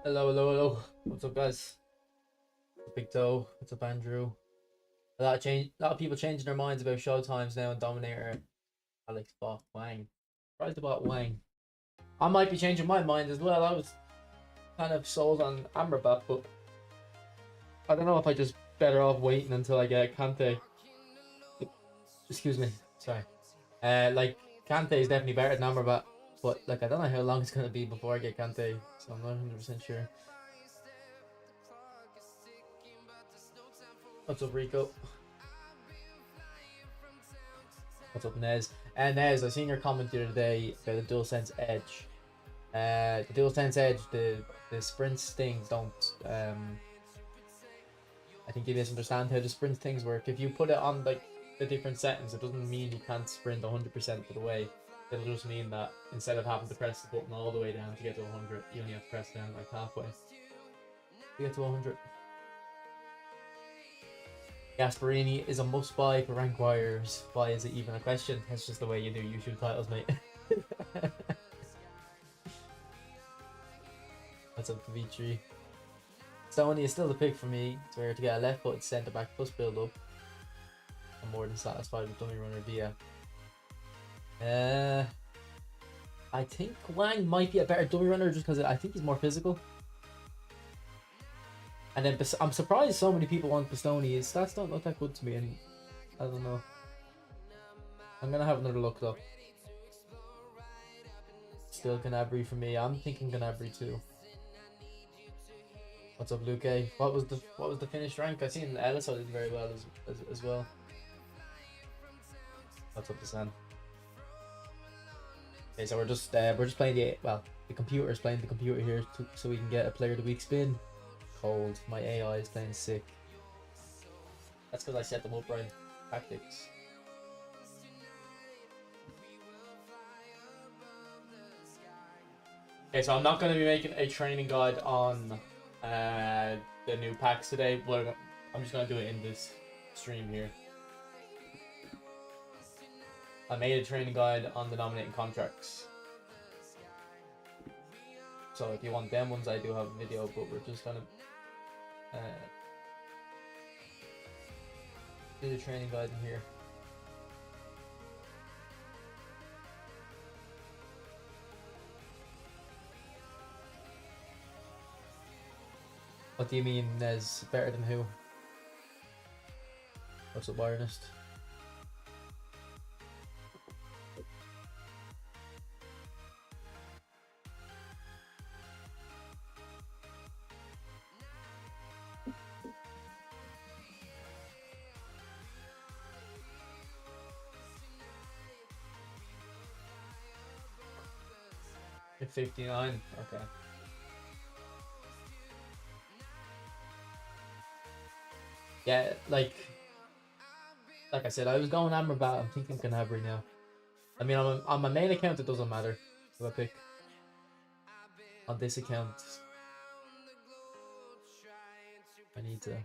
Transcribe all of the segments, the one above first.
Hello, hello, hello. What's up, guys? What's up, Big Toe? What's up, Andrew? A lot of people changing their minds about show times now, and Dominator Alex bought Wang. Surprised about Wang. I might be changing my mind as well. I was kind of sold on Amrabat, but I don't know if I just better off waiting until I get Kante. Excuse me. Sorry. Like Kante is definitely better than Amrabat, but like I don't know how long it's gonna be before I get Kante, so I'm not 100% sure. What's up, Rico? What's up, Nez? And Nez, I seen your comment the other day about the DualSense Edge. The DualSense Edge, the sprint things don't. I think you misunderstand how the sprint things work. If you put it on like the different settings, it doesn't mean you can't sprint 100% of the way. It'll just mean that instead of having to press the button all the way down to get to 100, you only have to press down like halfway to get to 100. Gasperini is a must buy for rank warriors. Why is it even a question? That's just the way you do YouTube titles, mate. What's up, V3? Sony is still the pick for me. It's rare to get a left footed centre back plus build up. I'm more than satisfied with dummy runner via. I think Wang might be a better dummy runner just because I think he's more physical. And then I'm surprised so many people want Bastoni. His stats don't look that good to me, and I don't know. I'm gonna have another look though. Still Gnabry for me. I'm thinking Gnabry too. What's up, Luke? What was the finished rank? I seen Ellis did very well as well. What's up, the Sun? Okay, so we're just playing the computer is playing the computer here so we can get a player of the week spin. Cold. My AI is playing sick. That's because I set them up right. Tactics. Okay, so I'm not going to be making a training guide on the new packs today. I'm just going to do it in this stream here. I made a training guide on the nominating contracts. So if you want them ones, I do have a video, but we're just gonna do the training guide in here. What do you mean as better than who? What's up, Wireless? At 59, okay. Yeah, like I said, I was going Amrabat. I'm thinking Gnabry now. I mean, on my main account, it doesn't matter who I pick. On this account, I need to.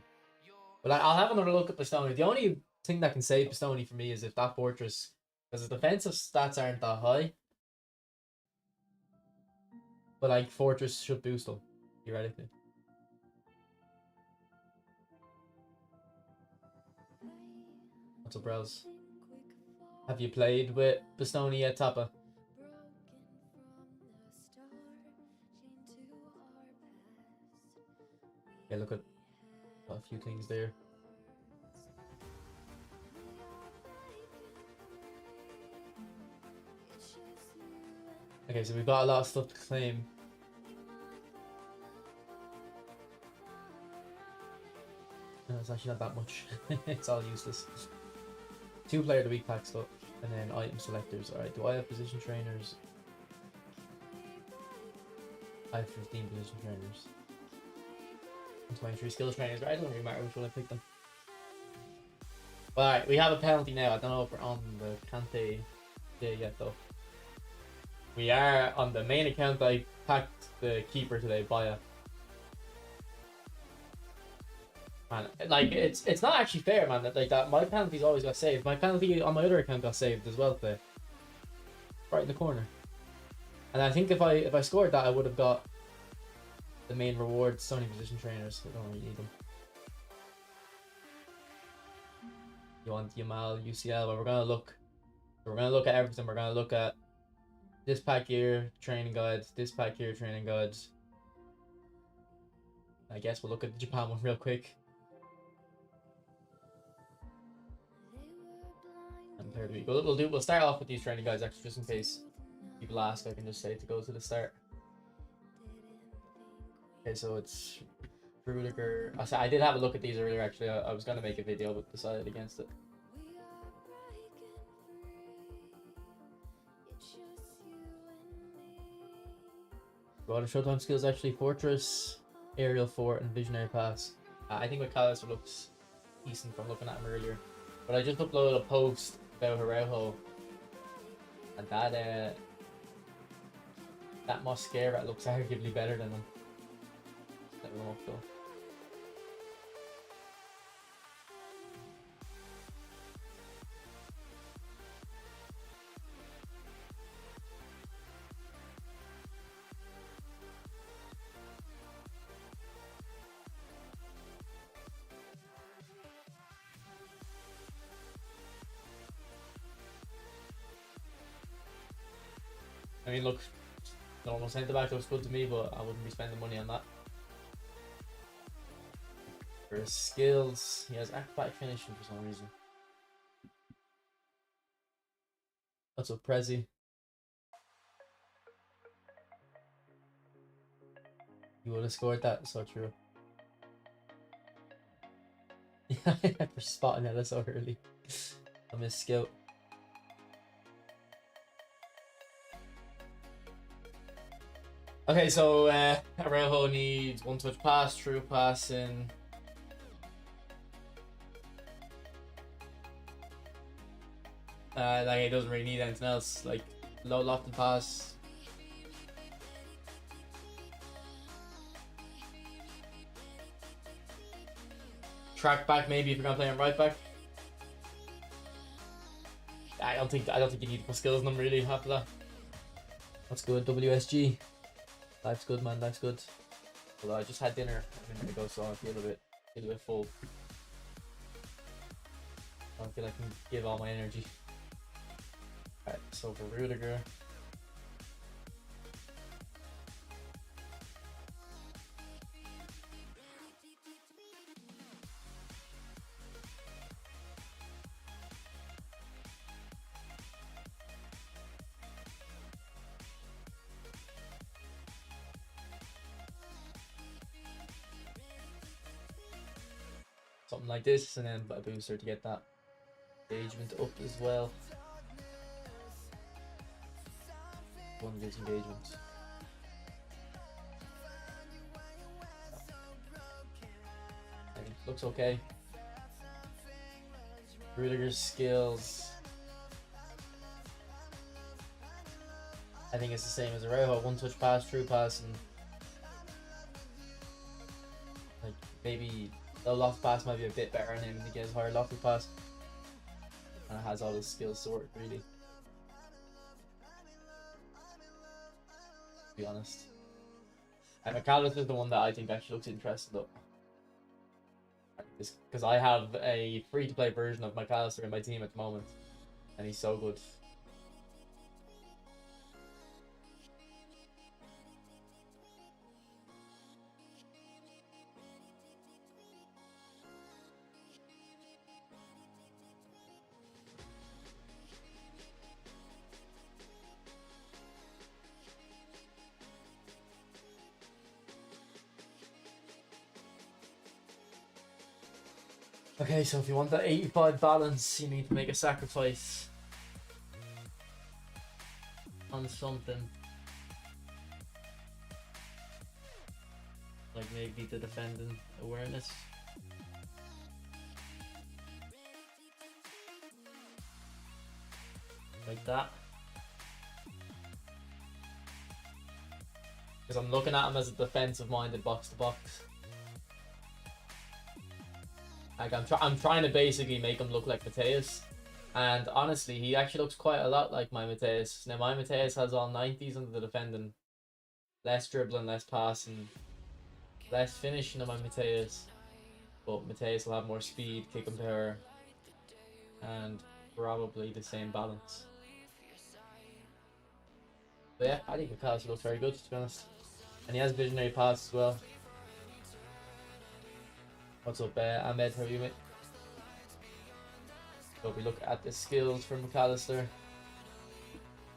But I'll have another look at Bastoni. The only thing that can save Bastoni for me is if that fortress, because his defensive stats aren't that high. But like fortress should boost him theoretically. What's up, bros? Have you played with Bastoni yet, Tappa? Yeah, look at a few things there. Okay, so we've got a lot of stuff to claim. No, it's actually not that much. It's all useless. 2 player of the week packs though, and then item selectors. Alright, do I have position trainers? I have 15 position trainers. And 23 skills trainers. Right, it doesn't really matter which one I pick them. Alright, we have a penalty now. I don't know if we're on the Kante day yet though. We are on the main account. I packed the keeper today, Baya. Man, like it's not actually fair, man. Like that, my penalties always got saved. My penalty on my other account got saved as well today, right in the corner. And I think if I scored that, I would have got the main rewards. So many position trainers, I don't really need them. You want Yamal, UCL, but we're gonna look at everything. We're gonna look at this pack here, training guides, this pack here, training guides. I guess we'll look at the Japan one real quick. And third week. We'll start off with these training guides actually, just in case people ask. I can just say to go to the start. Okay, so it's Rudiger. I did have a look at these earlier actually. I was gonna make a video but decided against it. Well, the showtime skills actually Fortress, Aerial Fort, and Visionary Pass. I think McAllister looks decent from looking at him earlier. But I just uploaded a post about Araujo, and that Mosquera looks arguably better than him. Let him up though. I mean, look, normal centre back looks good to me, but I wouldn't be spending money on that. For his skills, he has acrobatic finishing for some reason. That's a Prezi. You would have scored that, so true. Yeah, for spotting that so early. I miss Scout. Okay, so Araujo needs one touch pass, true passing. Like he doesn't really need anything else. Like low lofted pass. Track back maybe if you're gonna play him right back. I don't think you need more skills in them really after that. That's good. WSG. Life's good, man. Life's good. Although I just had dinner a minute ago, so I feel a bit full. I don't feel I can give all my energy. Alright, so for Rudiger. Something like this, and then a booster to get that engagement up as well. One gives engagement. I think looks okay. Rudiger's skills. I think it's the same as Araujo. One touch pass, true pass, and like maybe the loft pass might be a bit better on him and he gets higher lofted pass. And it has all his skills sorted really. To be honest. And McAllister is the one that I think actually looks interesting though. Because I have a free to play version of McAllister in my team at the moment. And he's so good. Okay, so if you want that 85 balance, you need to make a sacrifice on something. Like maybe the defending awareness. Like that. Because I'm looking at him as a defensive-minded box-to-box. Like I'm trying to basically make him look like Mateus, and honestly, he actually looks quite a lot like my Mateus. Now my Mateus has all 90s under the defending, less dribbling, less passing, Less finishing than my Mateus, but Mateus will have more speed, kick and power, and probably the same balance. But yeah, I think McAllister looks very good, to be honest. And he has visionary pass as well. What's up, Ahmed? How are you, mate? So if we look at the skills for McAllister,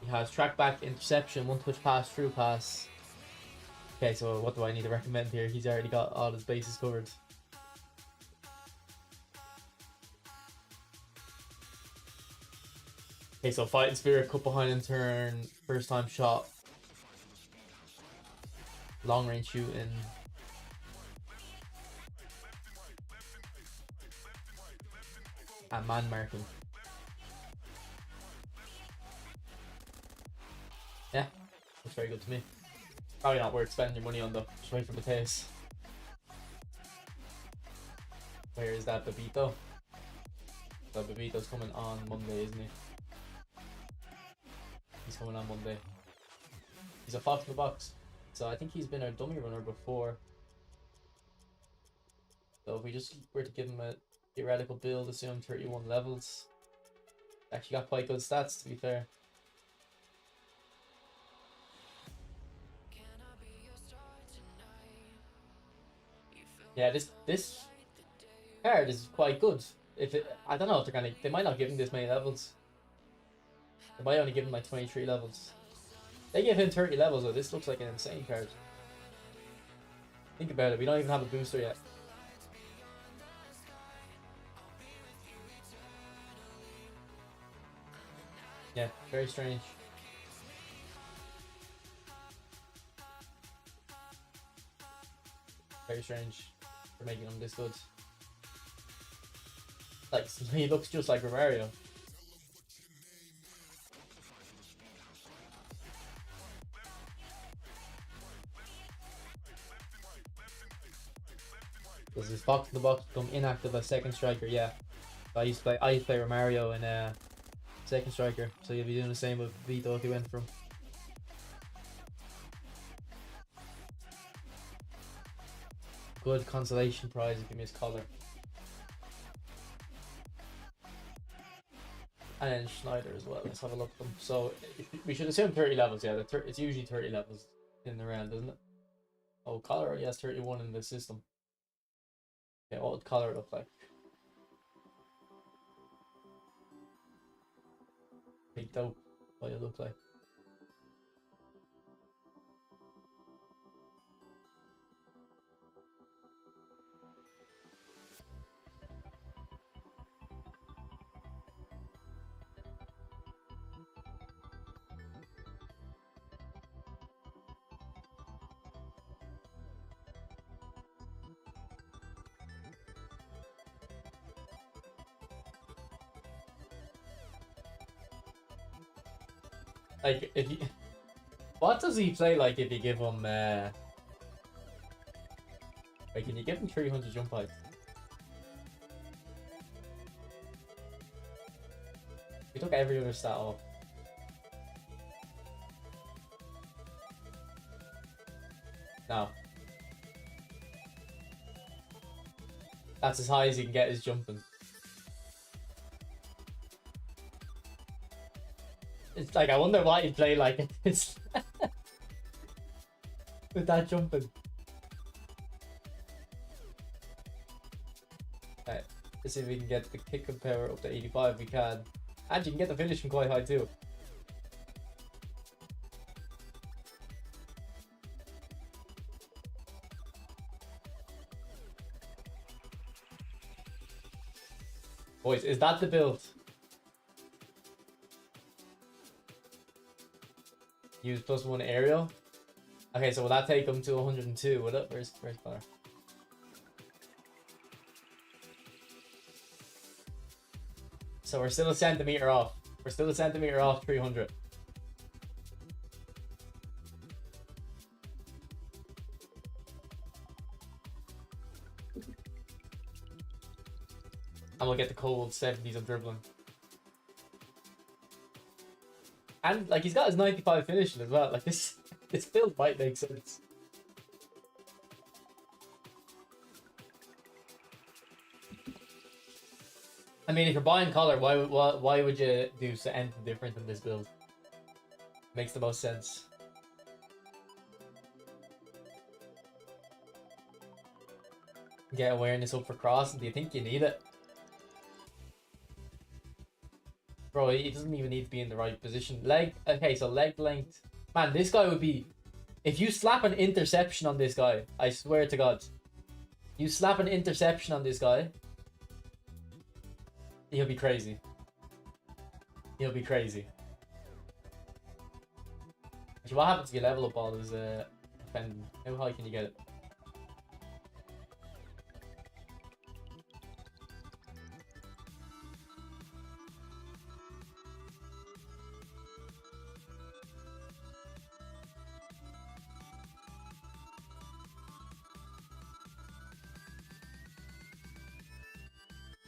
he has track back, interception, one touch pass, through pass. Okay, so what do I need to recommend here? He's already got all his bases covered. Okay, so fighting spirit, cut behind and turn, first time shot, long range shooting, and man marking. Yeah, looks very good to me. Probably not worth spending your money on though. Just wait for Mateus. Where is that Babito? So Babito's coming on Monday, isn't he? He's coming on Monday. He's a fox in the box. So I think he's been our dummy runner before. So if we just were to give him a theoretical build, assume 31 levels. Actually got quite good stats, to be fair. Yeah, this card is quite good. I don't know if they might not give him this many levels. They might only give him like 23 levels. They give him 30 levels though. This looks like an insane card. Think about it. We don't even have a booster yet. Yeah, very strange. Very strange for making him this good. Like, he looks just like Romario. Does his box in the box become inactive as second striker? Yeah. I used to play Romario in second striker, so you'll be doing the same with Vito if you went from. Good consolation prize if you miss color. And then Schneider as well. Let's have a look at them. So we should assume 30 levels. Yeah, it's usually 30 levels in the round, isn't it? Oh, color already has 31 in the system. Okay, what would color look like? Big dope. What it look like? Like if you, what does he play like if you give him like can you give him 300 jump height? We took every other stat off. No. That's as high as he can get his jumping. It's like, I wonder why he'd play like this. With that jumping. Right, let's see if we can get the kick and power up to 85 if we can. And you can get the finishing quite high too. Boys, is that the build? Use +1 aerial. Okay, so will that take him to 102? Will it? Where's color? So we're still a centimeter off. We're still a centimeter off 300. And we'll get the cold 70s of dribbling. And like he's got his 95 finishing as well. Like this build might make sense. mean, if you're buying color, why would you do anything different than this build? Makes the most sense. Get awareness up for crossing. Do you think you need it? Bro, he doesn't even need to be in the right position. Okay, so leg length. Man, this guy would be... If you slap an interception on this guy, I swear to God. You slap an interception on this guy, he'll be crazy. He'll be crazy. Actually, what happens if you level up all his defending? How high can you get it?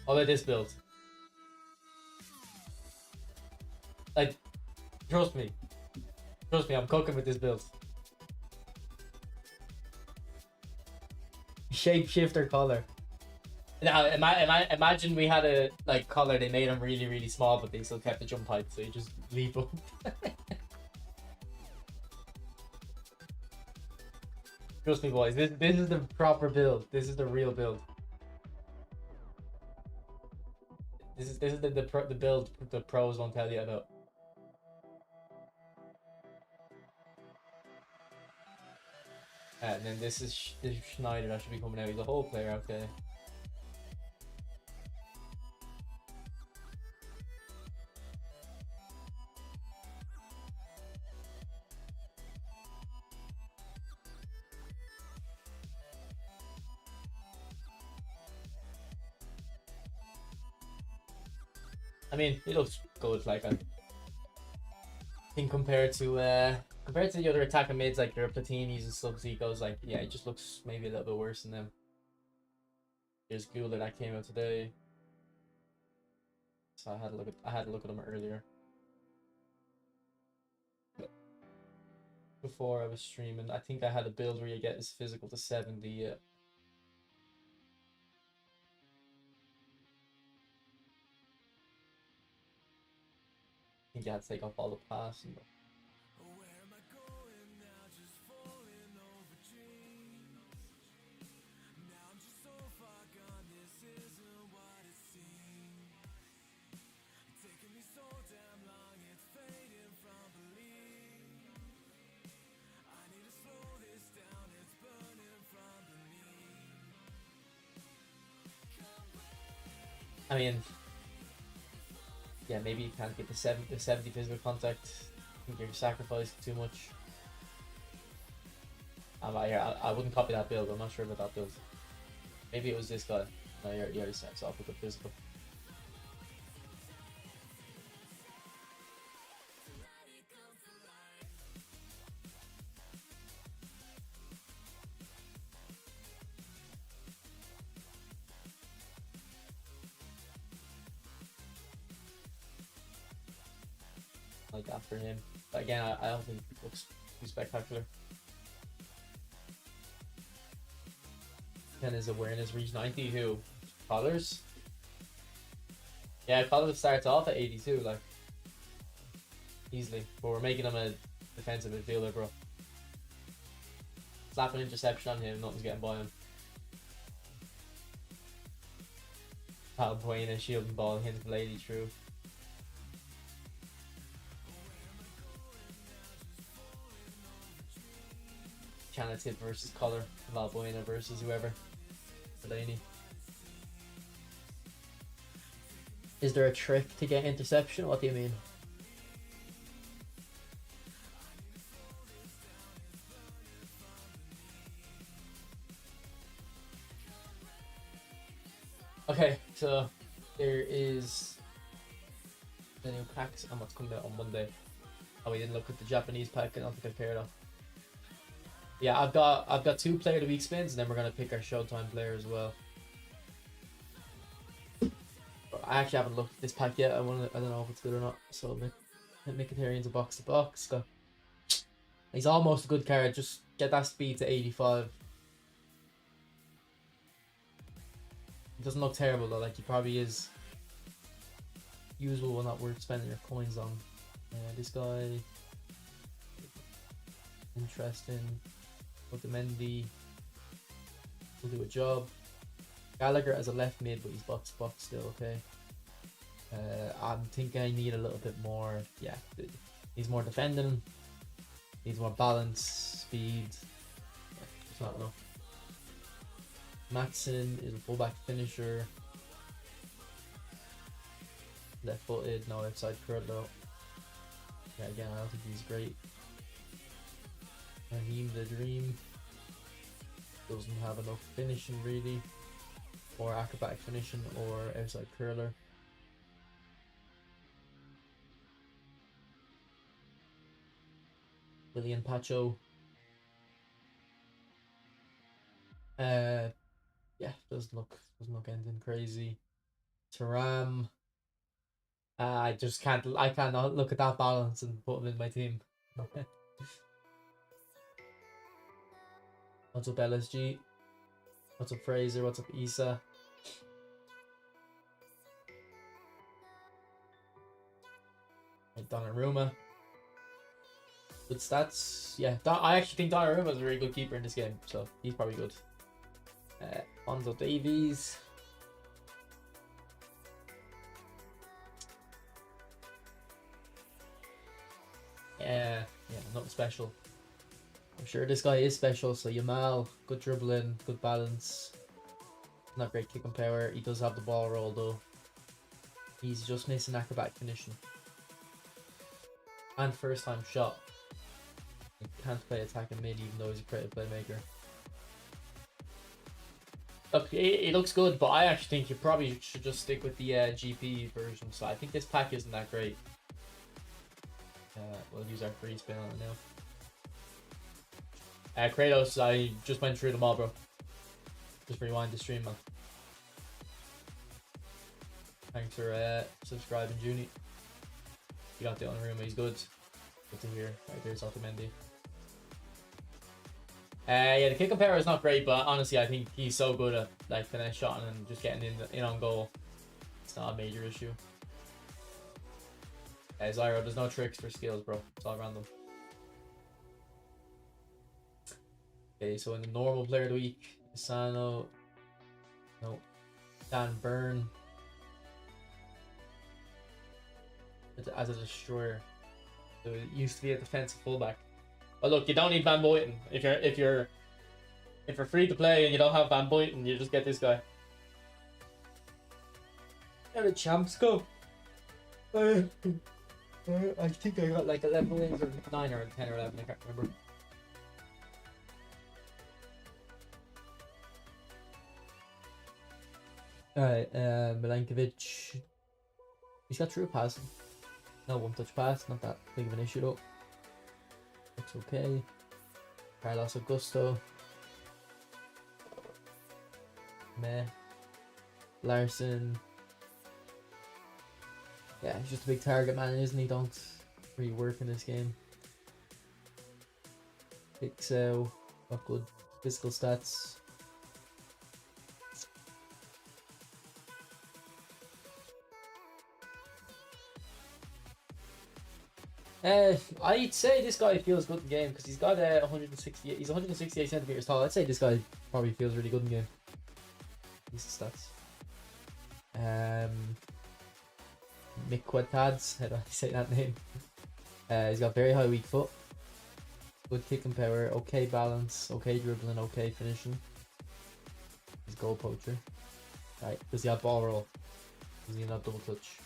How about this build? Like, trust me. Trust me, I'm cooking with this build. Shapeshifter color. Now, imagine we had a color. They made them really, really small, but they still kept the jump height, so you just leap up. Trust me, boys. This is the proper build. This is the real build. This is the build the pros won't tell you about. And then this is Schneider that should be coming out. He's a whole player, okay. I mean, it looks good. Like, I think compared to the other attacking mids like your Platinis and Sub-Zicos, like, yeah, it just looks maybe a little bit worse than them. There's Gula that came out today, so I had to look at them earlier. Before I was streaming, I think I had a build where you get his physical to 70. Yeah. I think you had to take off all the passing. I mean, yeah, maybe you can't get the 70 physical contact. I think you're sacrificing too much. I wouldn't copy that build. I'm not sure about that build. Maybe it was this guy. No, you already starts off with the physical. Like after him, but again, I don't think it looks too spectacular. And his awareness reached 90. Who? Collars? Yeah, Collars starts off at 82, like easily. But we're making him a defensive midfielder, bro. Slap an interception on him, nothing's getting by him. Valbuena shielding ball, hint lady through. Canative versus Color, Valbuena versus whoever. Delaney. Is there a trick to get interception? What do you mean? Okay, so there is the new packs and what's coming out on Monday. Oh, we didn't look at the Japanese pack. I don't think I paired off. Yeah, I've got 2 player of the week spins, and then we're gonna pick our Showtime player as well. I actually haven't looked at this pack yet. I don't know if it's good or not. So Mkhitaryan's a box to box. He's almost a good card. Just get that speed to 85. He doesn't look terrible though. Like, he probably is usual one not worth spending your coins on. This guy, interesting. Put the Mendy will do a job. Gallagher as a left mid, but he's box still okay. I'm thinking I need a little bit more. Yeah, he's more defending. Needs more balance, speed. Yeah, it's not enough. Matson is a fullback finisher. Left footed, no outside curl though. Yeah, again, I don't think he's great. Raheem the Dream doesn't have enough finishing really, or acrobatic finishing, or outside curler. William Pacho. Yeah, doesn't look anything crazy. Taram. I just can't. I cannot look at that balance and put him in my team. What's up, LSG? What's up, Fraser? What's up, Issa? Donnarumma. Good stats. Yeah, I actually think Donnarumma is a very good keeper in this game, so he's probably good. Bonzo Davies. Yeah, nothing special. I'm sure this guy is special. So Yamal, good dribbling, good balance. Not great kicking power. He does have the ball roll though. He's just missing acrobatic finishing. And first time shot. He can't play attacking mid even though he's a creative playmaker. Look, it looks good, but I actually think you probably should just stick with the GP version. So I think this pack isn't that great. We'll use our free spin on it now. Kratos, I just went through them all, bro. Just rewind the stream, man. Thanks for subscribing, Junie. You got the Donnarumma, he's good. Good to hear. Right, there's Otamendi. Yeah, the kick and power is not great, but honestly, I think he's so good at like finesse shot and just getting in on goal. It's not a major issue. Zyro, there's no tricks for skills, bro. It's all random. Okay, so in the normal player of the week, Asano, no, Dan Byrne as a destroyer. So it used to be a defensive fullback. But look, you don't need Van Boyten. If you're free to play and you don't have Van Boyten, you just get this guy. How did champs go? I think I got like 11 wins or 9 or 10 or 11, I can't remember. Alright, Milankovic. He's got true passing. No one touch pass, not that big of an issue though. Looks okay. Carlos Augusto. Meh. Larson. Yeah, he's just a big target man, isn't he? Don't really work in this game. Pixel, not good physical stats. I'd say this guy feels good in game because he's got 168. He's 168 centimeters tall. I'd say this guy probably feels really good in game. Decent stats. Miquetads, how do I say that name? He's got very high weak foot, good kicking power, okay balance, okay dribbling, okay finishing. He's goal poacher. Right, does he have ball roll? Does he have double touch?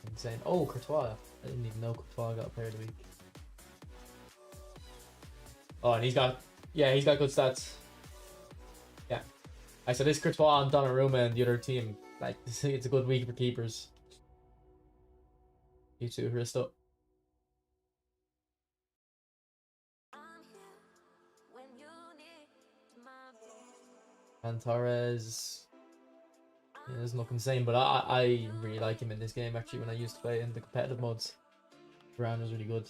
Insane. Oh, Courtois. I didn't even know Courtois got a player of the week. Oh, and he's got good stats. Yeah. So this Courtois and Donnarumma and the other team, like, it's a good week for keepers. You too, Hristo. And Torres. Yeah, doesn't look insane, but I really like him in this game actually when I used to play in the competitive modes. Brown was really good.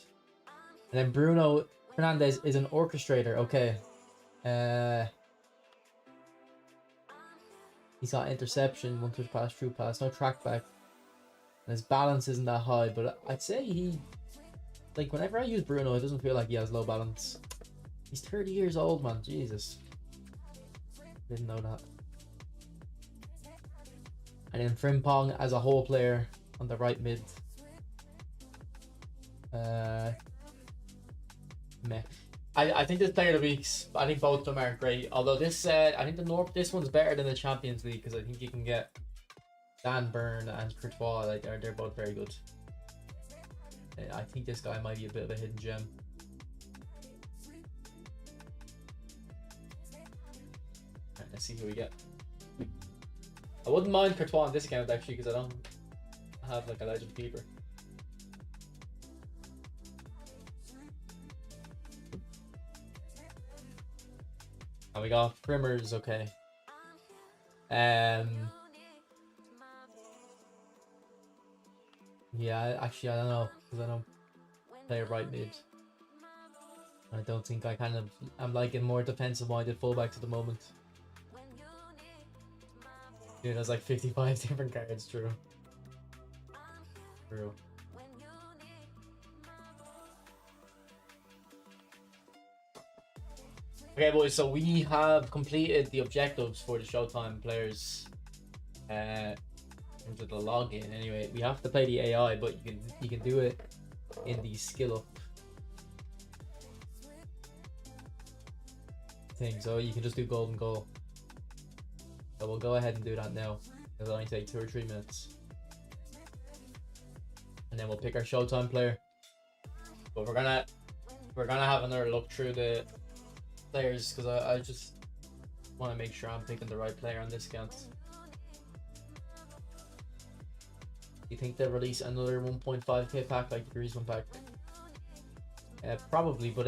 And then Bruno Fernandes is an orchestrator, okay. He's got interception, one touch pass, true pass, no track back. And his balance isn't that high, but I'd say he... Like, whenever I use Bruno, it doesn't feel like he has low balance. He's 30 years old, man. Jesus. Didn't know that. And then Frimpong as a whole player on the right mid. Meh. I think this player of the weeks. I think both of them are great. Although this, I think this one's better than the Champions League because I think you can get Dan Burn and Courtois. Like they're both very good. I think this guy might be a bit of a hidden gem. Right, let's see who we get. I wouldn't mind Courtois on this account actually because I don't have like a legend keeper. And we got Primers, okay. Yeah, actually I don't know because I don't play right mid. I don't think I'm liking more defensive minded fullbacks at the moment. Dude, there's like 55 different cards, true. True. Okay, boys, so we have completed the objectives for the Showtime players. In terms of the login, anyway, we have to play the AI, but you can do it in the skill up thing. So you can just do golden goal. So we'll go ahead and do that now. It'll only take 2 or 3 minutes, and then we'll pick our Showtime player. But we're gonna have another look through the players because I just want to make sure I'm picking the right player on this account. You think they'll release another 1.5k pack like the Griezmann pack? Probably, but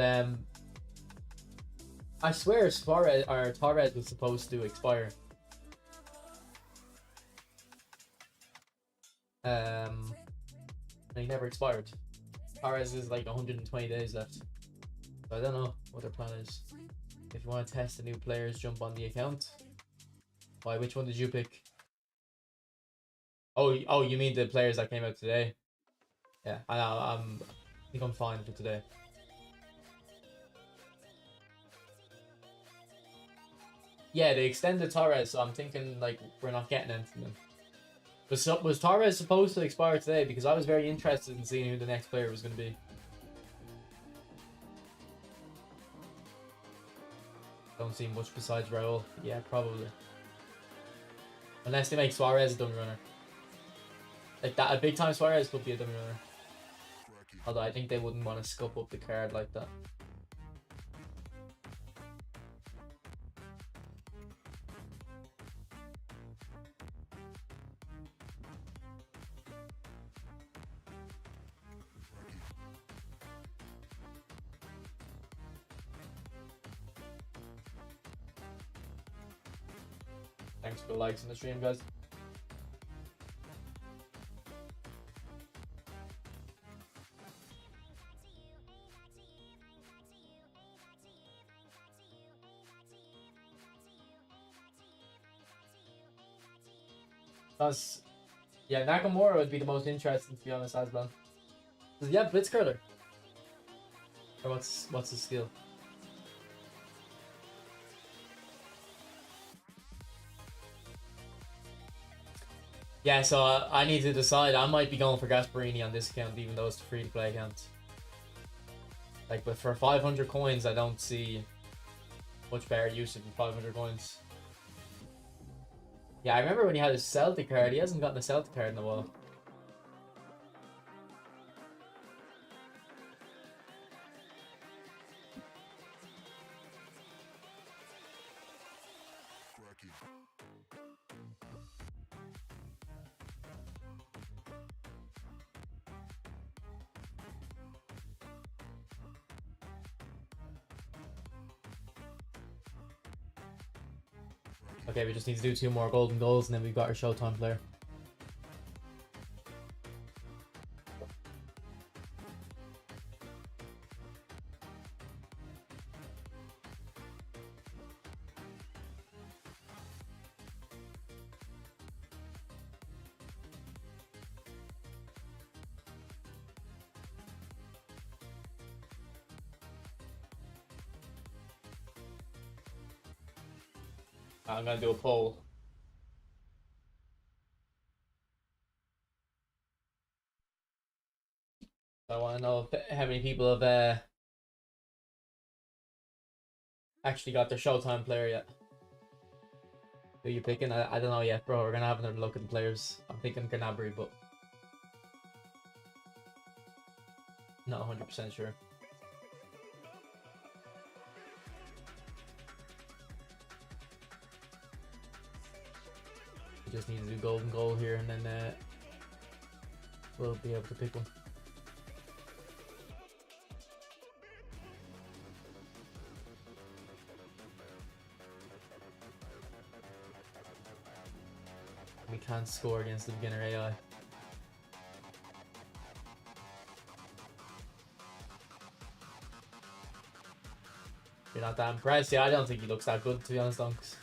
I swear Torres was supposed to expire. And he never expired. Torres is like 120 days left. So I don't know what their plan is. If you want to test the new players, jump on the account. Why? Which one did you pick? Oh, you mean the players that came out today? Yeah, I think I'm fine for today. Yeah, they extended Torres, so I'm thinking like we're not getting anything then. Was Torres supposed to expire today? Because I was very interested in seeing who the next player was going to be. Don't see much besides Raul. Yeah, probably. Unless they make Suarez a dummy runner. Like that, a big time Suarez could be a dummy runner. Although I think they wouldn't want to scope up the card like that. Thanks for the likes on the stream, guys. Yeah, Nakamura would be the most interesting to be honest, Aslan. Does he have Blitzcurler? Or what's his skill? Yeah, so I need to decide. I might be going for Gasperini on this account, even though it's a free-to-play account. Like, but for 500 coins, I don't see much better usage than 500 coins. Yeah, I remember when he had his Celtic card. He hasn't gotten a Celtic card in a while. Okay, we just need to do 2 more golden goals and then we've got our Showtime player. I'm gonna do a poll. I want to know how many people have actually got their Showtime player yet. Who you picking? I don't know yet, bro. We're gonna have another look at the players. I'm thinking Gnabry, but not 100% sure. We just need to do golden goal here, and then we'll be able to pick one. We can't score against the beginner AI. You're not that impressed? Yeah, I don't think he looks that good, to be honest, Dunks.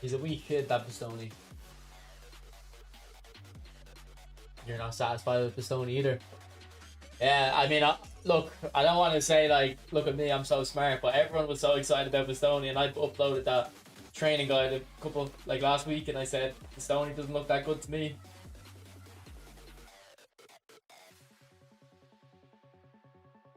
He's a weak kid, that Bastoni. You're not satisfied with Bastoni either. Yeah, I mean, look, I don't want to say, like, look at me, I'm so smart, but everyone was so excited about Bastoni, and I uploaded that training guide a couple, like, last week, and I said, Bastoni doesn't look that good to me.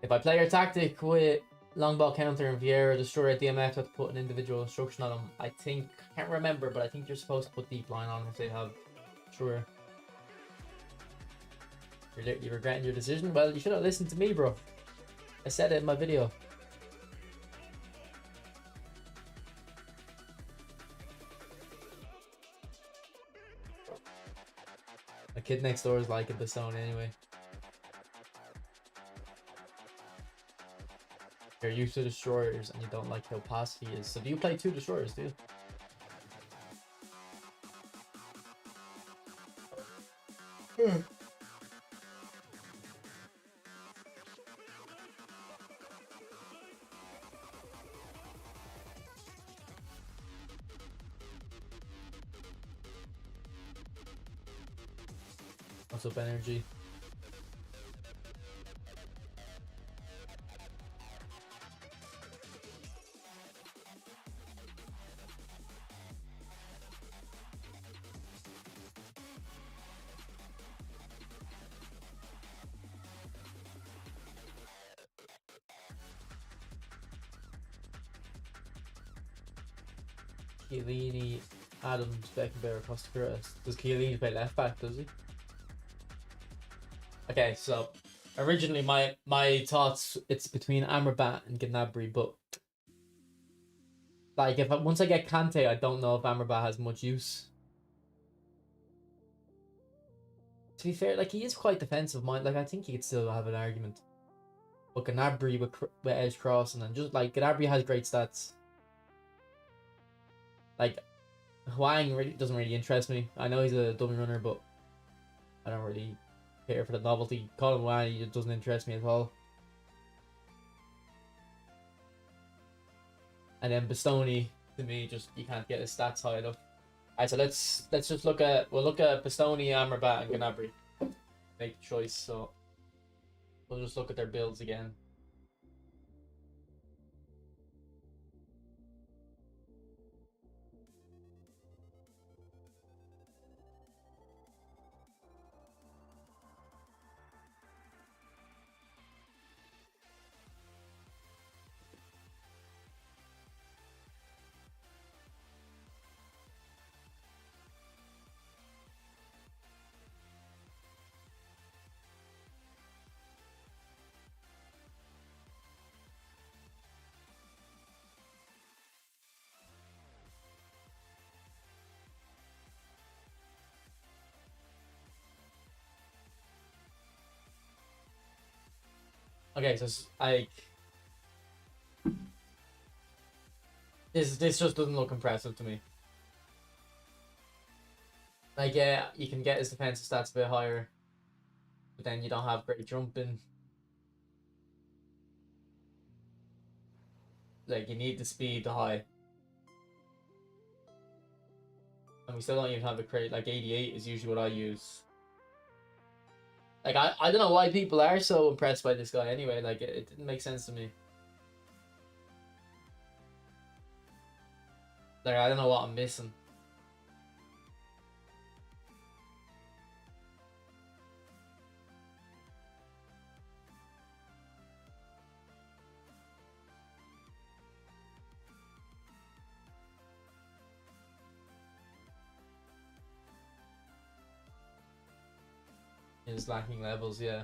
If I play your tactic with long ball counter and Vieira destroyer at DMF, have to put an individual instruction on them. I think, can't remember, but I think you're supposed to put deep line on if they have destroyer. You're regretting your decision? Well, you should have listened to me, bro. I said it in my video. The kid next door is liking the zone anyway. You're used to destroyers and you don't like how fast he is. So do you play 2 destroyers, do you? What's up, energy? Chiellini, Adams, Beckenbauer, Costa. Does Chiellini play left back, does he? Okay, so originally my thoughts, it's between Amrabat and Gnabry, but like once I get Kante, I don't know if Amrabat has much use. To be fair, like, he is quite defensive minded. Like, I think he could still have an argument. But Gnabry with edge crossing, and just like Gnabry has great stats. Like, Huang really doesn't really interest me. I know he's a dummy runner, but I don't really care for the novelty. Colin Huang, he doesn't interest me at all. And then Bastoni, to me, just you can't get his stats high enough. Alright, so let's just look at Bastoni, Amrabat, and Gnabry. Make the choice. So we'll just look at their builds again. Okay, so like this just doesn't look impressive to me. Like, yeah, you can get his defensive stats a bit higher, but then you don't have great jumping. Like, you need the speed to high. And we still don't even have a crate. Like, 88 is usually what I use. Like I don't know why people are so impressed by this guy anyway. Like it didn't make sense to me. Like I don't know what I'm missing. Is lacking levels, yeah.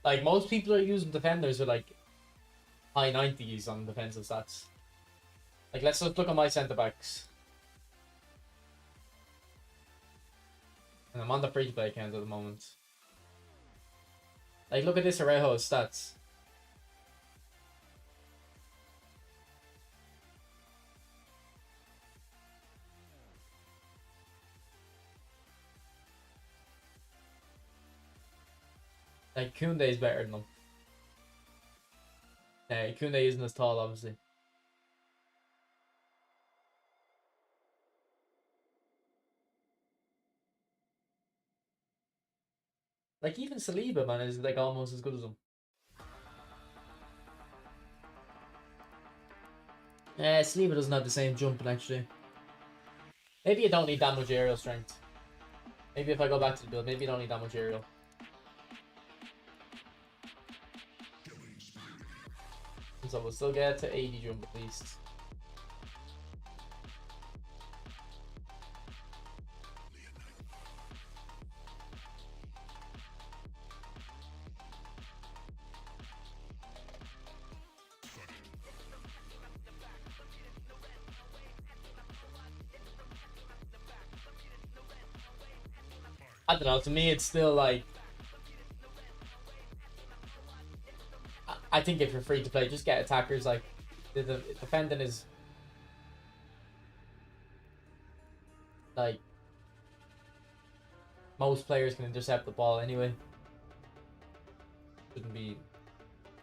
Like most people are using defenders with like high 90s on defensive stats. Like let's look at my centre backs. And I'm on the free to play account at the moment. Like look at this Arejo's stats. Like Koundé is better than him. Yeah, Koundé isn't as tall, obviously. Like even Saliba, man, is like almost as good as him. Yeah, Saliba doesn't have the same jumping actually. Maybe you don't need that much aerial strength. Maybe if I go back to the build, maybe you don't need that much aerial. So we'll still get to 80 jump at least. I don't know, to me it's still like... I think if you're free to play, just get attackers. Like, the defending is... Like... Most players can intercept the ball anyway. Shouldn't be...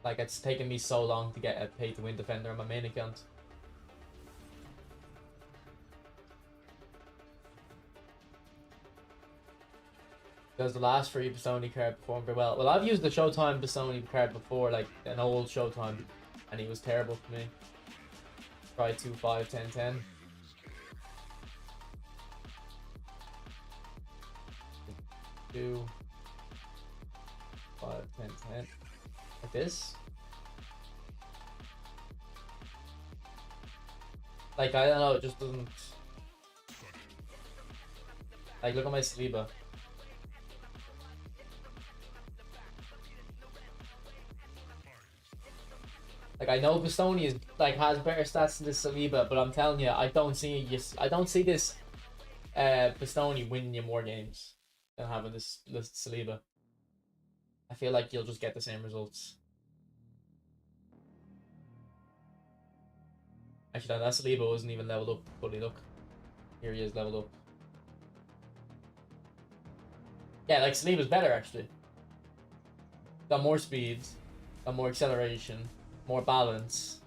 Like, it's taken me so long to get a pay-to-win defender on my main account. Because the last free Bastoni card performed very well. Well, I've used the Showtime Bastoni card before, like an old Showtime, and he was terrible for me. Try 2, 5, 10, 10. 2, 5, 10, 10. Like this. Like, I don't know, it just doesn't... Like, look at my Saliba. Like I know Bastoni is like has better stats than this Saliba, but I'm telling you, I don't see this Bastoni winning you more games than having this Saliba. I feel like you'll just get the same results. Actually, that Saliba wasn't even leveled up fully. Look, here he is leveled up. Yeah, like Saliba's better actually. Got more speed, got more acceleration, more balance,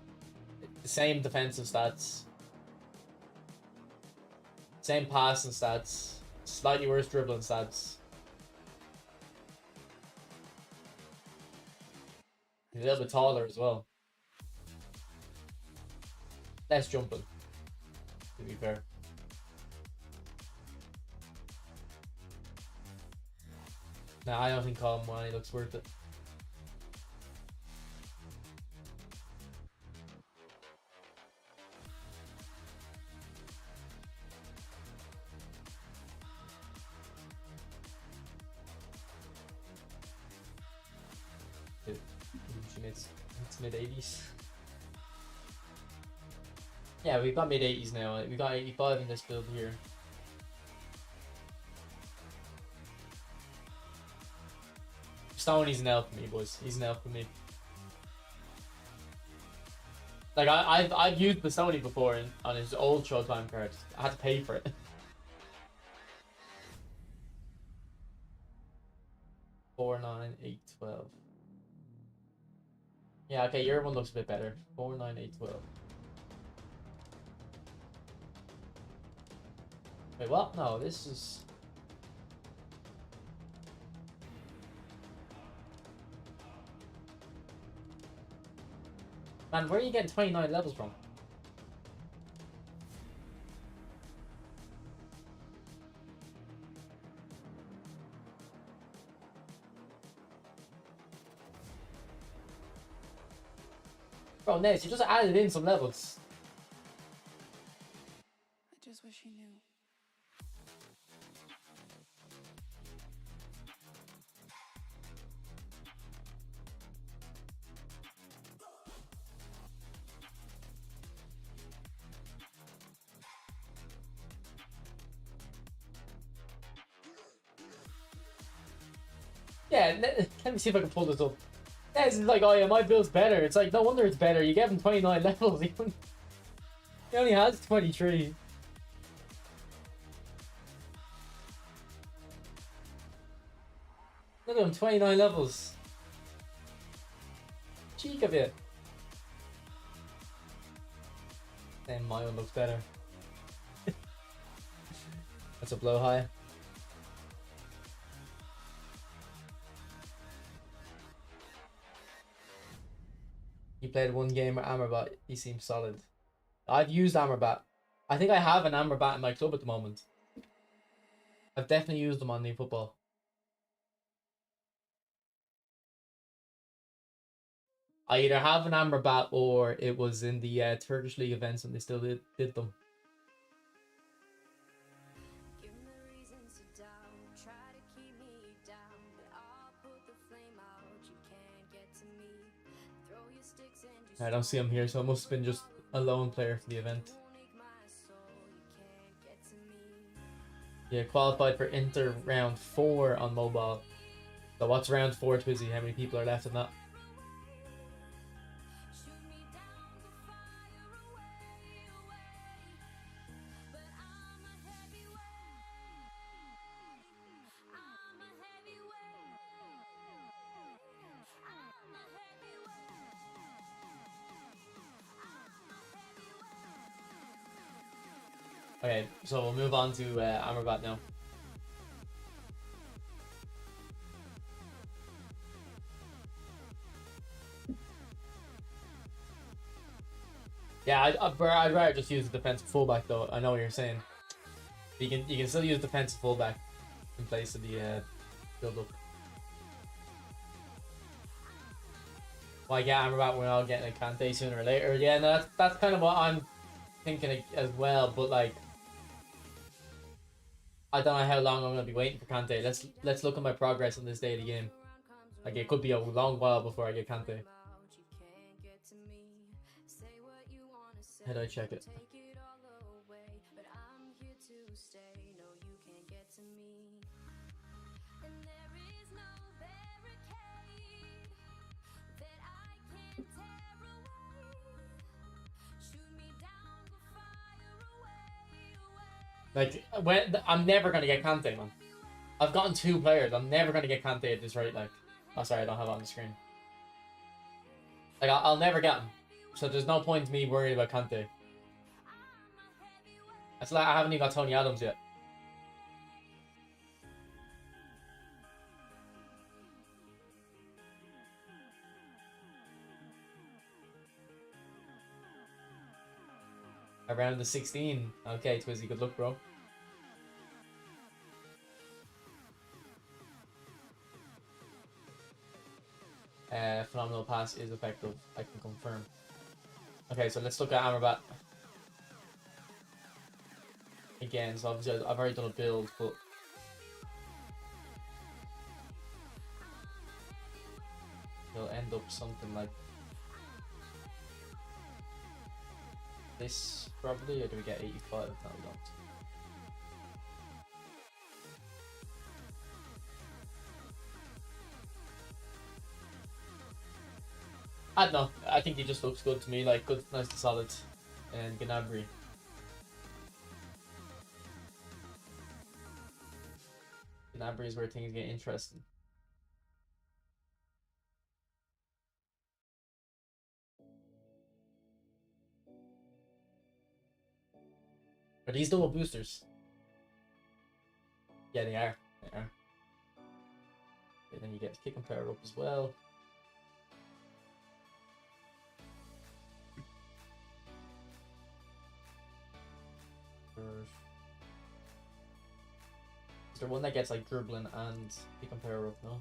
the same defensive stats, same passing stats, slightly worse dribbling stats. He's a little bit taller as well. Less jumping, to be fair. Nah, I don't think Colin Wani looks worth it. It's mid 80s. Yeah, we've got mid 80s now. We got 85 in this build here. Stoney's an elf for me, boys. He's an elf for me. Like I've used Bastoni before on his old Showtime cards. I had to pay for it. 4, 9, 8, 12. Yeah, okay, your one looks a bit better. 4, 9, 8, 12. Wait, what? No, this is... Man, where are you getting 29 levels from? Bro, Nez, you just added in some levels. I just wish he knew. Yeah, let me see if I can pull this up. Nez is like, oh yeah, my build's better. It's like, no wonder it's better. You gave him 29 levels. He only has 23. Look at him, 29 levels. Cheek of it. Then my one looks better. That's a blow high. He played one game with Amrabat. He seems solid. I've used Amrabat. I think I have an Amrabat in my club at the moment. I've definitely used them on New Football. I either have an Amrabat or it was in the Turkish League events and they still did them. I don't see him here, so it must have been just a lone player for the event. Yeah, qualified for Inter round 4 on mobile. So what's round 4, Twizzy? How many people are left in that? Okay, so we'll move on to Amrabat now. Yeah, I'd rather just use the defensive fullback though. I know what you're saying. You can still use defensive fullback in place of the build up. Why get Amrabat? We're all getting a Kante sooner or later. Yeah, no, that's kind of what I'm thinking as well. But like, I don't know how long I'm gonna be waiting for Kante. Let's look at my progress on this daily game. Like it could be a long while before I get Kante. How do I check it? Like, I'm never gonna get Kante, man. I've gotten 2 players. I'm never gonna get Kante at this rate. Like, oh sorry, I don't have it on the screen. Like, I'll never get him. So there's no point in me worrying about Kante. It's like I haven't even got Tony Adams yet. Around the 16. Okay, Twizzy, good luck, bro. Phenomenal pass is effective. I can confirm. Okay, so let's look at Amrabat. Again, so obviously I've already done a build, but it'll end up something like this probably, or do we get 85? No, we don't. I don't know. I think he just looks good to me, like good, nice and solid. And Gnabry. Gnabry is where things get interesting. Are these double boosters? Yeah, they are. They are. Okay, then you get kick and power up as well. Is there one that gets like dribbling and kick and power up? No.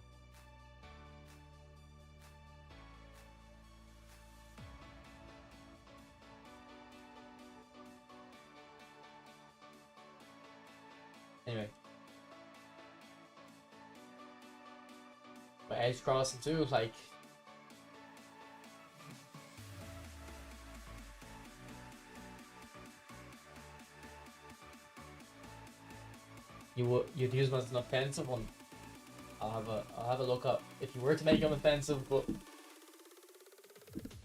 Anyway. But edge crossing too, like. You'd use him as an offensive one. I'll have a look up if you were to make him offensive, but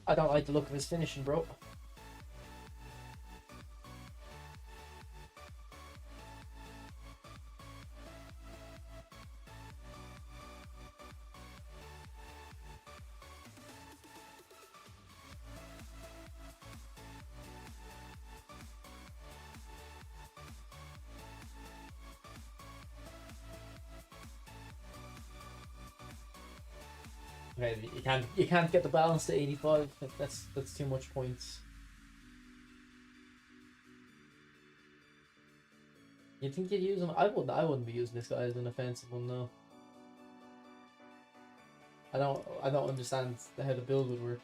I don't like the look of his finishing, bro. Okay, you can't get the balance to 85. That's too much points. You think you'd use him? I wouldn't be using this guy as an offensive one, no. I don't understand how the build would work.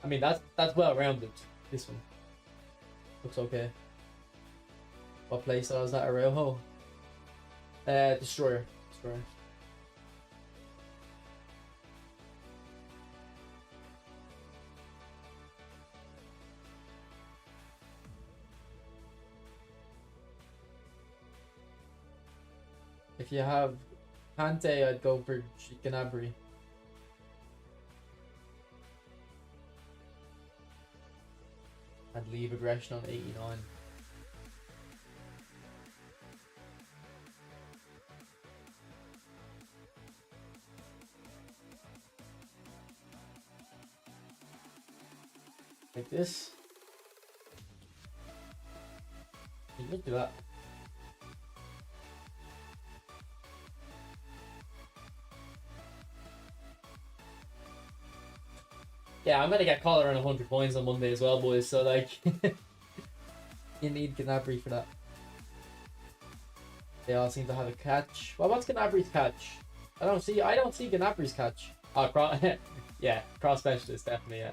I mean that's well rounded. This one looks okay. What playstyle is that? Araujo? Destroyer. If you have Kante, I'd go for Gnabry. I'd leave aggression on 89. Like this. You could do that. Yeah, I'm gonna get caught around 100 points on Monday as well, boys. So like, you need Gnabry for that. They all seem to have a catch. Well, what's Gnabry's catch? I don't see Gnabry's catch. Oh, yeah, cross specialist definitely. Yeah.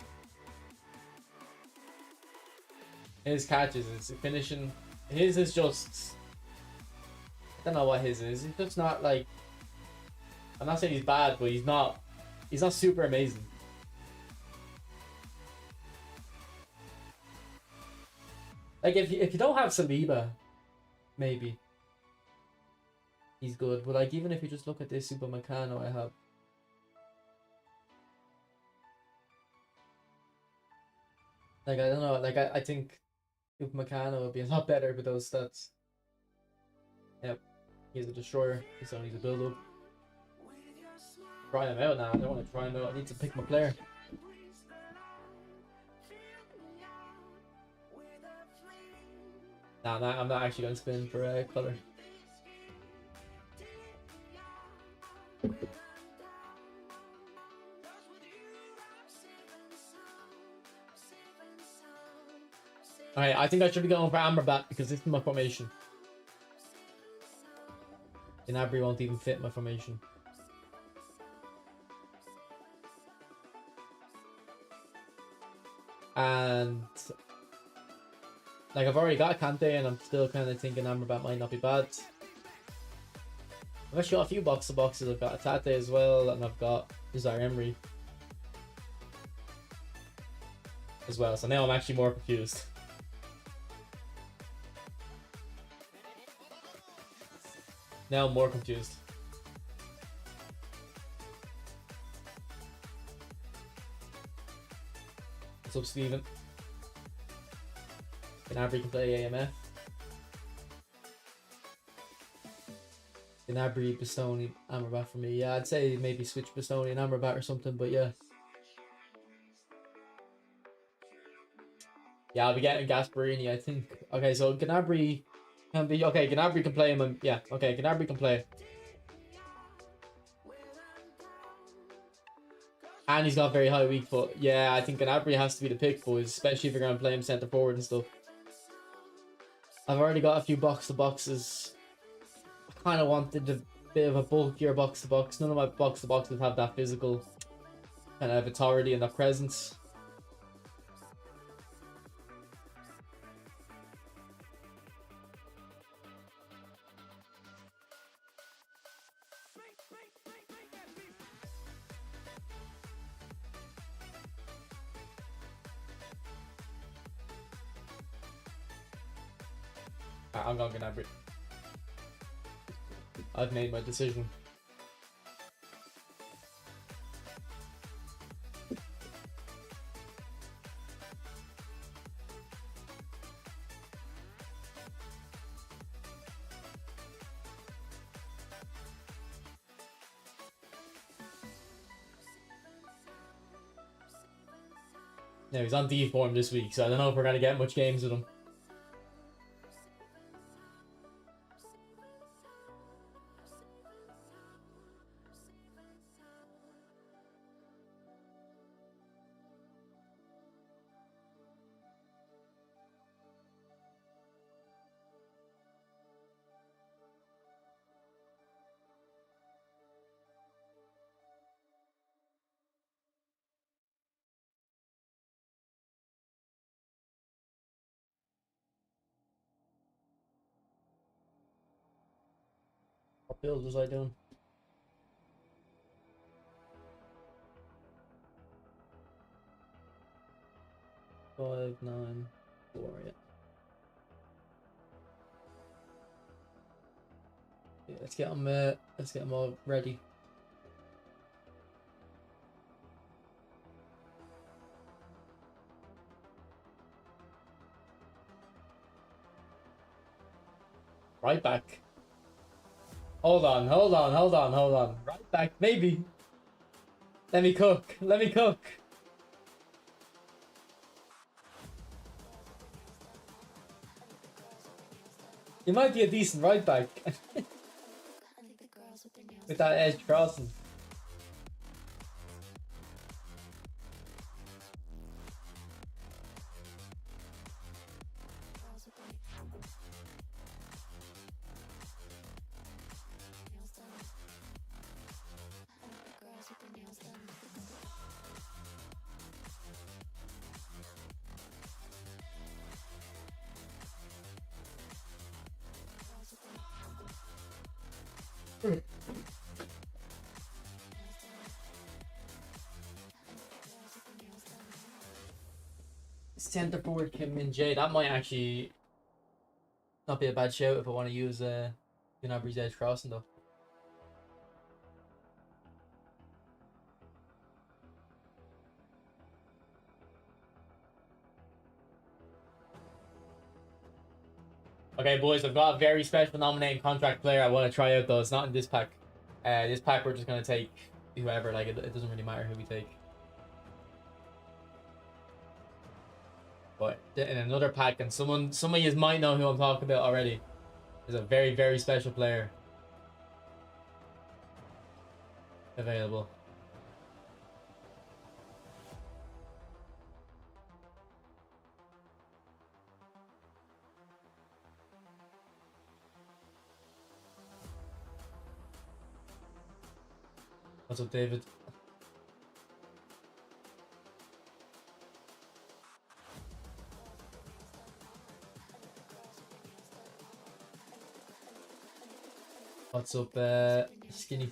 His catches is finishing. His is just. I don't know what his is. He's just not like. I'm not saying he's bad, but he's not. He's not super amazing. Like if you don't have Saliba, maybe he's good. But like even if you just look at this Super Meccano I have, like I don't know. Like I think Super Meccano would be a lot better with those stats. Yep, he's a destroyer. He's only a build up. Try him out now. I don't want to try him out. I need to pick my player. Nah, I'm not actually going to spin for colour. Alright, I think I should be going for Amrabat because this is my formation. Gnabry won't even fit my formation. And Like, I've already got Kante, and I'm still kind of thinking Amrabat might not be bad. I've actually got a few boxes. I've got Tate as well, and I've got Desire Emery as well. So now I'm actually more confused. Now I'm more confused. What's up, Steven? Gnabry can play AMF. Gnabry, Bastoni, Amrabat for me. Yeah, I'd say maybe switch Bastoni and Amrabat or something, but yeah. Yeah, I'll be getting Gasperini, I think. Okay, so Gnabry can be... Okay, Gnabry can play him. And, yeah, okay, Gnabry can play. And he's got very high weak foot. Yeah, I think Gnabry has to be the pick, boys, especially if you're going to play him centre forward and stuff. I've already got a few box-to-boxes. I kind of wanted a bit of a bulkier box-to-box. None of my box-to-boxes have that physical kind of authority and that presence. I'm going Gnabry. I've made my decision. Yeah, he's on D form this week, so I don't know if we're going to get much games with him. What build was I doing? Five, 9, 4, yeah. Yeah, let's get them all ready. Right back. Hold on. Right back, maybe. Let me cook. He might be a decent right back. With that edge crossing. Centre forward Kim Min Jae. That might actually not be a bad shout if I want to use Gnabry's edge crossing though. Okay, boys, I've got a very special nominating contract player I want to try out though. It's not in this pack. This pack we're just gonna take whoever. Like it doesn't really matter who we take. But in another pack, and some of you might know who I'm talking about already. There's a very, very special player available. What's up, David? What's up, Skinny?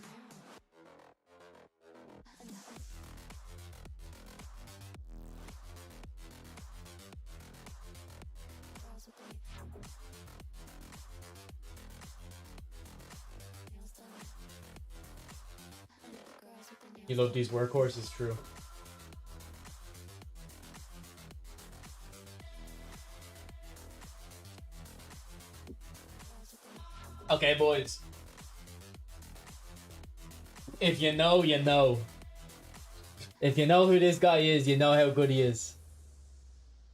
You love these workhorses, true. Okay, boys. If you know, you know. If you know who this guy is, you know how good he is.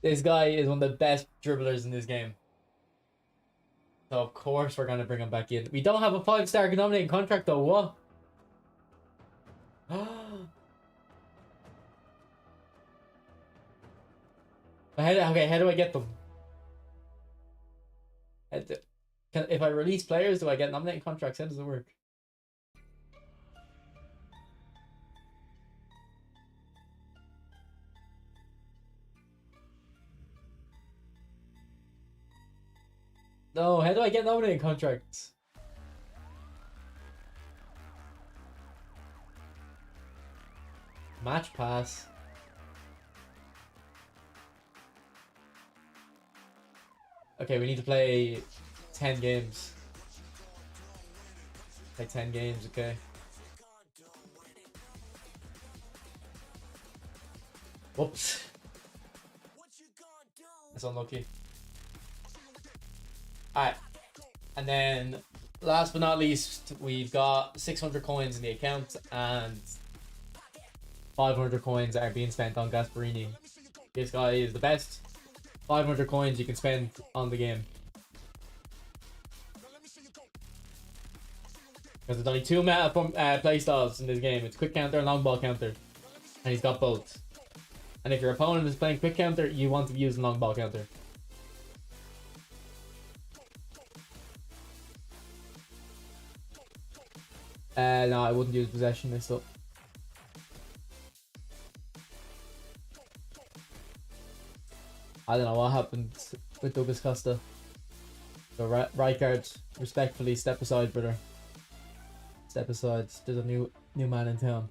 This guy is one of the best dribblers in this game. So of course we're gonna bring him back in. We don't have a 5-star nominating contract though, what? Okay, how do I get them? If I release players, do I get nominating contracts? How does it work? No, how do I get nominating contracts? Match pass. Okay, we need to play 10 games. Play 10 games, okay. Whoops. That's unlucky. Alright. And then, last but not least, we've got 600 coins in the account and 500 coins are being spent on Gasperini. This guy is the best. 500 coins you can spend on the game. Because there's only two meta playstyles in this game. It's quick counter and long ball counter. And he's got both. And if your opponent is playing quick counter, you want to use long ball counter. No, I wouldn't use possession mixed up. I don't know what happened with Douglas Costa. So Rijkaard, respectfully, step aside, brother. Step aside. There's a new man in town.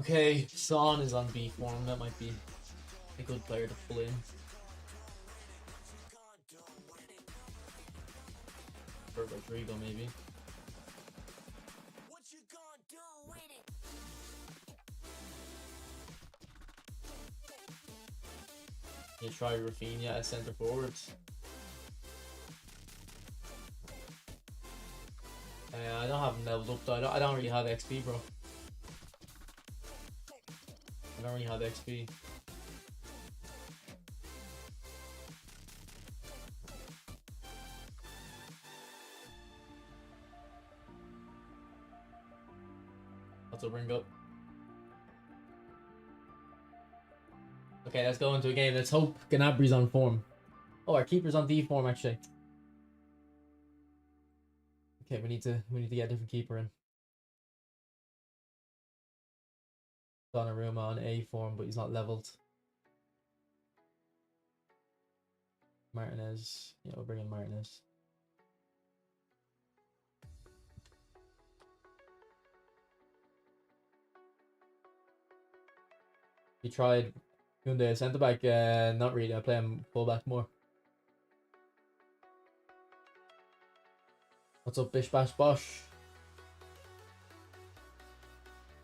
Okay, Son is on B form. That might be a good player to pull in. Or Rodrigo, maybe. You try Rafinha as centre forwards. I don't have him leveled up though. I don't really have XP, bro. I don't really have XP. What's up, bring up? Okay, let's go into a game. Let's hope Gnabri's on form. Oh, our keeper's on D form actually. Okay, we need to get a different keeper in. Donnarumma on A form, but he's not leveled. Martinez. Yeah, we'll bring in Martinez. He tried Kunde centre back. Not really. I play him full back more. What's up, Bish Bash Bosh?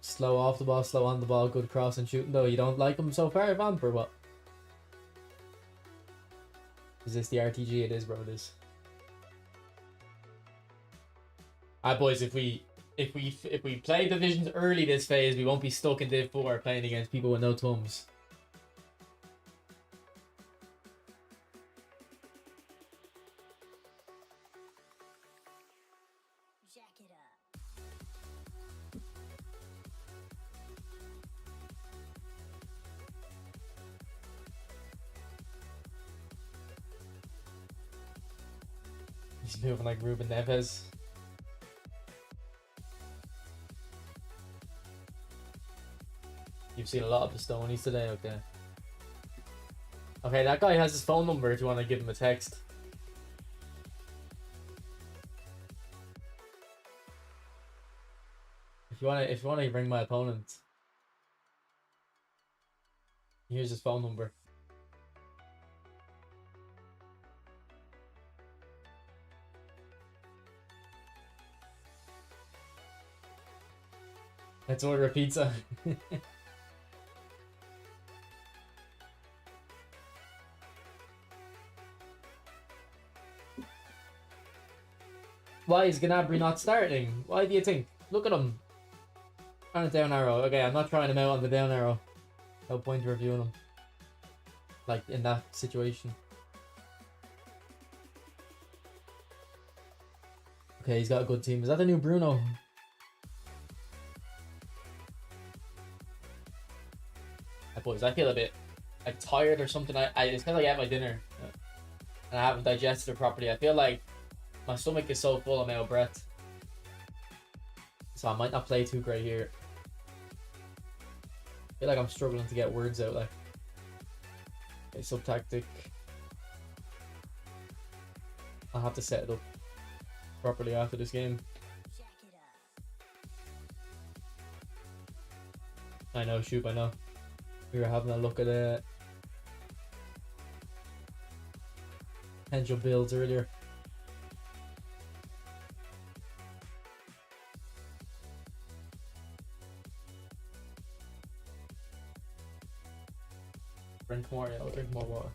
Slow off the ball, slow on the ball, good cross and shooting though. You don't like him so far, Vamp, or what? Is this the RTG? It is, bro, it is. Alright boys, if we play divisions early this phase, we won't be stuck in Div 4 playing against people with no tums. He's moving like Ruben Neves. You've seen a lot of the Stonies today, okay. Okay, that guy has his phone number if you want to give him a text. If you want to ring my opponent, here's his phone number. Let's order a pizza. Why is Gnabry not starting? Why do you think? Look at him. On a down arrow. Okay, I'm not trying him out on the down arrow. No point reviewing him. Like, in that situation. Okay, he's got a good team. Is that the new Bruno? Boys, I feel a bit like tired or something. It's because I ate my dinner and I haven't digested it properly. I feel like my stomach is so full I'm out of breath, so I might not play too great here. I feel like I'm struggling to get words out. Like, okay, sub tactic. I'll have to set it up properly after this game. I know, shoot, I know. We were having a look at potential builds earlier. Drink more, yeah, I'll drink more water.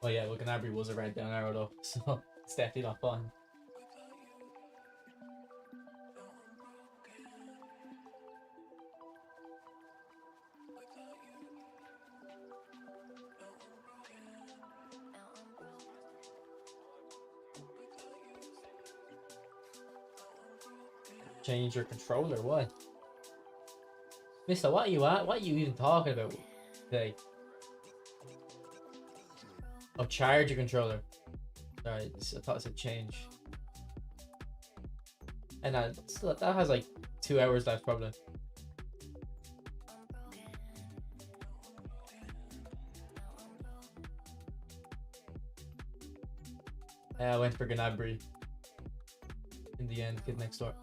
Oh yeah, well, Gnabry was a red down arrow though, so it's definitely not fun. Change your controller, what? Mister, what are you at? What are you even talking about today? Oh, charge your controller. Sorry, I thought it said change. And that has like 2 hours left probably. I went for Gnabry in the end, kid next door.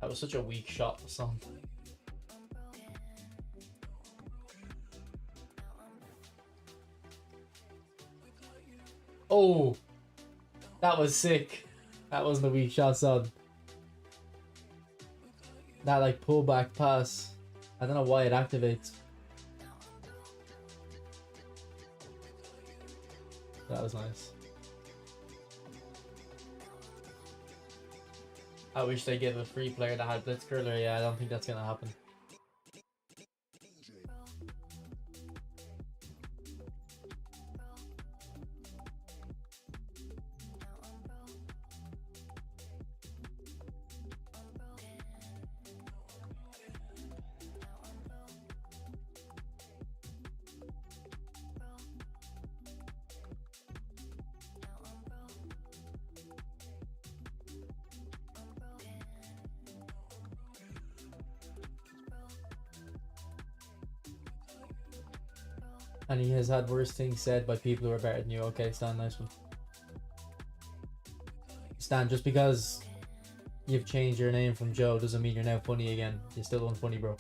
That was such a weak shot, son. Oh, that was sick. That wasn't a weak shot, son. That like pull back pass. I don't know why it activates. That was nice. I wish they gave a free player that had Blitzcurler. Yeah, I don't think that's gonna happen. And he has had worse things said by people who are better than you. Okay, Stan, nice one. Stan, just because you've changed your name from Joe doesn't mean you're now funny again. You're still unfunny, bro.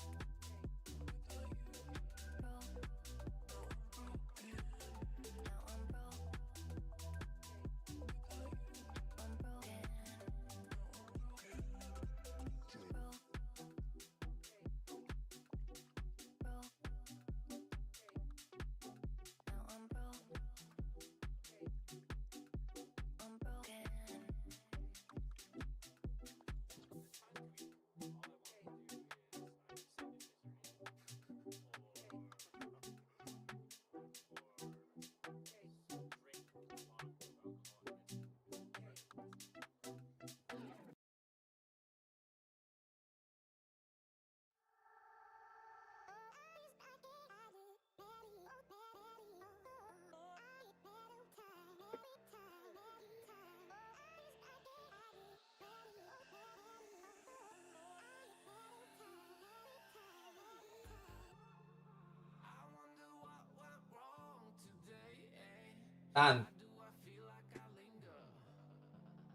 Dan,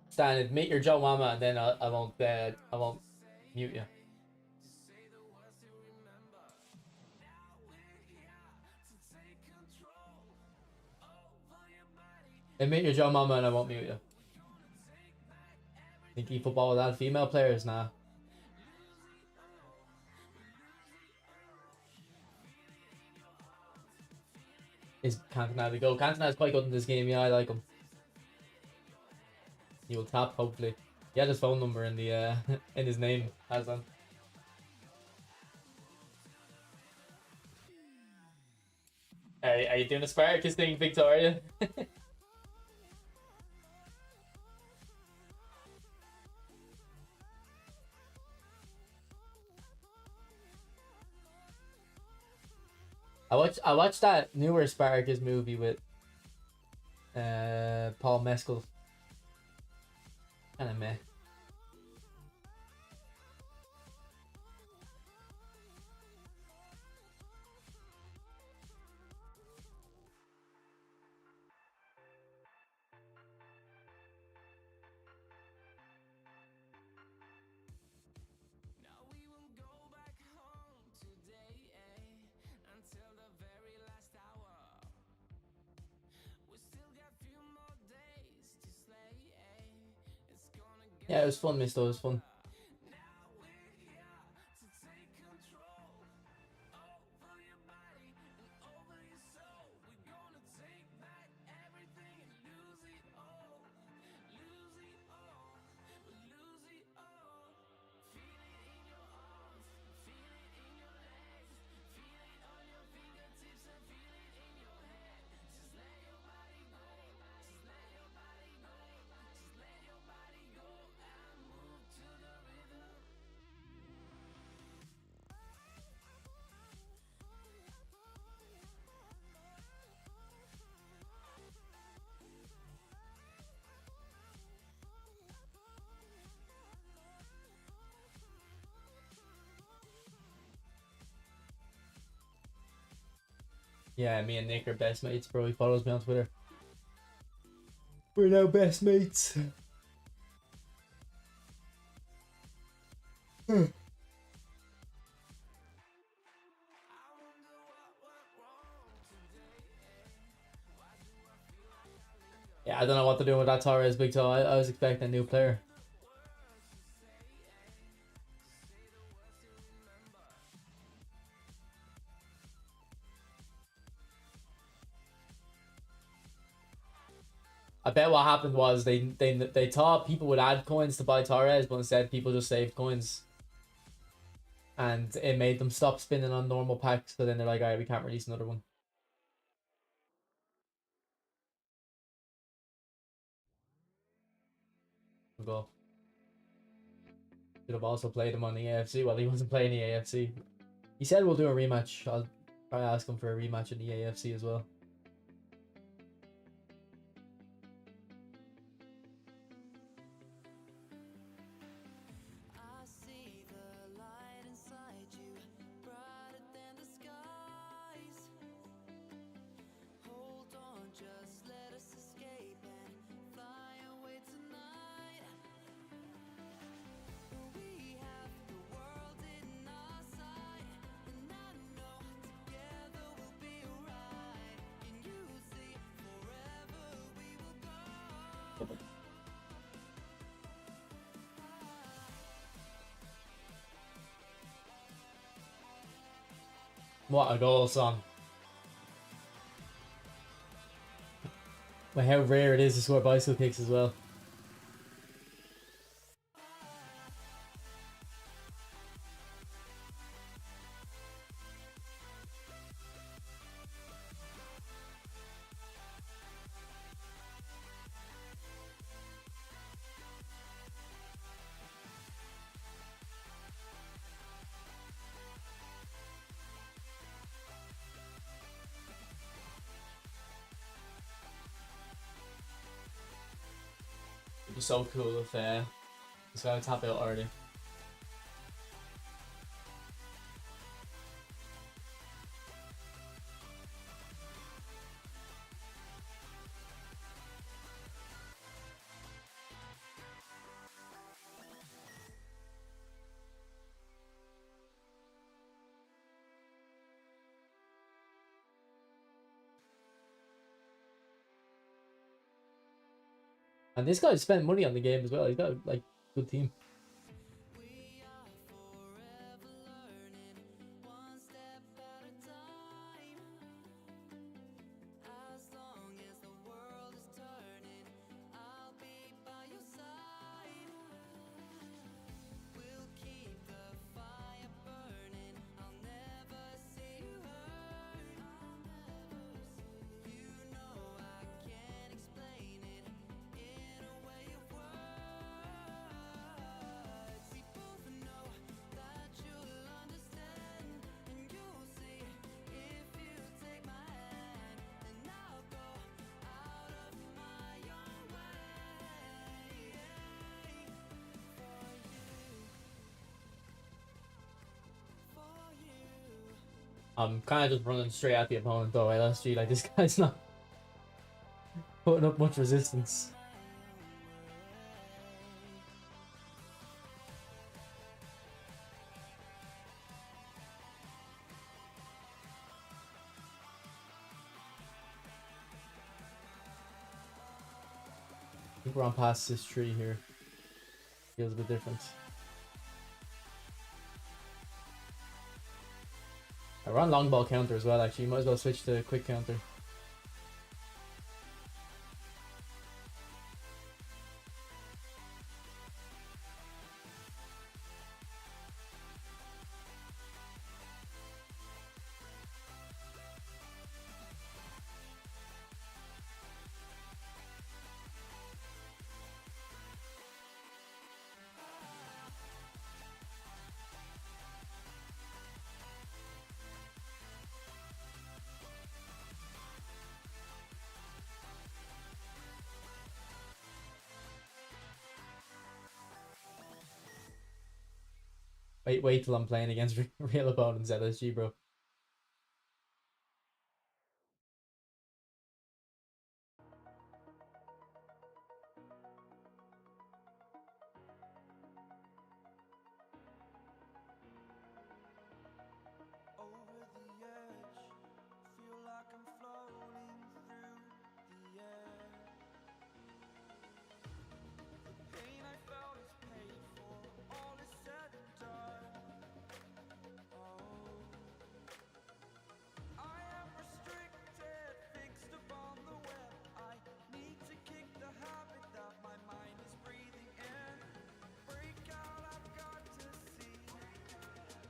Stan, admit your Joe Mama, and then I won't mute you. Admit your Joe Mama, and I won't mute you. Think you football without female players now? Is Cantona to go? Cantona is quite good in this game. Yeah, I like him. He will tap hopefully. He had his phone number in the in his name. Has on. Hey, are you doing a Spartacus thing, Victoria? I watched that newer Spartacus movie with Paul Mescal. Kinda meh. Yeah, it was fun, Mister. It was fun. Yeah, me and Nick are best mates, bro. He follows me on Twitter. We're now best mates. Yeah, I don't know what they're doing with that Torres big toe. I was expecting a new player. I bet what happened was they thought people would add coins to buy Torres, but instead people just saved coins. And it made them stop spinning on normal packs, so then they're like, alright, we can't release another one. We'll go. Should have also played him on the AFC. Well, he wasn't playing the AFC. He said we'll do a rematch. I'll try to ask him for a rematch in the AFC as well. What a goal, son. Well, how rare it is to score bicycle kicks as well. It'd be so cool if this guy would tap out already. And this guy spent money on the game as well. He's got a, like, good team. I'm kind of just running straight at the opponent though. LSG, like, this guy's not putting up much resistance. I think we're on past this tree here. Feels a bit different. We're on long ball counter as well, actually. You might as well switch to quick counter. Wait till I'm playing against real opponents, LSG, bro.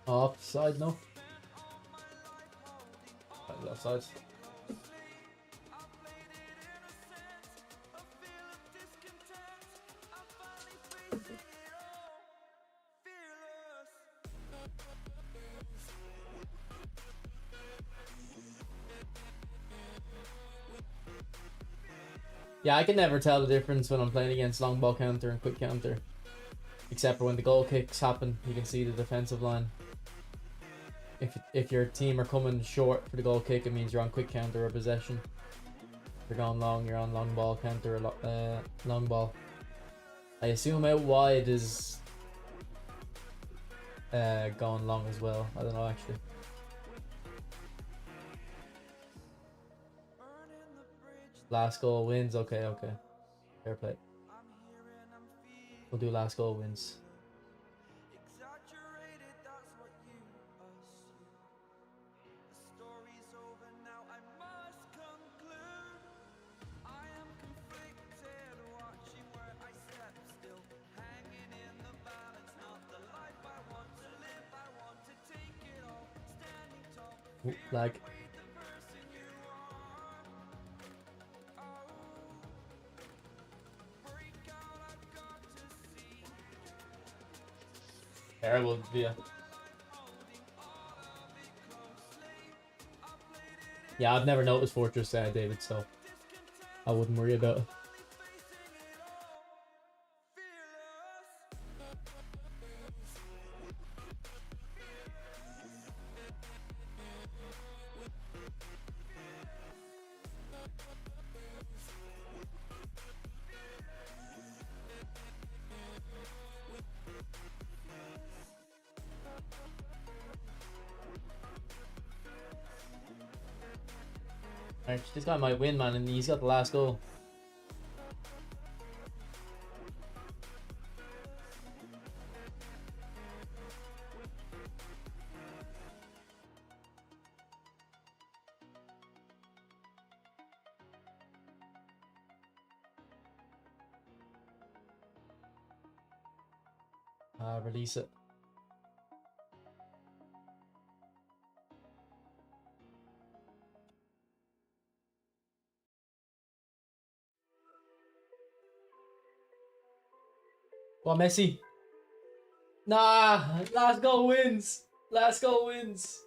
Offside, no? Offside. Yeah, I can never tell the difference when I'm playing against long ball counter and quick counter. Except for when the goal kicks happen, you can see the defensive line. If your team are coming short for the goal kick, it means you're on quick counter or possession. If you're going long, you're on long ball counter or long ball. I assume out wide is going long as well. I don't know actually. Last goal wins. Okay. Fair play. We'll do last goal wins. Like, terrible via. Yeah, I've never noticed Fortress, David, so I wouldn't worry about it. Alright, this guy might win, man, and he's got the last goal. release it. Well, Messi. Nah, last goal wins. Last goal wins.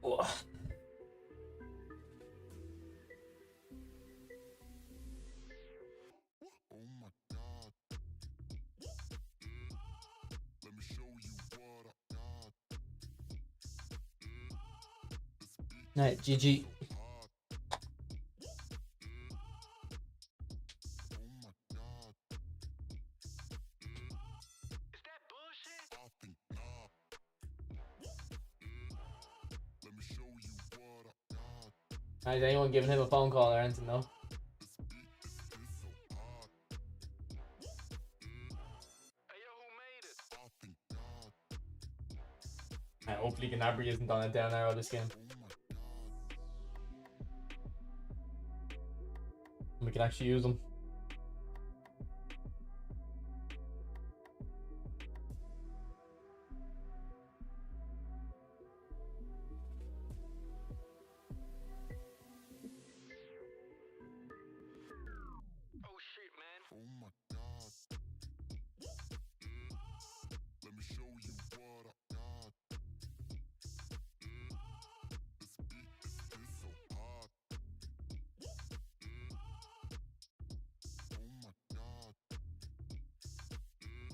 Oh. Right, GG. Is anyone giving him a phone call or anything? No. Hopefully Gnabry isn't on a down arrow this game. We can actually use them.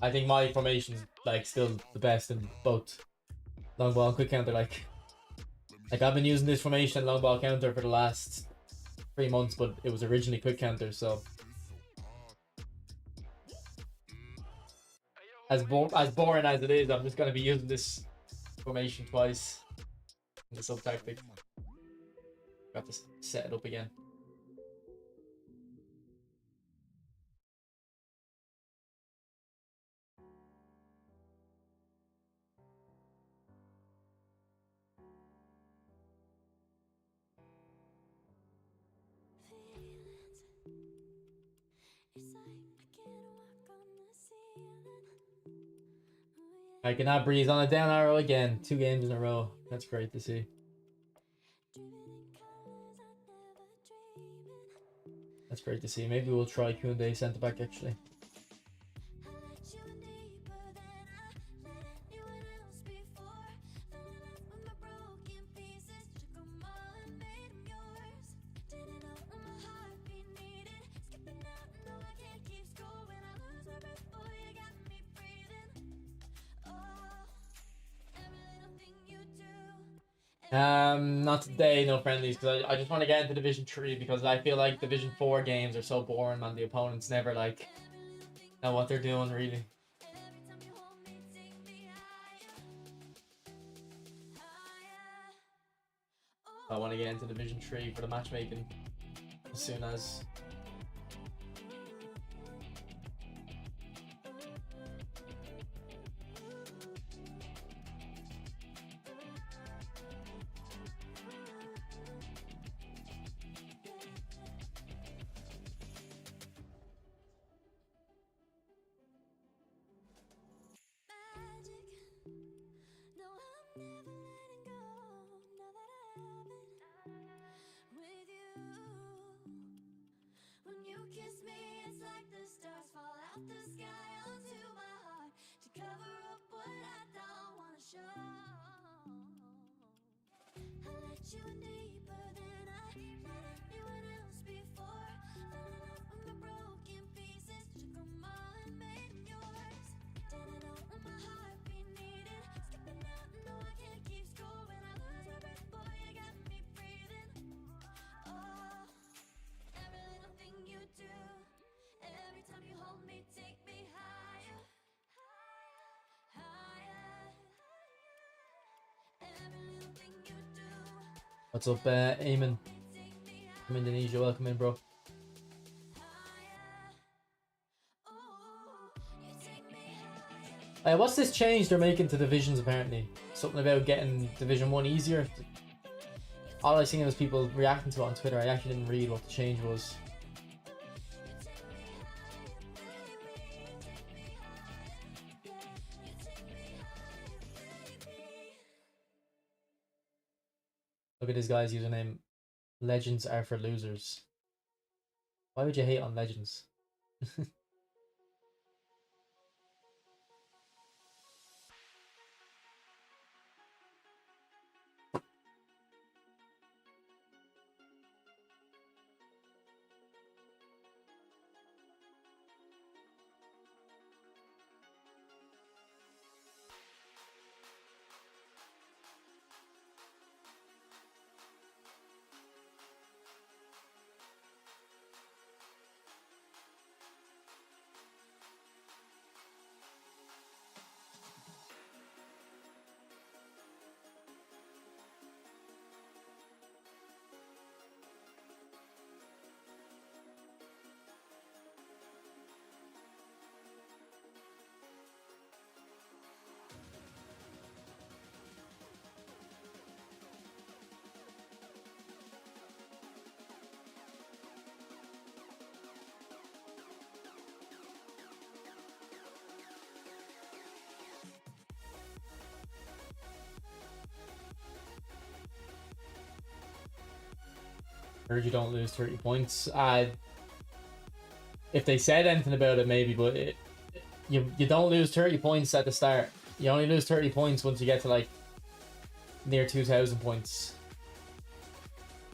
I think my formation's like still the best in both long ball and quick counter. Like I've been using this formation long ball counter for the last 3 months, but it was originally quick counter. So as boring as it is, I'm just gonna be using this formation twice in the sub tactic. Got to set it up again. I cannot breathe on a down arrow again. 2 games in a row. That's great to see. That's great to see. Maybe we'll try Koundé centre back actually. Not today, no friendlies, because I just want to get into Division 3 because I feel like Division 4 games are so boring, man. The opponents never like know what they're doing, really. I want to get into Division 3 for the matchmaking as soon as. What's up, Eamon from Indonesia? Welcome in, bro. What's this change they're making to divisions? Apparently, something about getting Division 1 easier. All I seen was people reacting to it on Twitter. I actually didn't read what the change was. Look at this guy's username. Legends are for losers. Why would you hate on legends? Heard you don't lose 30 points. If they said anything about it, maybe, but you don't lose 30 points at the start. You only lose 30 points once you get to like near 2,000 points.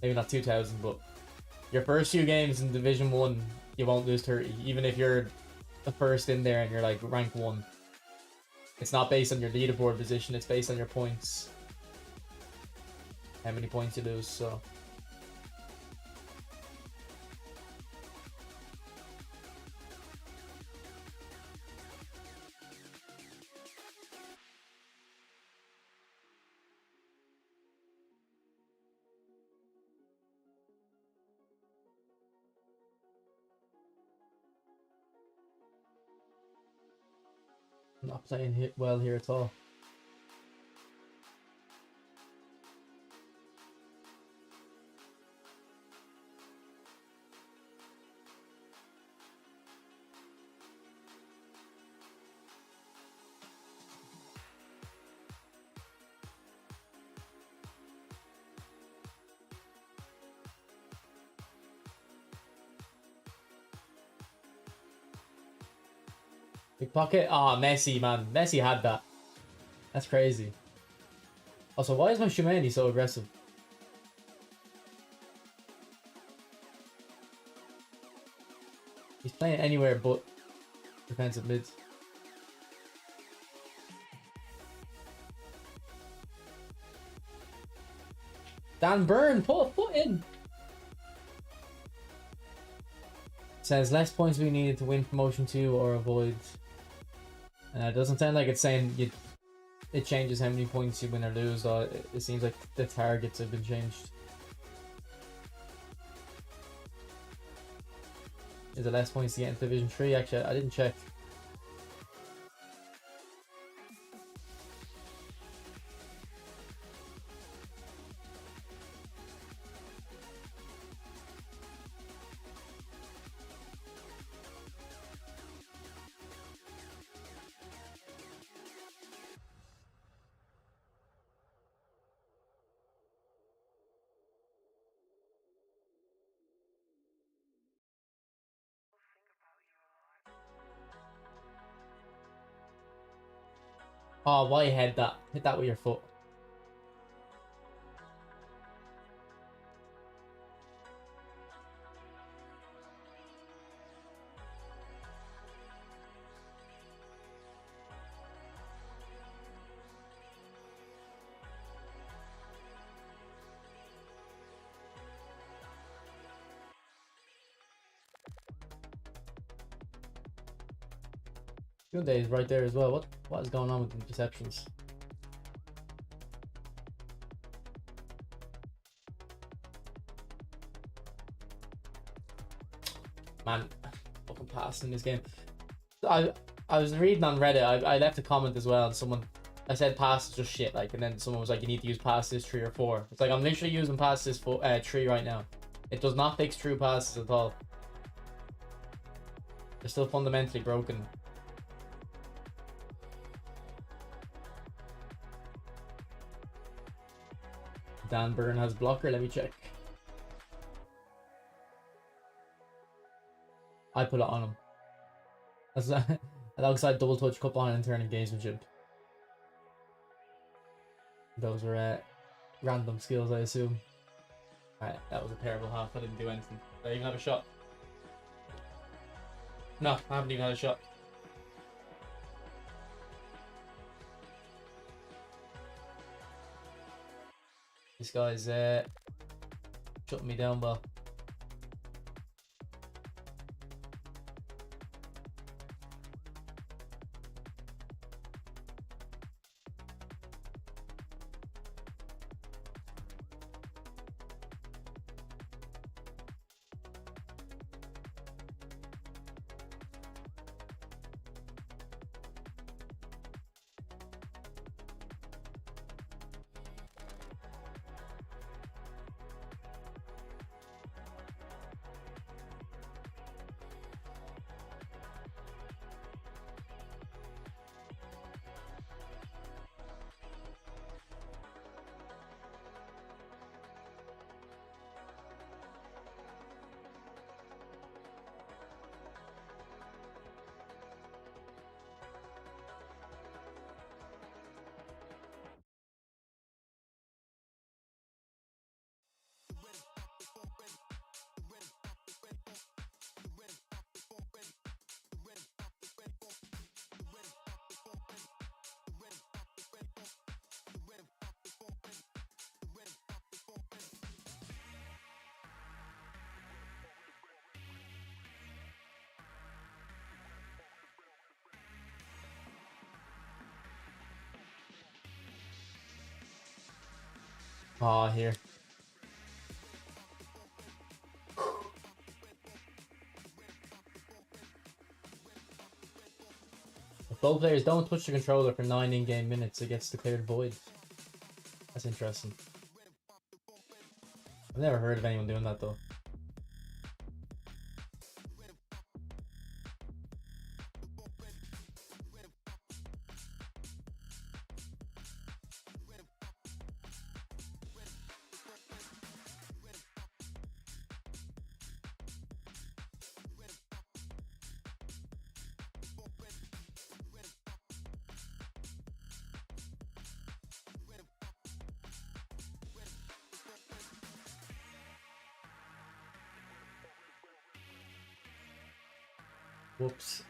Maybe not 2,000, but your first few games in Division 1, you won't lose 30, even if you're the first in there and you're like rank 1. It's not based on your leaderboard position, it's based on your points. How many points you lose, so... Not playing well here at all. Big pocket? Ah, Messi, man. Messi had that. That's crazy. Also, why is my Shumani so aggressive? He's playing anywhere but defensive mids. Dan Burn, put a foot in. Says less points we needed to win promotion 2 or avoid. It doesn't sound like it's saying it changes how many points you win or lose. Though it seems like the targets have been changed. Is it less points to get into Division 3? Actually, I didn't check. Oh, why head that? Hit that with your foot. Good day is right there as well. What is going on with the interceptions? Man, fucking passing this game. I was reading on Reddit. I left a comment as well. And I said pass is just shit. Like, and then someone was like, you need to use pass this 3 or 4. It's like I'm literally using pass this 3 right now. It does not fix true passes at all. They're still fundamentally broken. Dan Burn has blocker. Let me check. I put it on him. That's alongside double touch, cup on, and turn and gamesmanship. Those were random skills, I assume. Alright, that was a terrible half. I didn't do anything. Did I even have a shot? No, I haven't even had a shot. This guy's shutting me down, well. Ah, here. If both players don't touch the controller for 9 in-game minutes, it gets declared void. That's interesting. I've never heard of anyone doing that though. Whoops.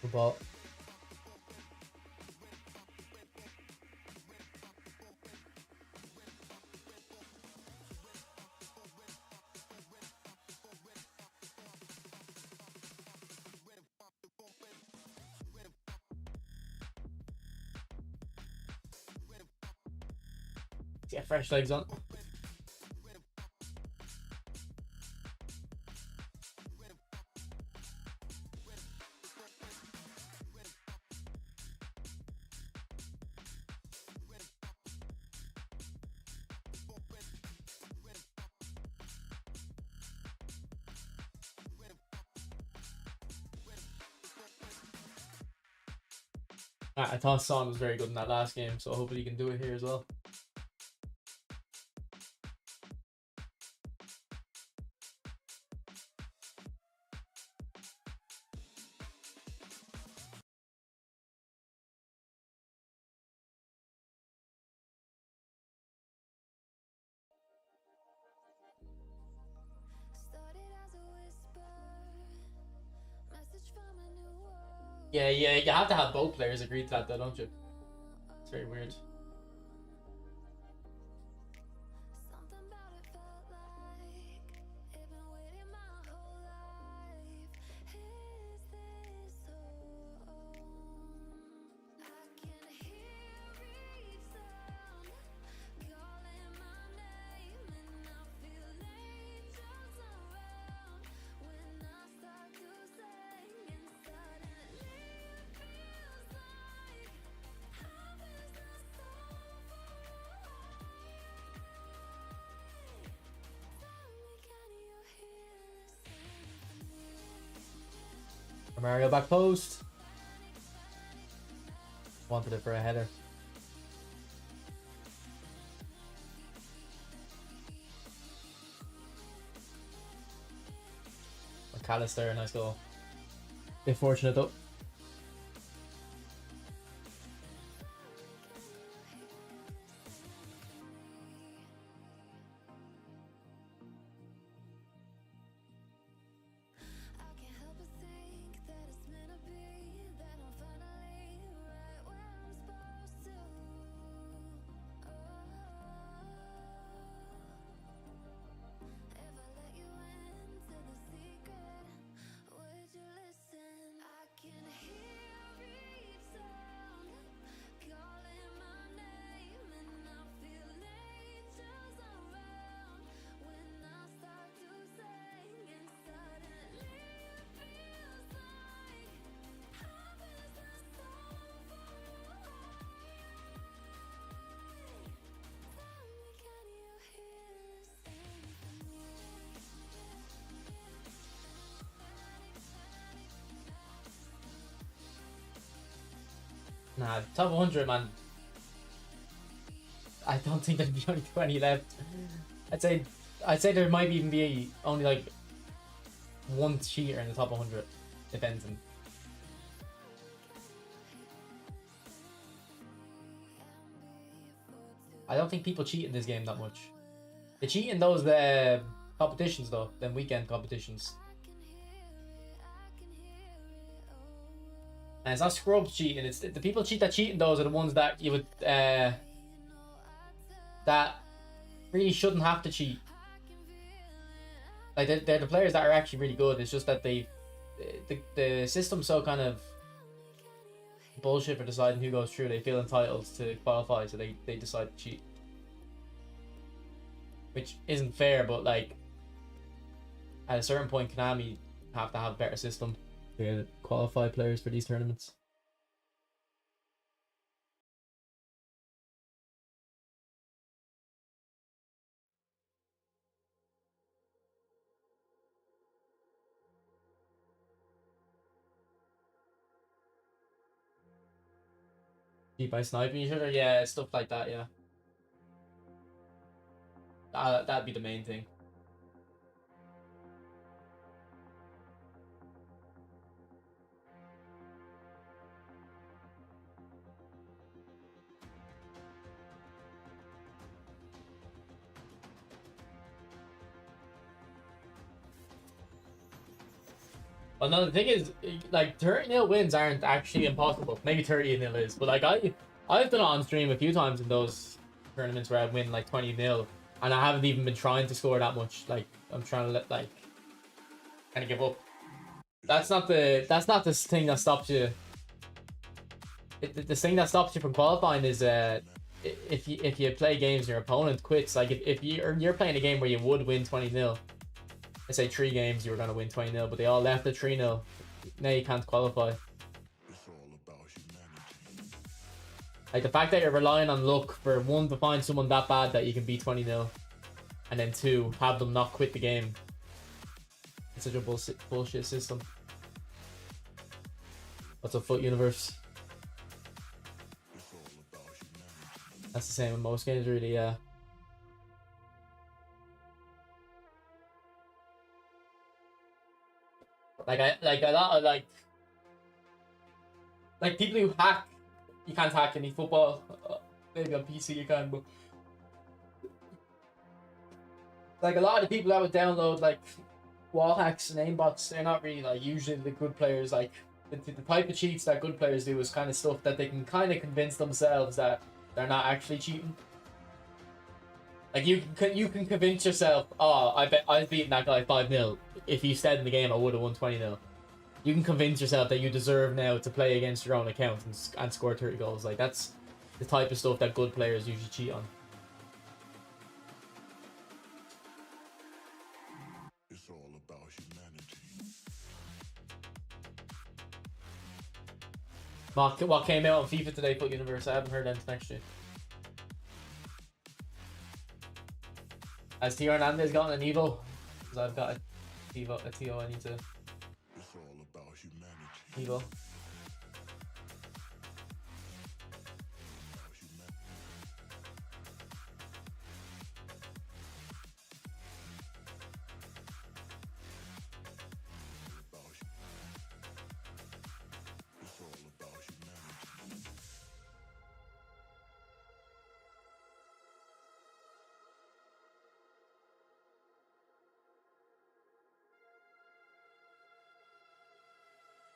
Good ball. Get fresh legs on. I thought Son was very good in that last game, so hopefully he can do it here as well. Yeah, you have to have both players agree to that though, don't you? It's very weird. Mario back post. Wanted it for a header. McAllister, nice goal. Bit fortunate though. Nah, top 100, man. I don't think there'd be only 20 left. I'd say there might even be only like one cheater in the top 100, if anything. I don't think people cheat in this game that much. They cheat in those competitions though, them weekend competitions. And it's not scrubs cheating, it's the people that cheat in those are the ones that you would that really shouldn't have to cheat. Like they're the players that are actually really good. It's just that the system's so kind of bullshit for deciding who goes through. They feel entitled to qualify, so they decide to cheat, which isn't fair. But like at a certain point, Konami have to have a better system to qualify players for these tournaments. Cheat by sniping each other, yeah, stuff like that, yeah. That'd be the main thing. Well, no, the thing is, like 30-0 wins aren't actually impossible. Maybe 30-0 is, but like I've done it on stream a few times in those tournaments where I win like 20-0, and I haven't even been trying to score that much. Like I'm trying to kind of give up. That's not the thing that stops you. The thing that stops you from qualifying is if you play games and your opponent quits. Like if you're playing a game where you would win 20-0. I say 3 games you were going to win 20-0, but they all left at 3-0. Now you can't qualify. Like the fact that you're relying on luck for 1 to find someone that bad that you can beat 20-0, and then 2 have them not quit the game. It's such a bullshit system. What's up, Foot Universe? That's the same in most games, really. Yeah. Like a lot of like people who hack, you can't hack any football. Maybe on PC you can, but like a lot of the people that would download like wall hacks and aimbots, they're not really like usually the good players. Like the type of cheats that good players do is kind of stuff that they can kind of convince themselves that they're not actually cheating. Like you can convince yourself, oh, I bet I've beaten that guy 5-0. If you stayed in the game, I would have won 20-0. You can convince yourself that you deserve now to play against your own account and score 30 goals. Like that's the type of stuff that good players usually cheat on. It's all about humanity. What came out on FIFA today, Foot Universe? I haven't heard anything actually. Has Tio Hernandez gotten an Evo? Because I've got a TO I need to... It's all about humanity. Evo.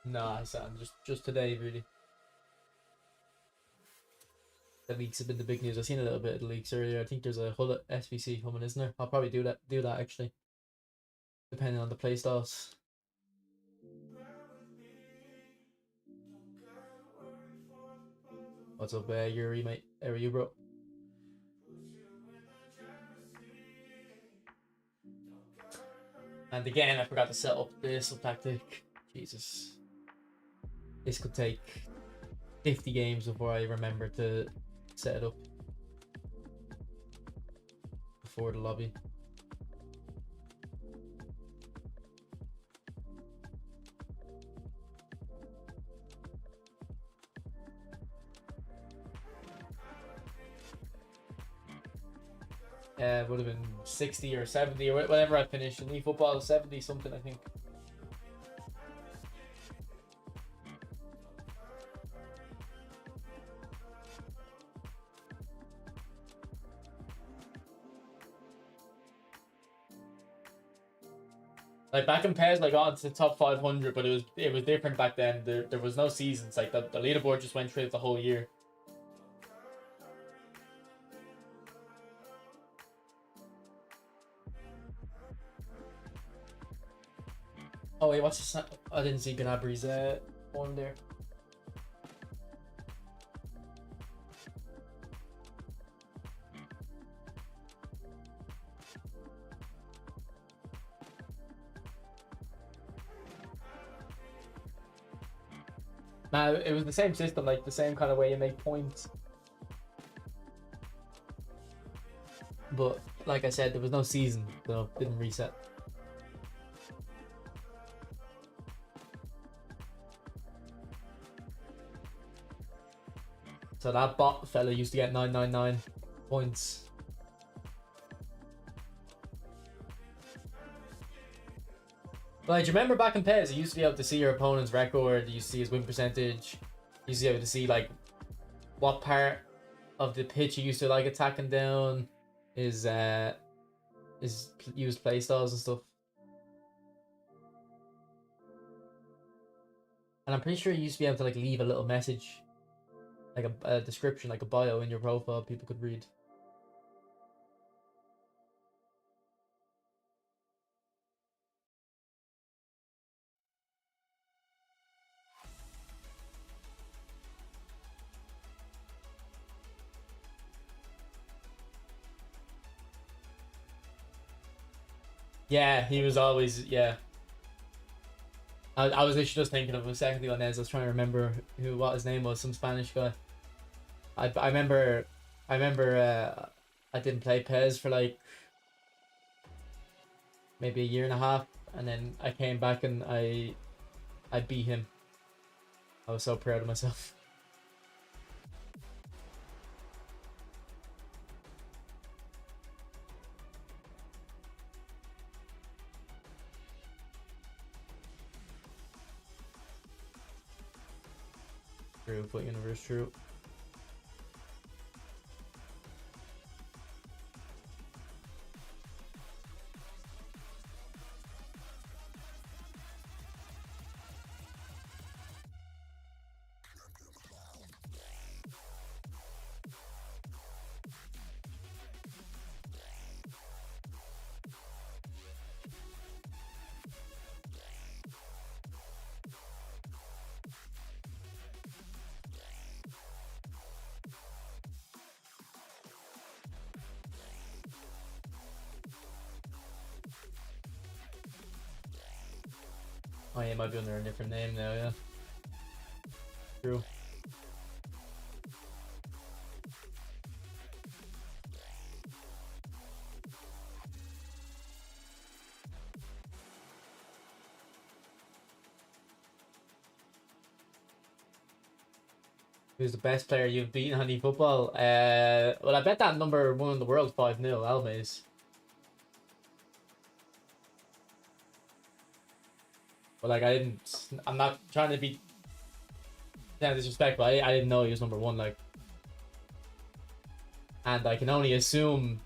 Nah, Sam, just today really. The leaks have been the big news. I've seen a little bit of the leaks earlier. I think there's a Hull SVC coming, isn't there? I'll probably do that actually. Depending on the playstyles. What's up, Yuri, mate? How are you, bro? And again, I forgot to set up this tactic. Jesus. This could take 50 games before I remember to set it up. Before the lobby. It would have been 60 or 70 or whatever I finished. In eFootball, 70 something, I think. Like back in PES, I got into the top 500, but it was different back then. There was no seasons. Like the leaderboard just went through the whole year. Oh wait, what's this? I didn't see Gnabry's one there. Nah, it was the same system, like the same kind of way you make points. But like I said, there was no season, so it didn't reset. So that bot fella used to get 999 points. Like, do you remember back in PES, you used to be able to see your opponent's record, you used to see his win percentage, you used to be able to see like what part of the pitch he used to like attacking down, his used playstyles and stuff. And I'm pretty sure you used to be able to like leave a little message, like a description, like a bio in your profile people could read. Yeah, he was always, yeah. I was literally just thinking of him a second ago, Nez. I was trying to remember what his name was, some Spanish guy. I remember I didn't play PES for like maybe a year and a half, and then I came back and I beat him. I was so proud of myself. True, Foot Universe, true. Oh yeah, it might be under a different name now, yeah. True. Who's the best player you've beaten on eFootball? Well, I bet that number one in the world 5-0, Alves. But like, I'm not trying to be disrespectful. I didn't know he was number one. Like, and I can only assume.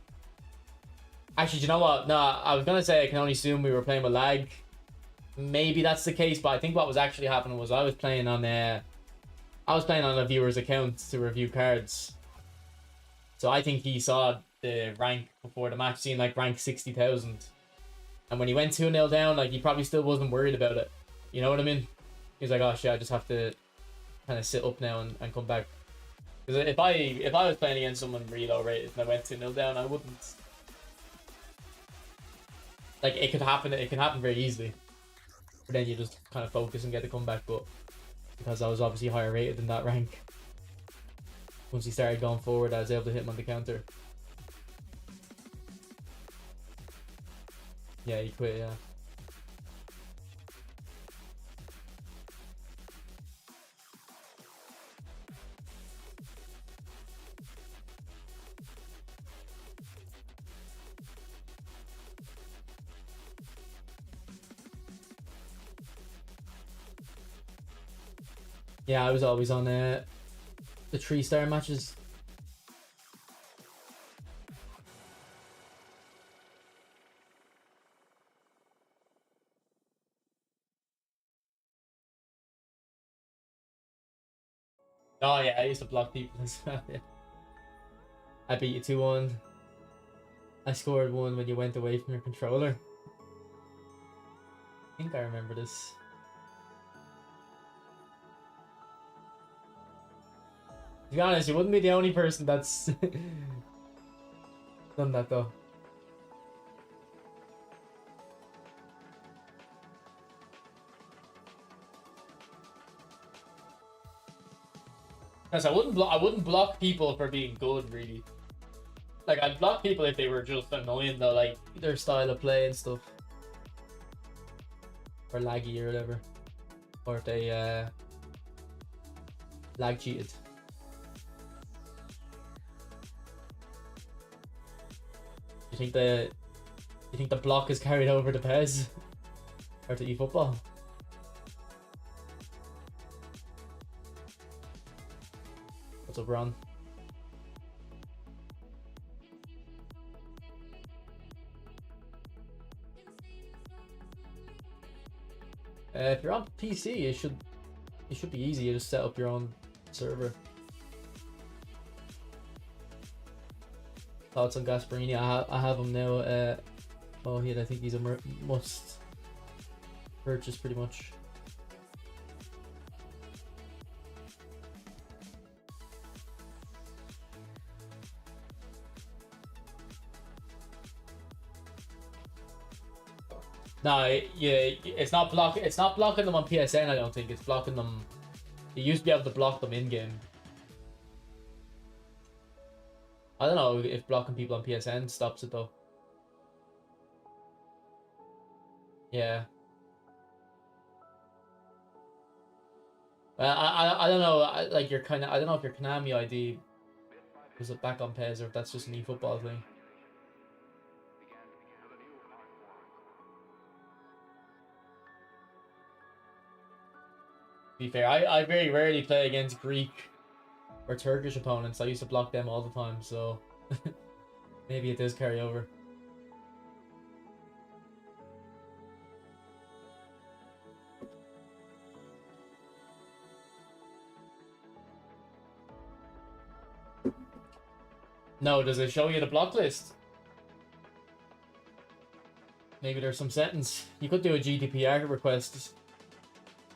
Actually, do you know what? No, I was gonna say I can only assume we were playing with lag. Maybe that's the case, but I think what was actually happening was I was playing on a viewer's account to review cards. So I think he saw the rank before the match, seeing like rank 60,000. And when he went 2-0 down, like, he probably still wasn't worried about it. You know what I mean? He was like, oh shit, I just have to kind of sit up now and come back. Because if I was playing against someone really low rated and I went 2-0 down, I wouldn't. Like, it can happen very easily. But then you just kind of focus and get the comeback. But because I was obviously higher rated than that rank, once he started going forward, I was able to hit him on the counter. Yeah, he quit, yeah. Yeah, I was always on the 3-star matches. Oh yeah, I used to block people as well. Yeah. I beat you 2-1. I scored one when you went away from your controller. I think I remember this. To be honest, you wouldn't be the only person that's done that though. Because I wouldn't block people for being good, really. Like, I'd block people if they were just annoying though, like their style of play and stuff. Or laggy or whatever. Or if they lag cheated. You think the block is carried over to PES? Or to eFootball? What's up, Ron? If you're on PC, it should be easy. You just set up your own server. Thoughts on Gasperini? I have him now. Oh, yeah, I think he's a must purchase pretty much. No, yeah, it's not blocking them on PSN. I don't think it's blocking them. You used to be able to block them in game. I don't know if blocking people on PSN stops it though. Yeah. I don't know. Like, I don't know if your Konami ID was it back on PES or if that's just an eFootball thing. To be fair, I very rarely play against Greek or Turkish opponents. I used to block them all the time, so maybe it does carry over. No, does it show you the block list? Maybe there's some settings. You could do a GDPR request.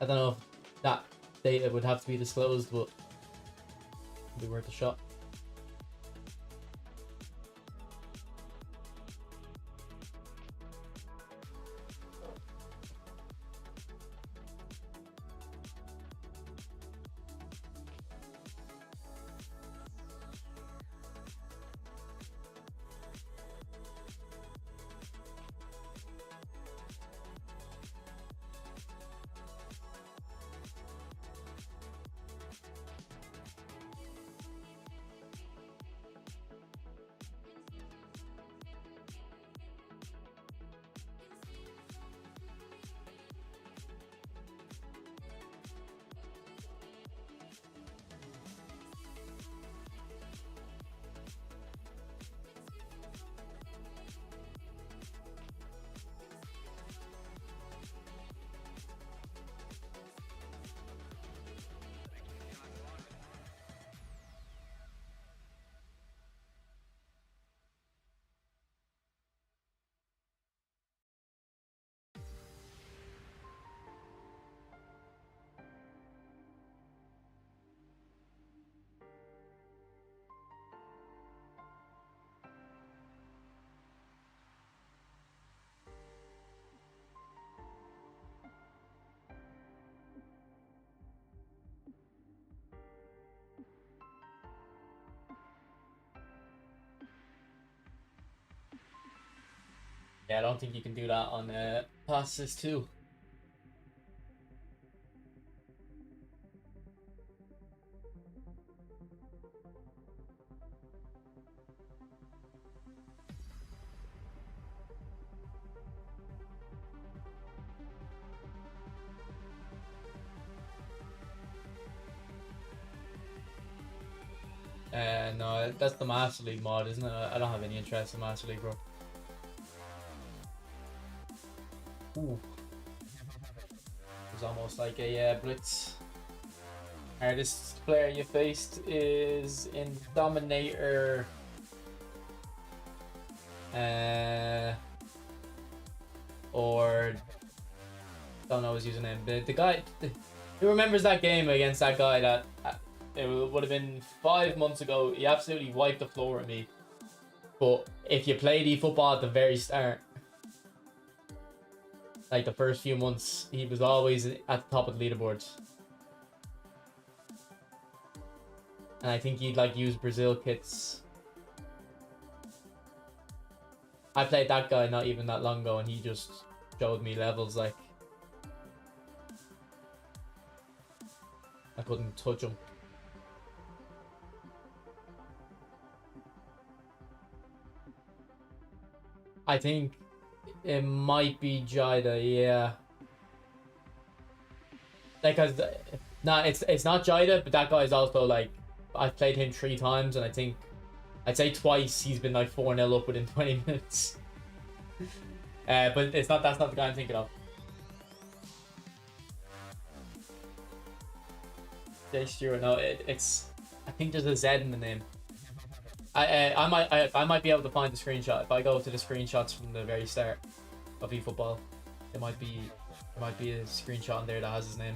I don't know if that data would have to be disclosed, but it'd be worth a shot. Yeah, I don't think you can do that on passes too. No, that's the Master League mod, isn't it? I don't have any interest in Master League, bro. Ooh, it's almost like a blitz. Hardest player you faced is in Dominator. Or don't know his username. The guy who remembers that game against that guy that it would have been 5 months ago. He absolutely wiped the floor with me. But if you played eFootball at the very start, like the first few months, he was always at the top of the leaderboards. And I think he'd like use Brazil kits. I played that guy not even that long ago, and he just showed me levels like I couldn't touch him. I think it might be Jida, yeah. Like, cause nah, it's not Jida, but that guy's also like I've played him 3 times, and I think I'd say twice he's been like 4-0 up within 20 minutes. But it's not. That's not the guy I'm thinking of. Jay Stewart. No, it's. I think there's a Z in the name. I might be able to find the screenshot if I go to the screenshots from the very start of eFootball. It might be a screenshot in there that has his name.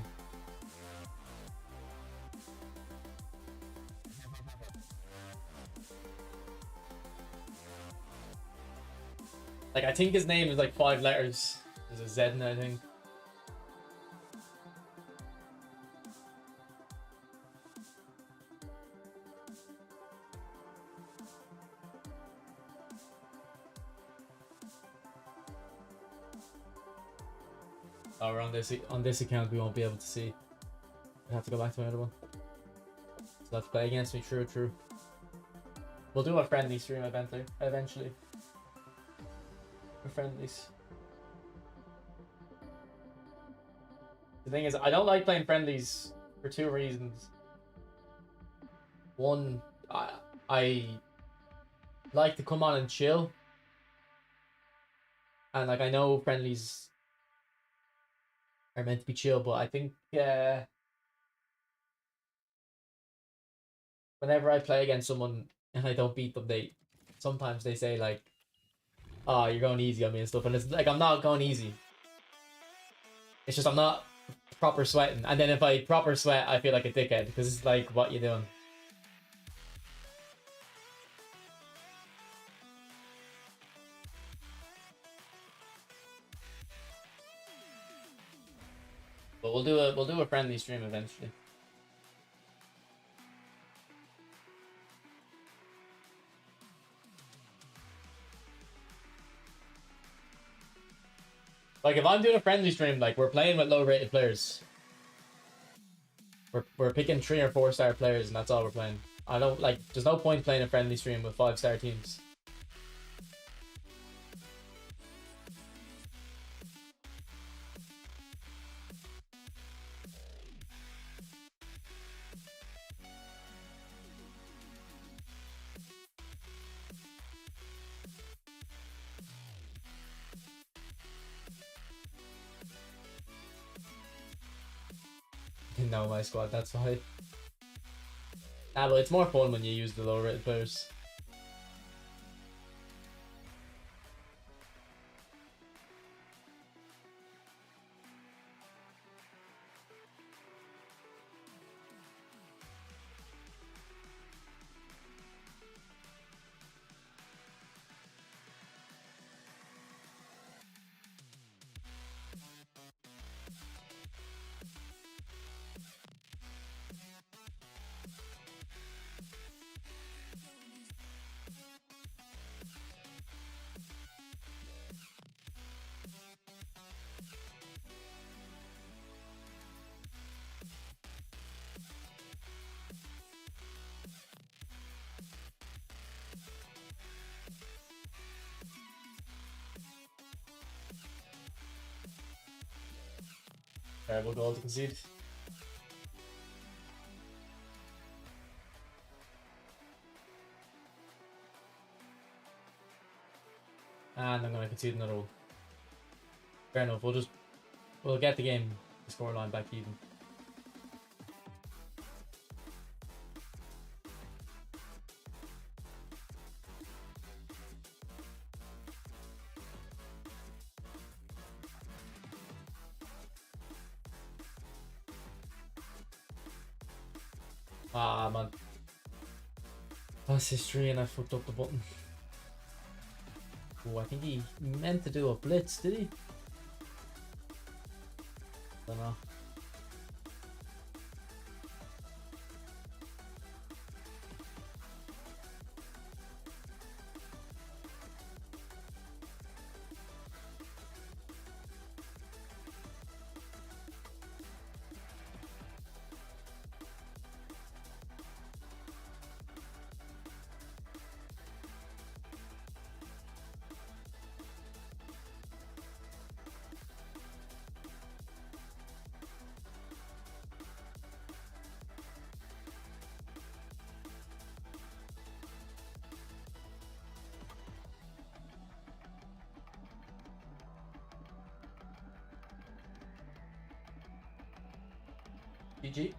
Like, I think his name is like 5 letters. There's a Z in it, I think. Oh, we're on this account we won't be able to see. We have to go back to another one. So let's play against me. True. We'll do a friendly stream eventually. For friendlies. The thing is, I don't like playing friendlies for 2 reasons. One, I like to come on and chill. And like I know friendlies are meant to be chill, but I think whenever I play against someone and I don't beat them, sometimes they say like, "Oh, you're going easy on me" and stuff, and it's like I'm not going easy. It's just I'm not proper sweating, and then if I proper sweat, I feel like a dickhead because it's like, what you doing? But we'll do a friendly stream eventually. Like if I'm doing a friendly stream, like we're playing with low rated players. We're picking 3 or 4 star players, and that's all we're playing. I don't like. There's no point playing a friendly stream with 5-star teams. No, my squad. That's why. Ah, but it's more fun when you use the low rated players. Terrible goal to concede. And I'm going to concede another one. Fair enough. We'll get the game, the scoreline back even. Ah, man. That's history and I fucked up the button. Oh, I think he meant to do a blitz, did he? Don't know. GG.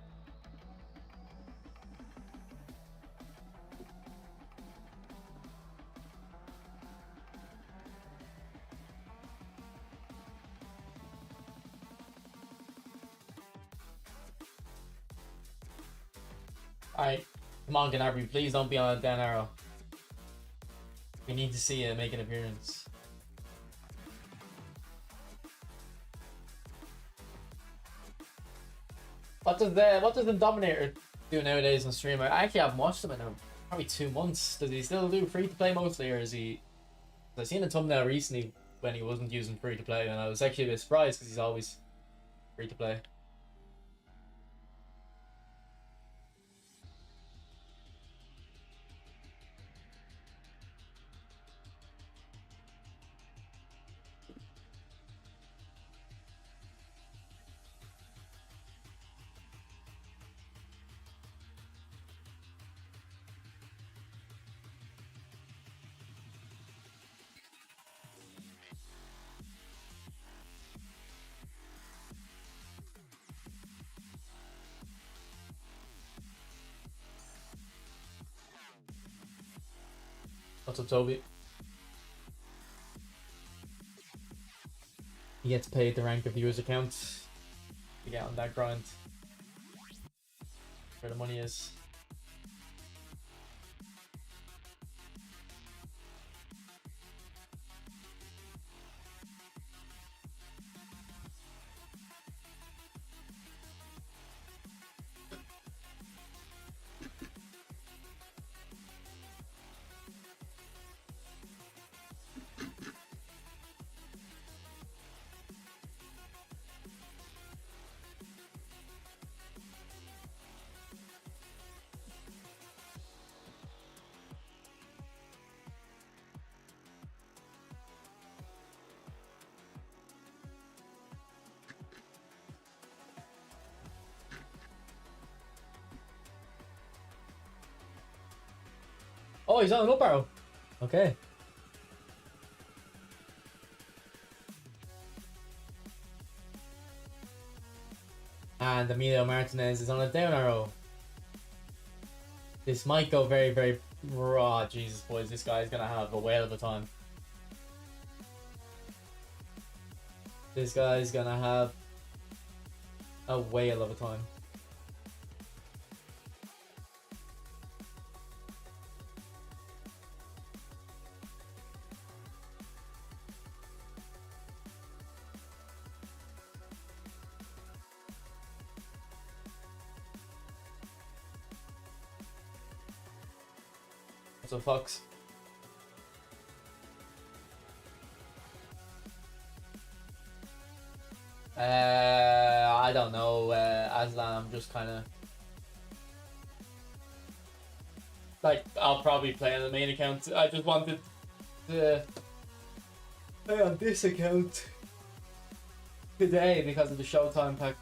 Alright, come on, Gnabry, please don't be on a down arrow. We need to see you make an appearance. What does the Dominator do nowadays on stream? I actually haven't watched him in probably 2 months. Does he still do free to play mostly, or is he? I seen a thumbnail recently when he wasn't using free to play, and I was actually a bit surprised because he's always free to play. What's up, Toby? He gets paid the rank of viewers account to get on that grind. Where the money is. Oh, he's on an up arrow. Okay. And Emilio Martinez is on a down arrow. This might go very, very raw. Jesus, boys, this guy's gonna have a whale of a time. This guy's gonna have a whale of a time. So Fox. I don't know, Aslan. I'm just kind of like, I'll probably play on the main account. I just wanted to play on this account today because of the Showtime pack.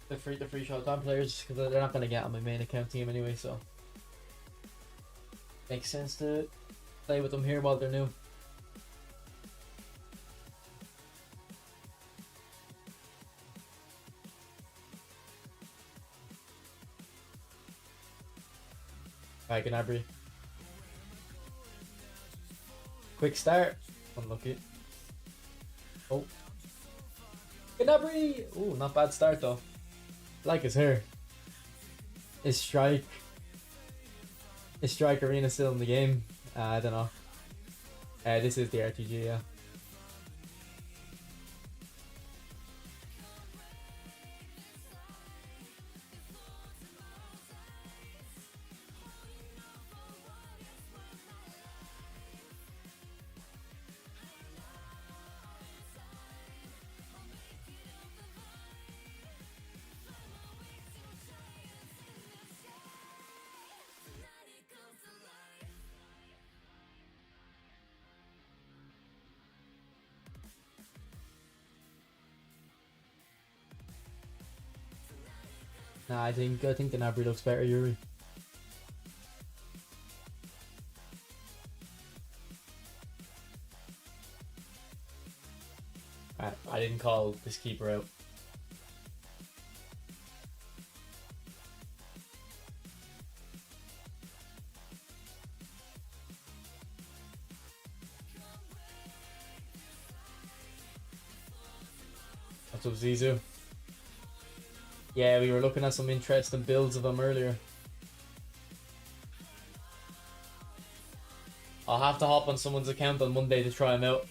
The free Showtime players, because they're not going to get on my main account team anyway, so makes sense to play with them here while they're new. Alright, Gnabry. Quick start. Unlucky. Oh. Gnabry! Ooh, not bad start though. Like his hair. Is strike arena still in the game? I don't know. This is the RTG, yeah. Nah, I think Gnabry looks better, Yuri. I didn't call this keeper out. What's up, Zizou? Yeah, we were looking at some interesting builds of them earlier. I'll have to hop on someone's account on Monday to try them out.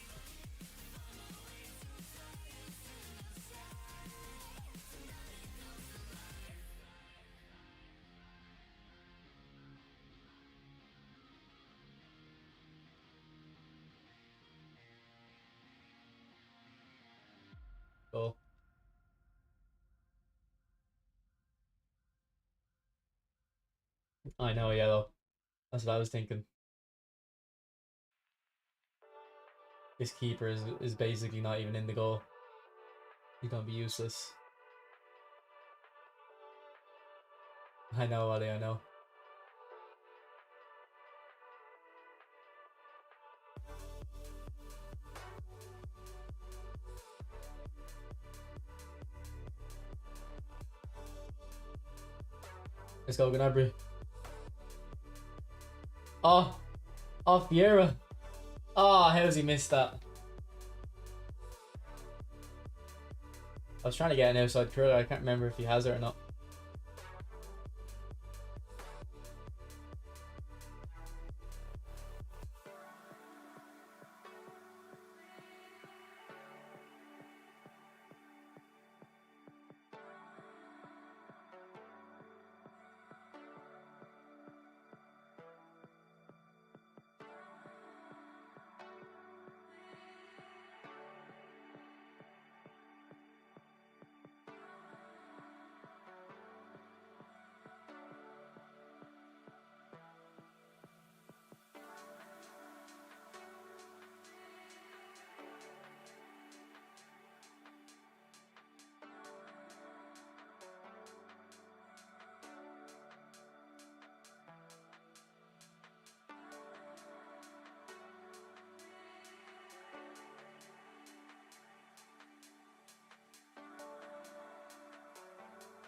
Cool. I know, yellow. That's what I was thinking. This keeper is basically not even in the goal. He's gonna be useless. I know, Ali, I know. Let's go, Gnabry. Oh, Vieira. Oh, how's he missed that? I was trying to get an outside curler. I can't remember if he has it or not.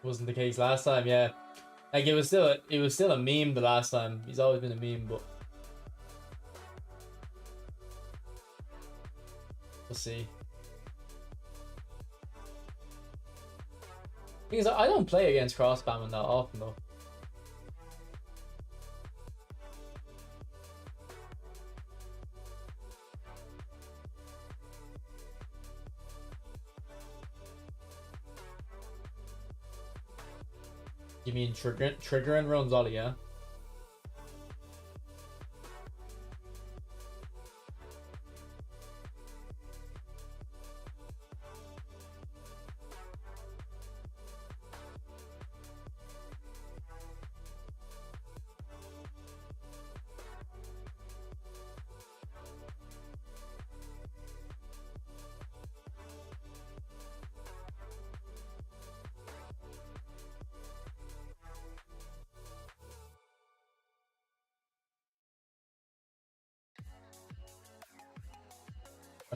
Wasn't the case last time, yeah. Like it was still a meme the last time. He's always been a meme, but we'll see. Because I don't play against cross spamming that often though. You mean triggering runs, Ollie, yeah?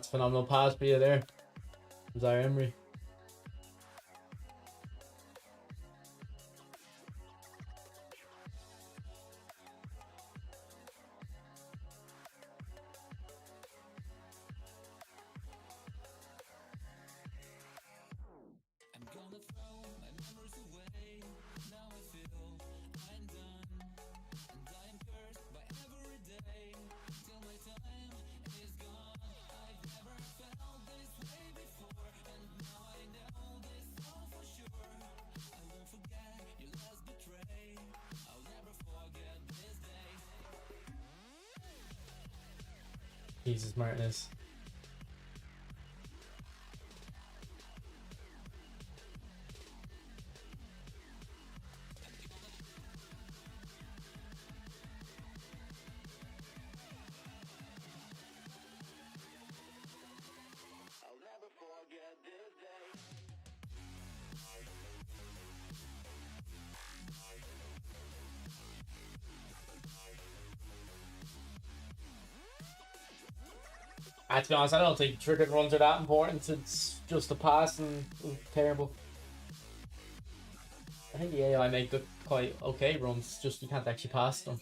That's a phenomenal pass for you there. Zaire Emery. Jesus Martinez. To be honest, I don't think triggered runs are that important. It's just the pass and terrible. I think the AI make good, quite okay runs, just you can't actually pass them.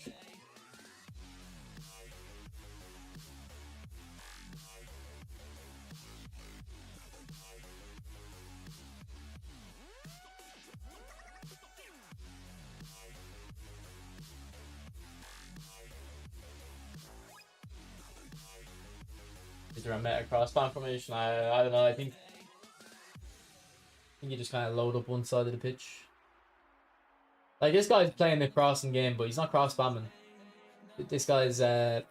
Is there a meta crossband formation? I don't know. I think you just kind of load up one side of the pitch. Like this guy's playing the crossing game, but he's not cross spamming. This guy's like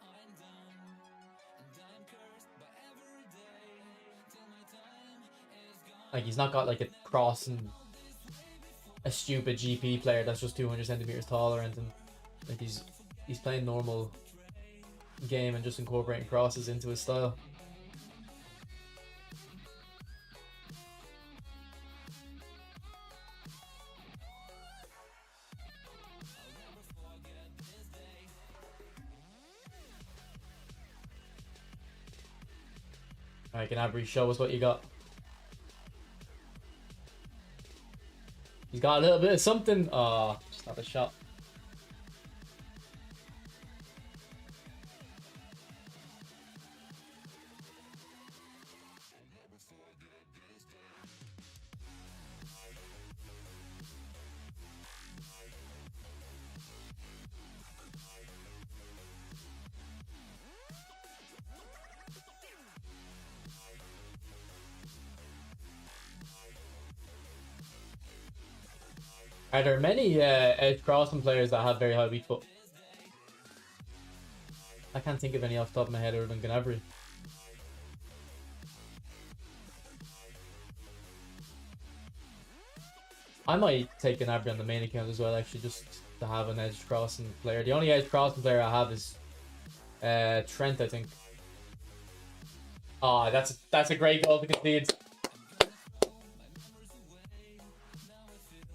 he's not got like a crossing a stupid GP player that's just 200 centimeters tall or anything. Like he's playing normal game and just incorporating crosses into his style. Alright, Gnabry, show us what you got. He's got a little bit of something. Oh, just not a shot. Are there many edge crossing players that have very high weak foot? I can't think of any off the top of my head other than Gnabry. I might take Gnabry on the main account as well, actually, just to have an edge crossing player. The only edge crossing player I have is Trent, I think. Ah, oh, that's a great goal to concede.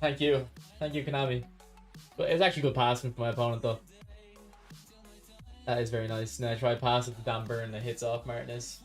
Thank you, Konami. But it's actually good passing for my opponent, though. That is very nice. Now I try pass it to Dan Burn and it hits off Martinez.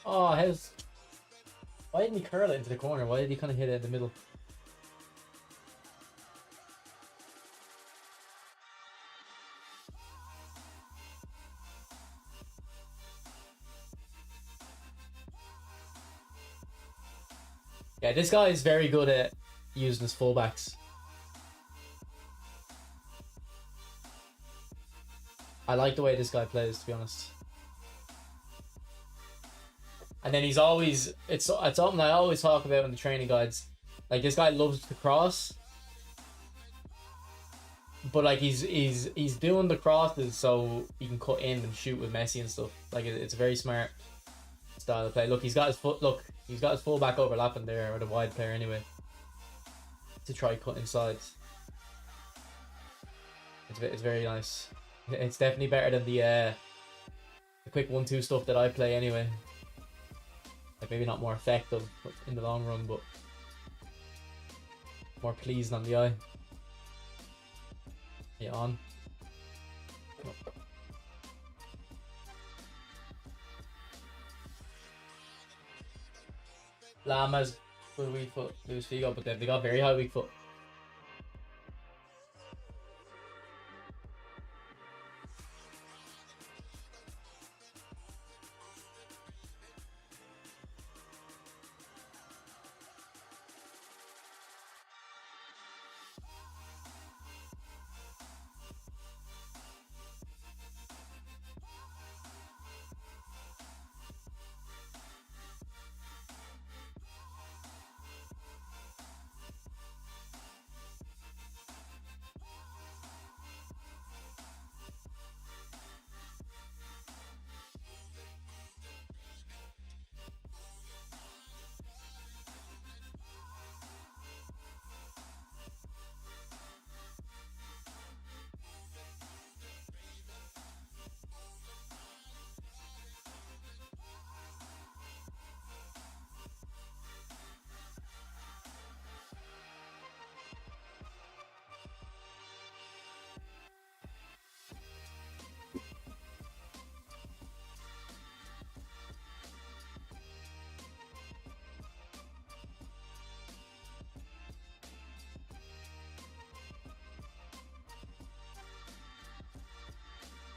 Oh, how's... Why didn't he curl it into the corner? Why did he kind of hit it in the middle? Yeah, this guy is very good at using his fullbacks. I like the way this guy plays, to be honest. And then he's always... It's something I always talk about in the training guides. Like, this guy loves to cross. But, like, he's doing the crosses so he can cut in and shoot with Messi and stuff. Like, it's a very smart style of play. Look, he's got his foot... Look, he's got his fullback overlapping there, or the wide player anyway, to try cut inside. It's very nice. It's definitely better than the quick 1-2 stuff that I play anyway. Like, maybe not more effective in the long run, but more pleasing on the eye. Yeah, on. Lama's good weak foot, Luis Figo, but they got very high weak foot.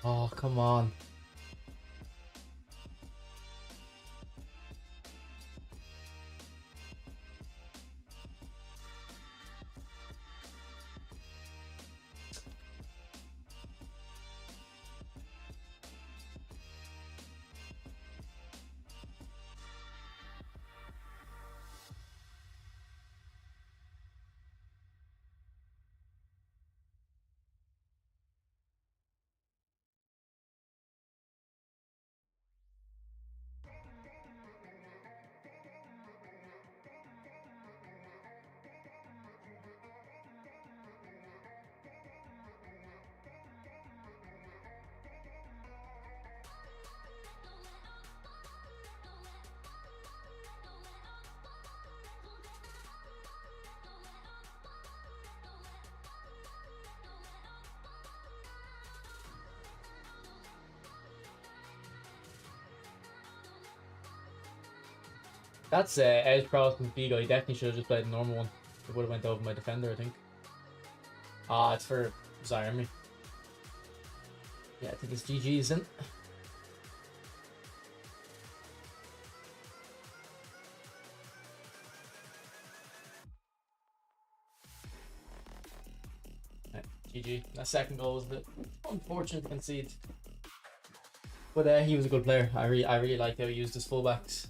Oh, come on. That's edge cross from Figo. He definitely should have just played the normal one. It would have went over my defender, I think. Ah, it's for Zyrmi. Yeah, I think it's GG's, isn't it? Yeah, GG. That second goal was a bit unfortunate to concede. But he was a good player. I really liked how he used his fullbacks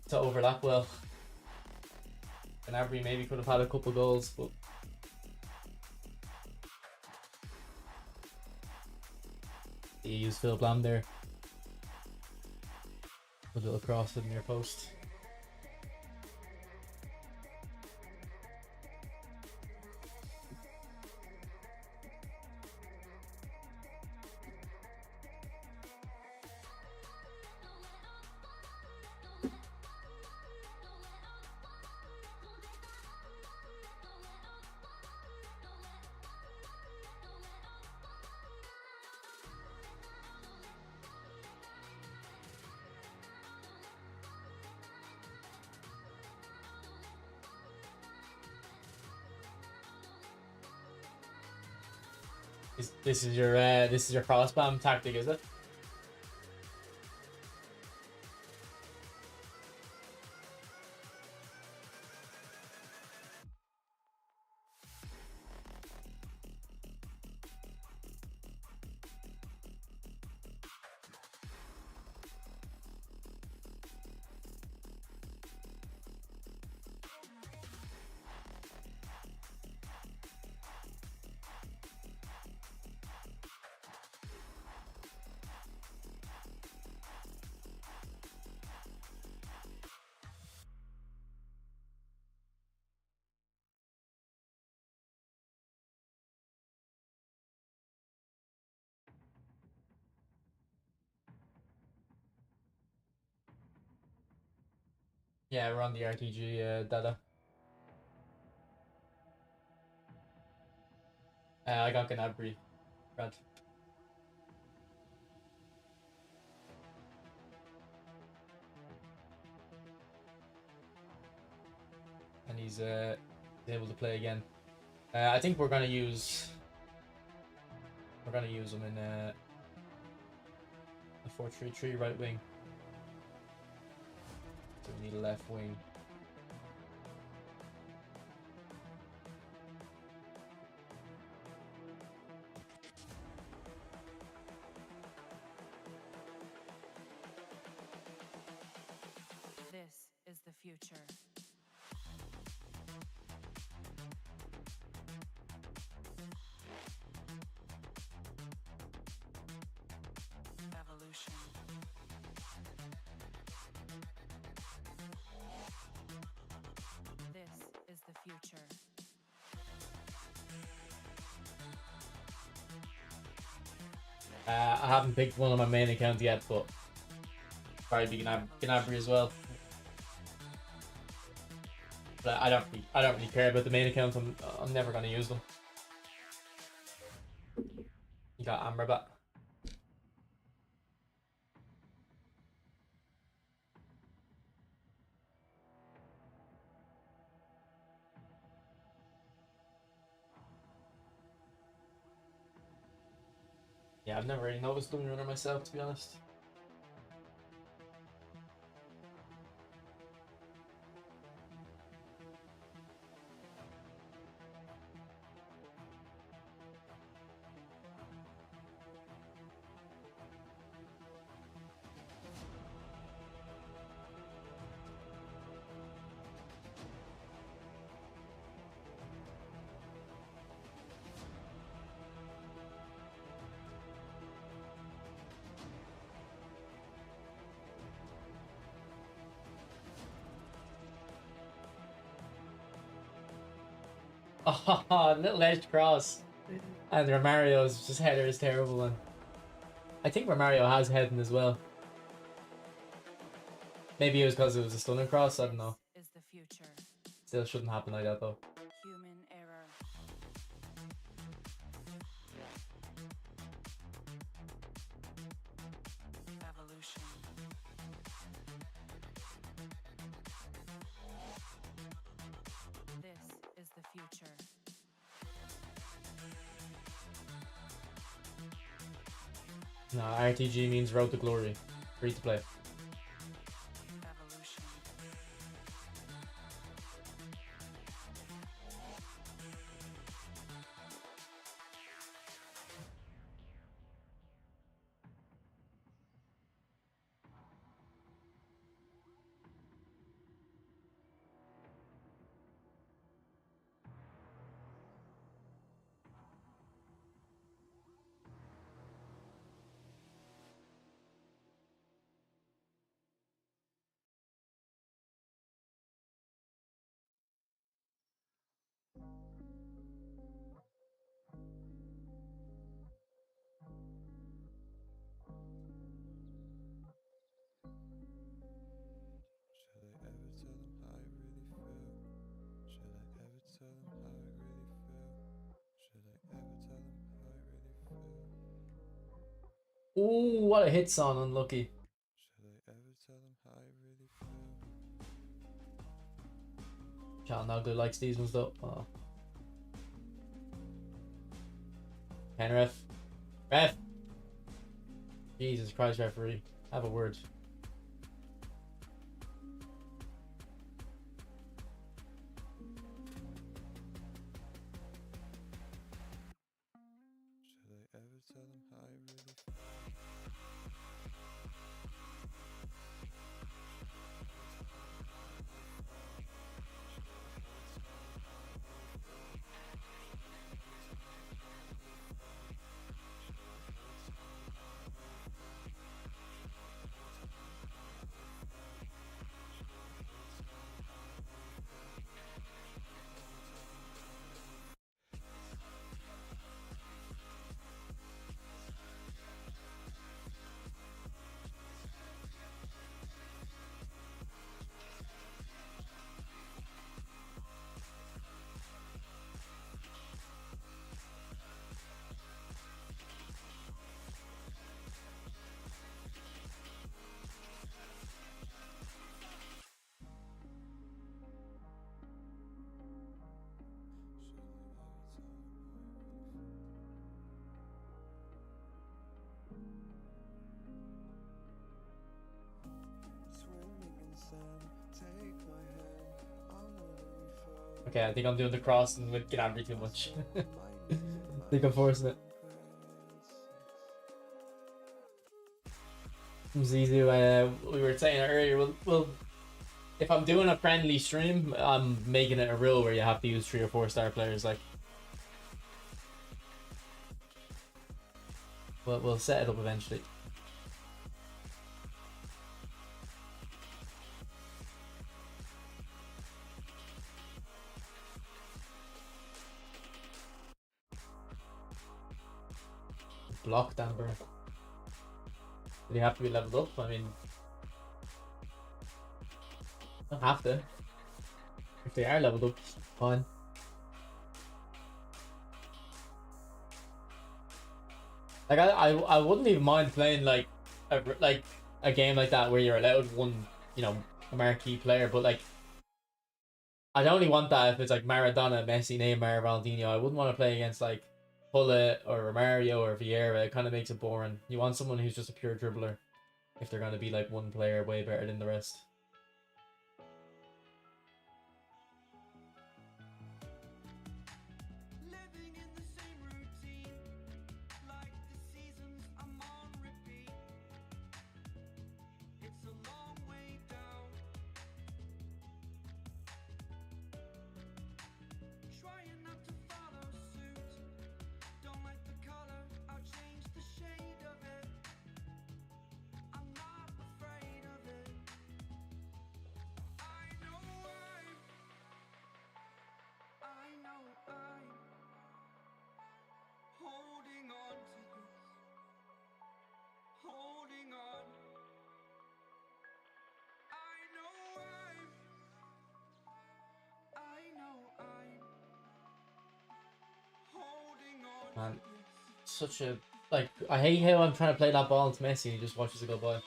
to overlap well. Gnabry maybe could have had a couple goals, but he used Phil Blam there. Good little cross to the near post. This is your cross spam tactic, is it? Yeah, we're on the RTG data. I got Gnabry. Right. And he's able to play again. I think we're gonna use him in a 4-3-3 right wing. So we need a left wing. This is the future. Evolution. This is the future. I haven't picked one on my main account yet, but probably Gnabry as well. But I don't really care about the main account. I'm never gonna use them. You got Amrabat. Yeah, I've never really noticed them runner myself, to be honest. Oh, little edge cross. And Romario's just header is terrible, and I think Romario has heading as well. Maybe it was because it was a stunning cross. I don't know. Is the future. Still shouldn't happen like that though. Human error. Evolution. This is the future. No, RTG means Road to Glory. Free to play. Evolution. Ooh, what a hit song, unlucky. Channel now good likes these ones though. Oh. Pen ref. Ref! Jesus Christ, referee. Have a word. Okay, I think I'm doing the cross and would get angry too much. I think I'm forcing it. Zizu, we were saying earlier, we'll if I'm doing a friendly stream, I'm making it a rule where you have to use 3 or 4 star players. Like, we'll set it up eventually. Blocked Amber. Do you have to be leveled up? I mean, don't have to. If they are leveled up, fine. Like I wouldn't even mind playing like a game like that where you're allowed one, you know, marquee player, but like I'd only want that if it's like Maradona, Messi, Neymar, Ronaldinho. I wouldn't want to play against like Pullet or Mario or Vieira. It kind of makes it boring. You want someone who's just a pure dribbler if they're going to be like one player way better than the rest. Man, such a like I hate how I'm trying to play that ball into Messi and he just watches it go by.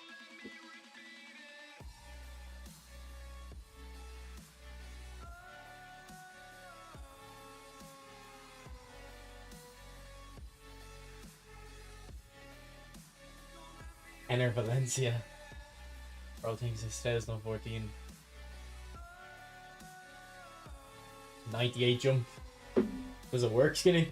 Enter Valencia. Bro thinks it's 2014. 98 jump. Does it work, Skinny?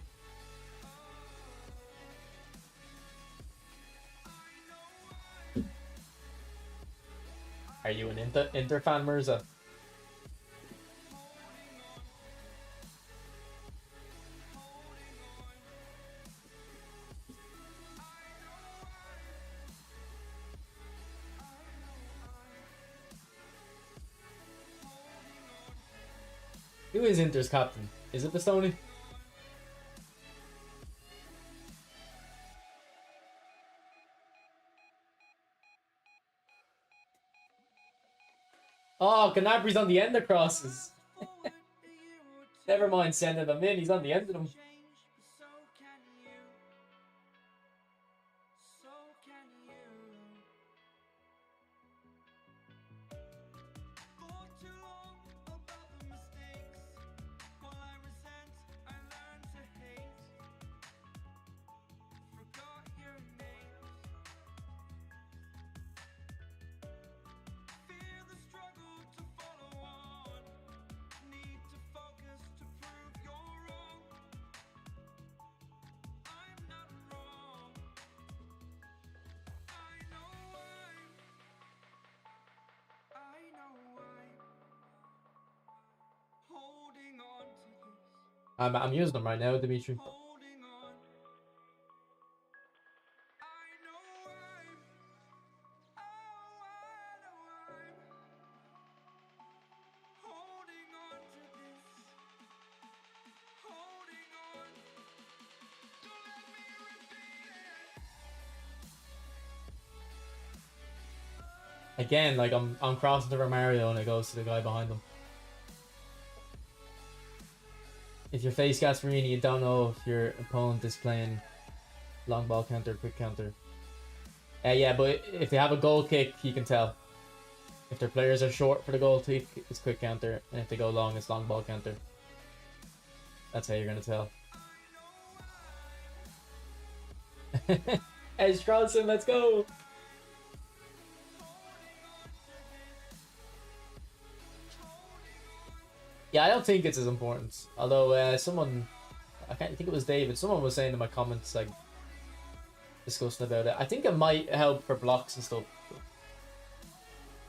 Are you an Inter fan, Mirza? Who is Inter's captain? Is it Bastoni? Oh, Canabri's on the end of crosses. Never mind sending them in, he's on the end of them. I'm using them right now, Dimitri. Again, like I'm crossing over Mario and it goes to the guy behind them. If you face Gasperini, you don't know if your opponent is playing long ball counter, quick counter. Yeah, but if they have a goal kick, you can tell. If their players are short for the goal kick, it's quick counter, and if they go long, it's long ball counter. That's how you're gonna tell. Edge Carlson, let's go! Yeah, I don't think it's as important. Although someone, I can't think it was David, someone was saying in my comments, like, discussing about it. I think it might help for blocks and stuff.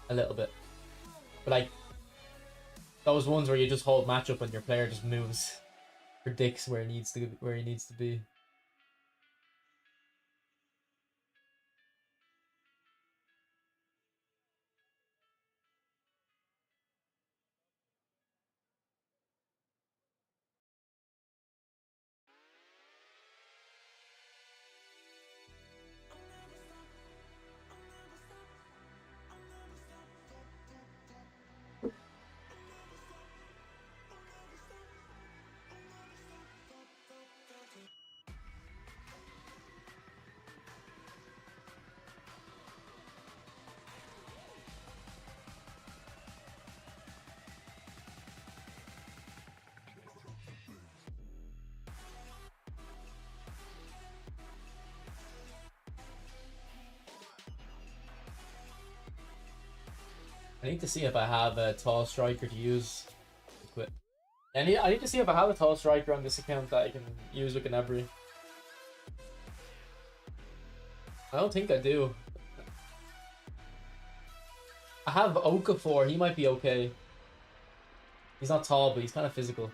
A little bit. But like, those ones where you just hold matchup and your player just moves, predicts where he needs to be. I need to see if I have a tall striker to use. Quit. I need to see if I have a tall striker on this account that I can use with Gnabry. I don't think I do. I have Okafor, he might be okay. He's not tall, but he's kind of physical.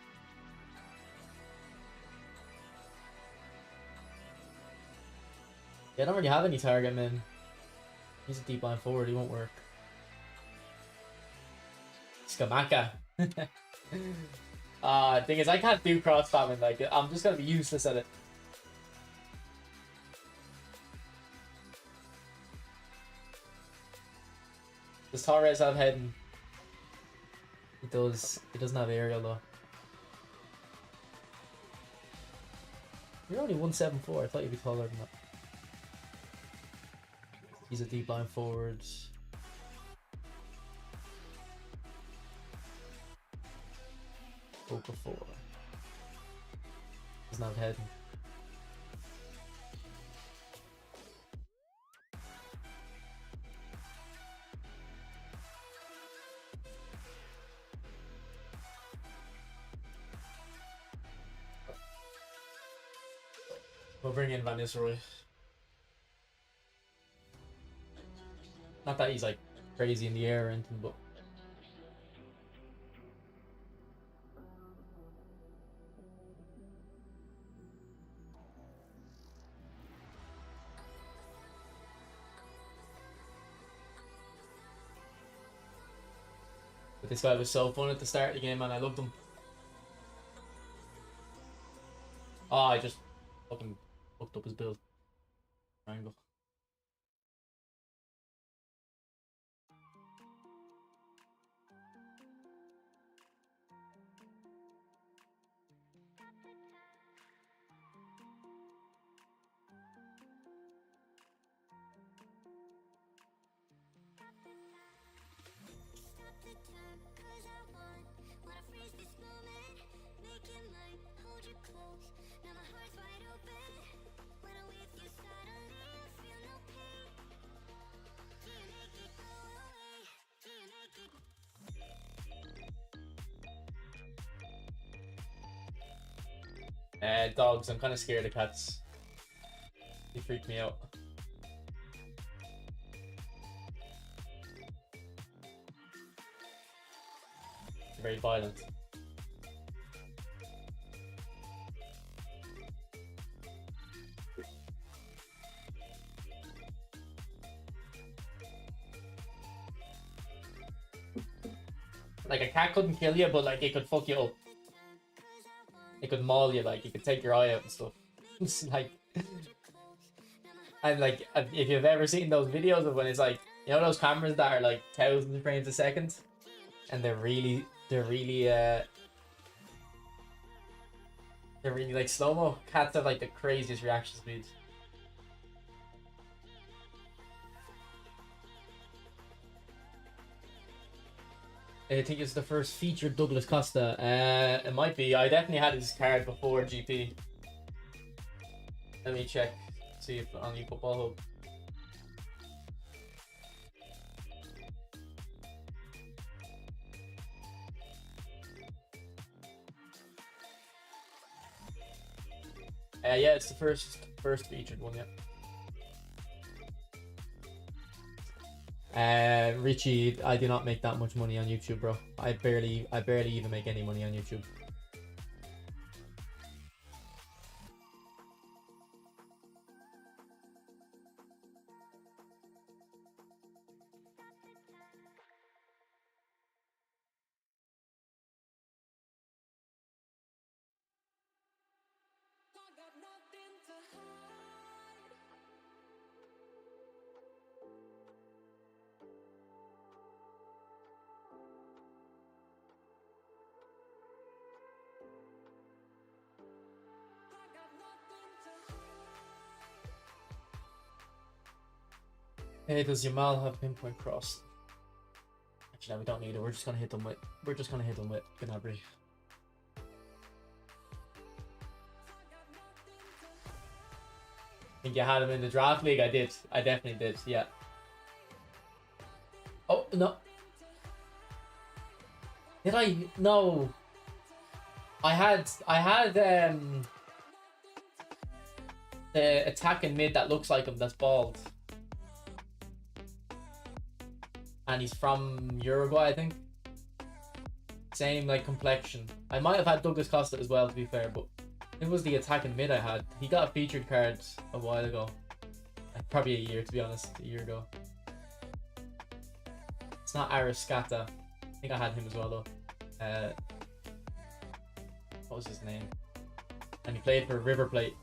Yeah, I don't really have any target men. He's a deep line forward, he won't work. Skamaka. Thing is, I can't do cross spamming. Like, I'm just gonna be useless at it. Does Torres have heading? It does. It doesn't have aerial though. You're only 174. I thought you'd be taller than that. He's a deep line forward. Okafor. Doesn't have heading. We'll bring in Van Nistelrooy. Not that he's like crazy in the air or anything, but this guy was so fun at the start of the game, man. I loved him. Oh, I just fucking fucked up his build. Triangle. Dogs. I'm kind of scared of cats. They freak me out. They're very violent. like a cat couldn't kill you, but like it could fuck you up. It could maul you, like it could take your eye out and stuff. It's like, and like if you've ever seen those videos of when it's like, you know those cameras that are like thousands of frames a second, and they're really like slow-mo. Cats have like the craziest reaction speeds. I think it's the first featured Douglas Costa. It might be. I definitely had his card before GP. Let me check. See if on eFootball Hub. Yeah, it's the first featured one. Yeah. Richie, I do not make that much money on YouTube, bro. I barely even make any money on YouTube. Hey, does Jamal have pinpoint cross? Actually, no, we don't need it. We're just gonna hit them with Gnabry. I think you had him in the draft league. I did. I definitely did. Yeah. Oh no. Did I? No. I had the attacking mid that looks like him. That's bald. And he's from Uruguay, I think. Same like complexion. I might have had Douglas Costa as well, to be fair, but it was the attacking mid I had. He got a featured card a while ago. Like, probably a year, to be honest, a year ago. It's not Arascata. I think I had him as well though. What was his name? And he played for River Plate.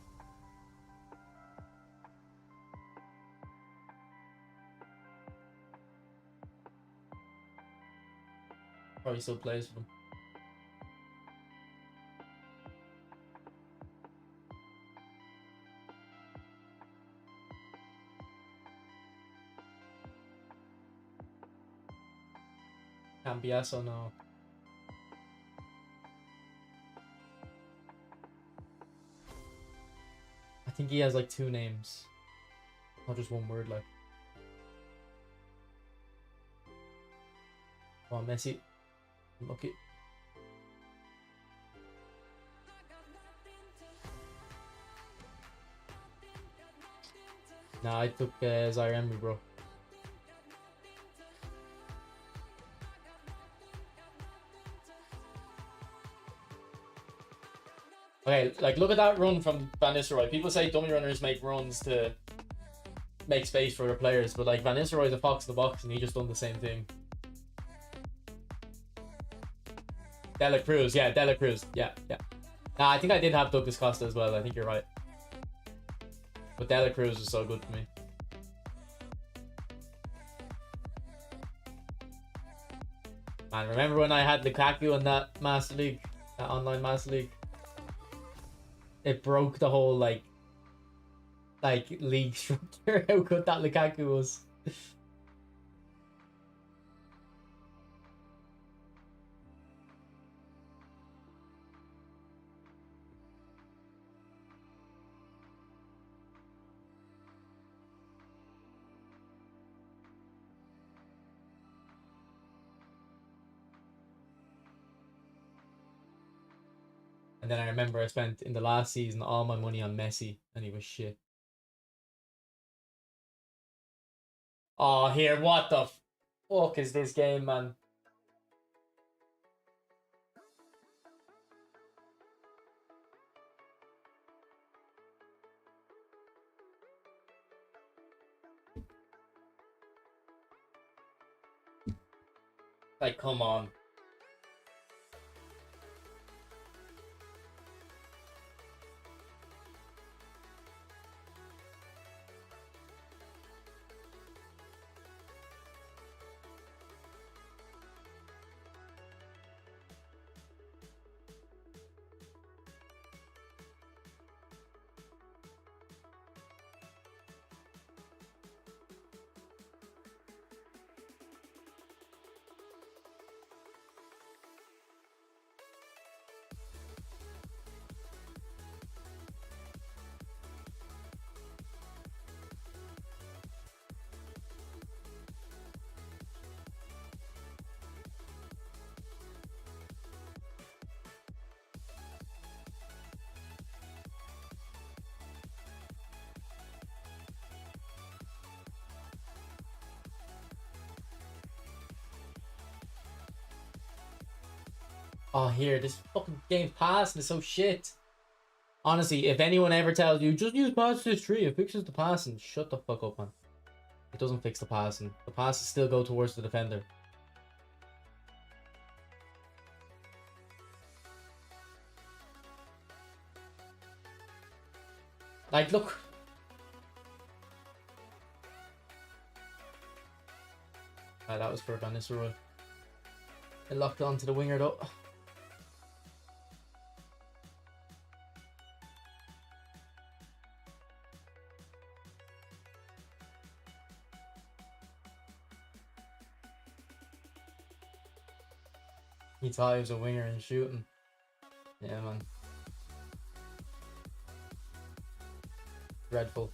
Probably still plays for them. Cambiaso, no. I think he has like 2 names. Not just one word, like. Come on, Messi. Lucky. Nah, I took Zaire Emery, bro. Okay, like look at that run from Van Nistelrooy. People say dummy runners make runs to make space for their players, but like Van Nistelrooy's a fox in the box, and he just done the same thing. Dela Cruz, yeah, Dela Cruz, yeah. Nah, I think I did have Douglas Costa as well. I think you're right. But Dela Cruz was so good for me. Man, remember when I had Lukaku in that Master League, that online Master League? It broke the whole like league structure. How good that Lukaku was. And then I remember I spent in the last season all my money on Messi, and he was shit. Oh, here, what the fuck is this game, man? Like, come on. Oh, here, this fucking game's passing is so shit. Honestly, if anyone ever tells you, just use pass this tree, it fixes the passing, shut the fuck up, man. It doesn't fix the passing. The passes still go towards the defender. Like, look. Ah, that was for Van Nistelrooy. It locked onto the winger, though. He thought he was a winger and shooting. Yeah, man. Dreadful.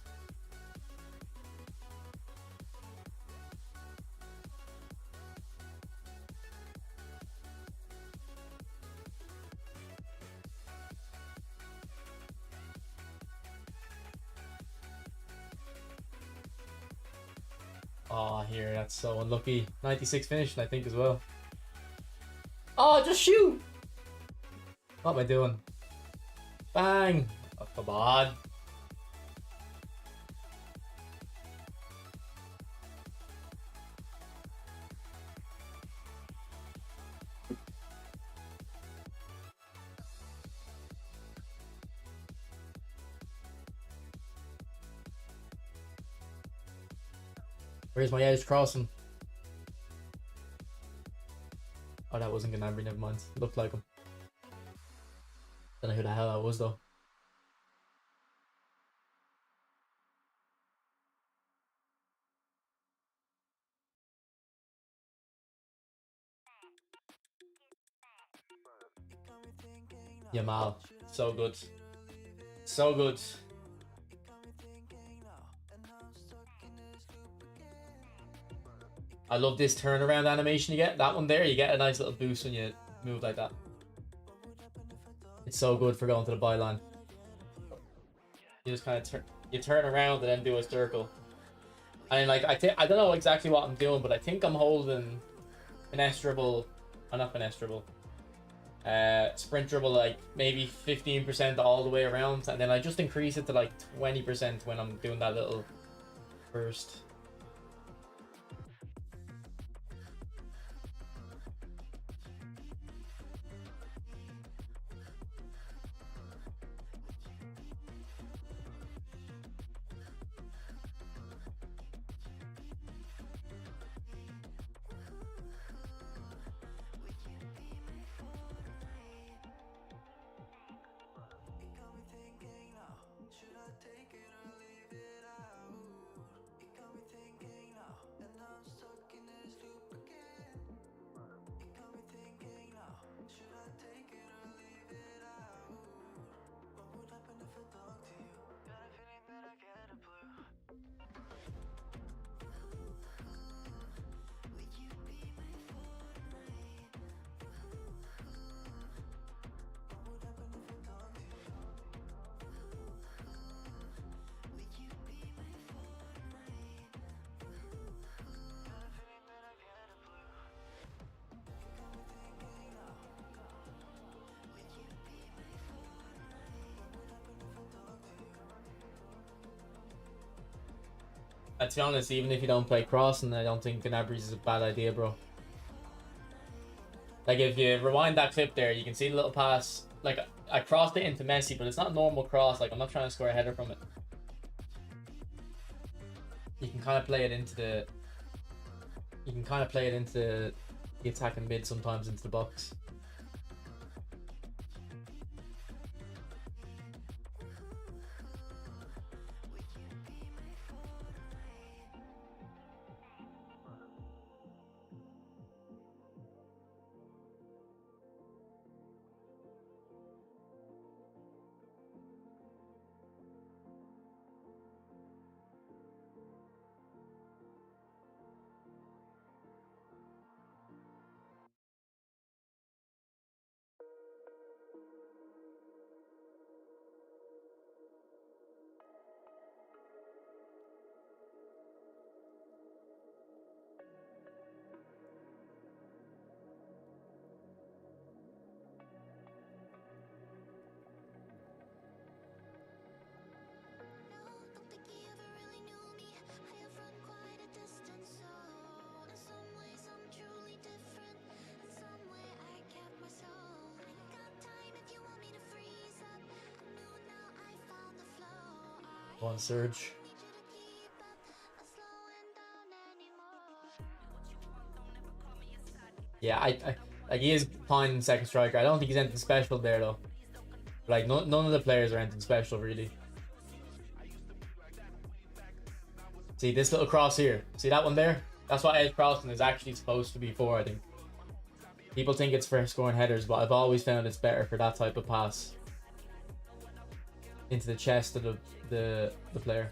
Oh, here, that's so unlucky. 96 finished, I think, as well. Oh, just shoot! What am I doing? Bang! Oh, come on. Where's my edge crossing? Oh, that wasn't Gnabry, never mind. Looked like him. Don't know who the hell that was, though. Yamal. So good. So good. I love this turnaround animation you get. That one there, you get a nice little boost when you move like that. It's so good for going to the byline. You just kind of turn around and then do a circle. And like I don't know exactly what I'm doing, but I think I'm holding finesse dribble, not finesse dribble, sprint dribble like maybe 15% all the way around, and then I just increase it to like 20% when I'm doing that little burst. To be honest, even if you don't play crossing, I don't think Gnabry's is a bad idea, bro. Like, if you rewind that clip there, you can see the little pass. Like, I crossed it into Messi, but it's not a normal cross. Like, I'm not trying to score a header from it. You can kind of play it into the... You can kind of play it into the attacking mid sometimes, into the box. on Surge. Yeah, I like he is fine second striker. I don't think he's anything special there though. Like none of the players are anything special really. See this little cross here. See that one there? That's what edge crossing is actually supposed to be for, I think. People think it's for scoring headers, but I've always found it's better for that type of pass into the chest of the player.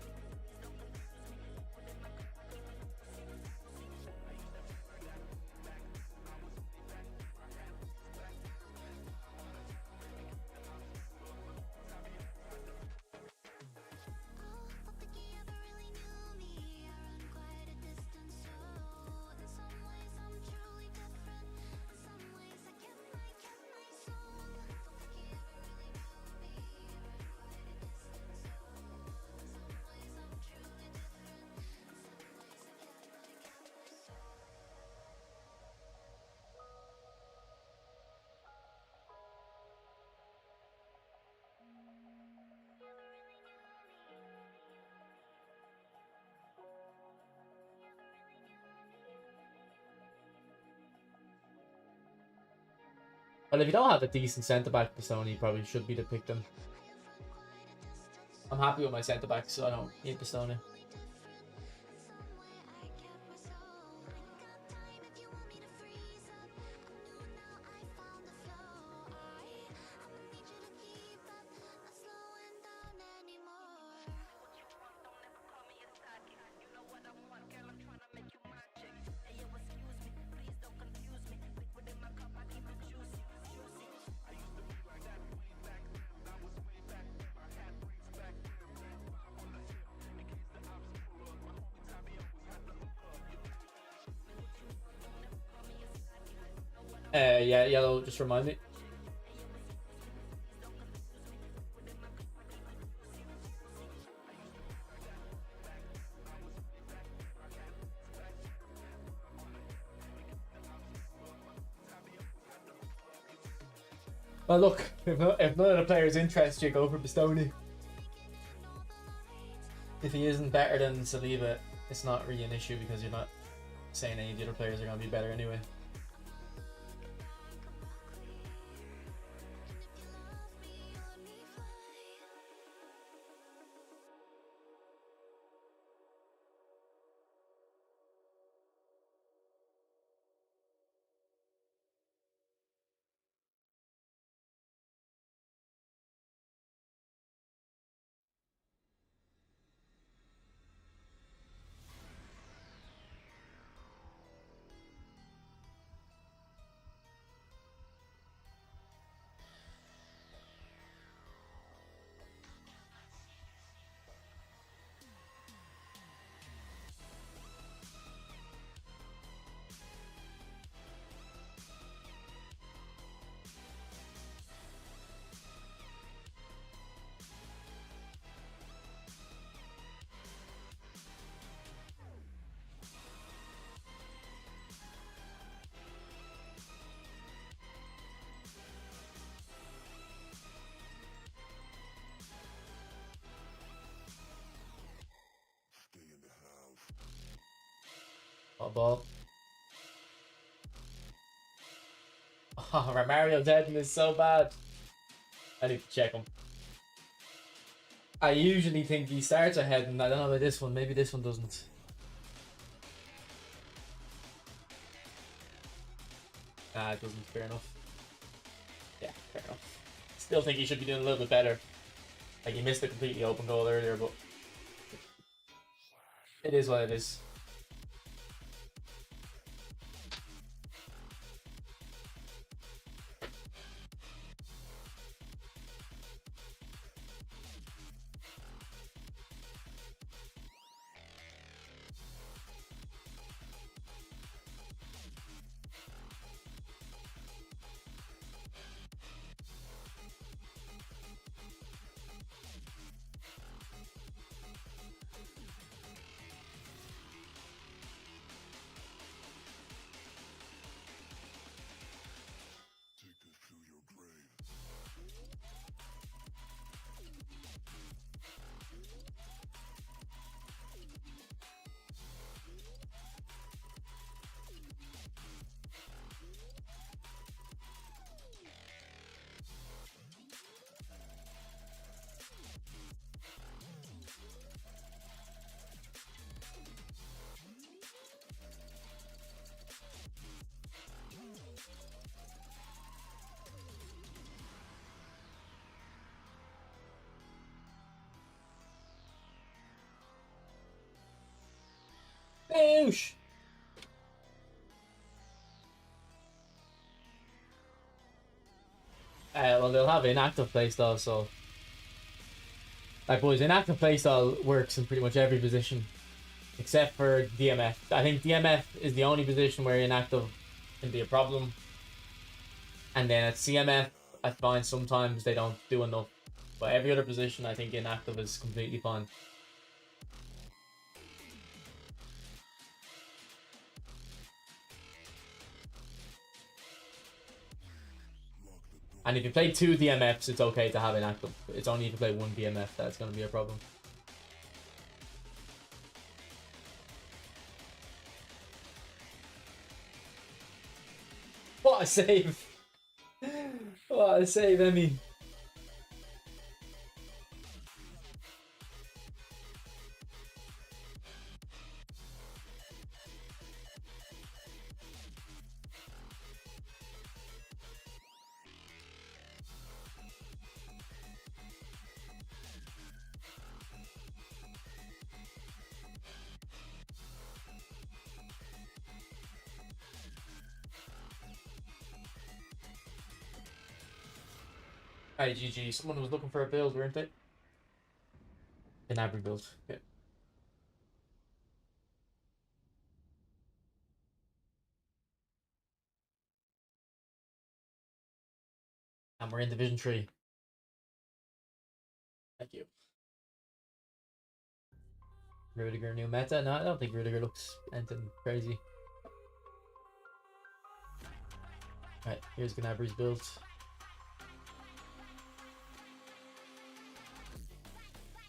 But if you don't have a decent centre back, Bastoni probably should be to pick them. I'm happy with my centre backs, so I don't need Bastoni. Yeah, yellow, just remind me. Well, look, if none of the players interest you, go for Bastoni. If he isn't better than Saliba, it's not really an issue because you're not saying any of the other players are going to be better anyway. Ball. Oh, Romario Deadman is so bad. I need to check him. I usually think he starts ahead, and I don't know about this one. Maybe this one doesn't. Nah, it doesn't. Fair enough. Yeah, fair enough. Still think he should be doing a little bit better. Like, he missed a completely open goal earlier, but it is what it is. Boosh! Well, they'll have inactive playstyle, so... Like, boys, inactive playstyle works in pretty much every position. Except for DMF. I think DMF is the only position where inactive can be a problem. And then at CMF, I find sometimes they don't do enough. But every other position, I think inactive is completely fine. And if you play 2 DMFs, it's okay to have inactive. It's only if you play 1 DMF that's going to be a problem. What a save! What a save, Emmy. Alright, GG. Someone was looking for a build, weren't they? An Abry build. Yeah. And we're in Division 3. Thank you. Rudiger new meta? No, I don't think Rudiger looks anything crazy. Alright, here's Gnabry's build.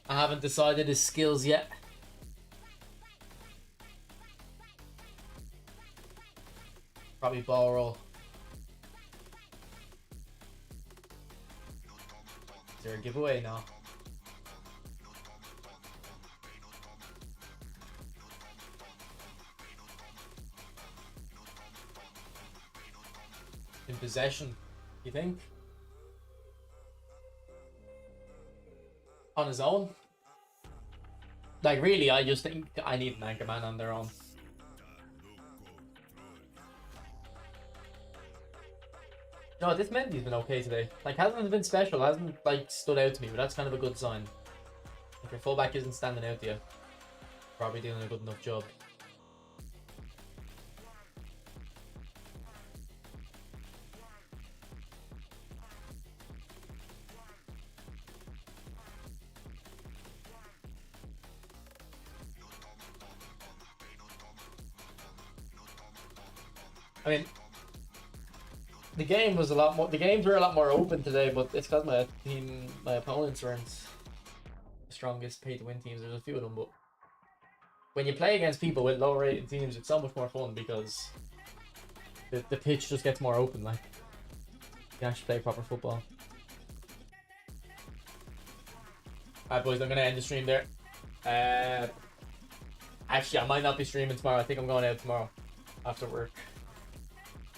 I haven't decided his skills yet. Probably ball roll. Is there a giveaway? No. In possession, you think? On his own? Like, really, I just think I need an anchorman on their own. No, this Mendy's been okay today. Like, hasn't been special, hasn't, like, stood out to me, but that's kind of a good sign. If your fullback isn't standing out to you, probably doing a good enough job. I mean, the game was a lot more. The games were a lot more open today, but it's because my opponents weren't the strongest pay-to-win teams. There's a few of them, but when you play against people with low-rated teams, it's so much more fun because the pitch just gets more open. Like, you can actually play proper football. Alright, boys, I'm gonna end the stream there. Actually, I might not be streaming tomorrow. I think I'm going out tomorrow after work.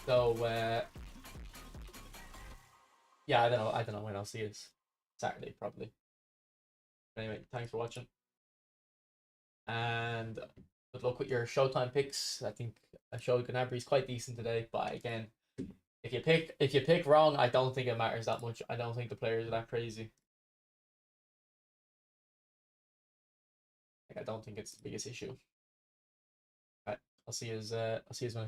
So, yeah, I don't know when I'll see it. Saturday, probably. Anyway, thanks for watching. And good luck with your Showtime picks. I think I showed Gnabry's quite decent today, but again, if you pick wrong, I don't think it matters that much. I don't think the players are that crazy. Like, I don't think it's the biggest issue. Right, I'll see you when I see you.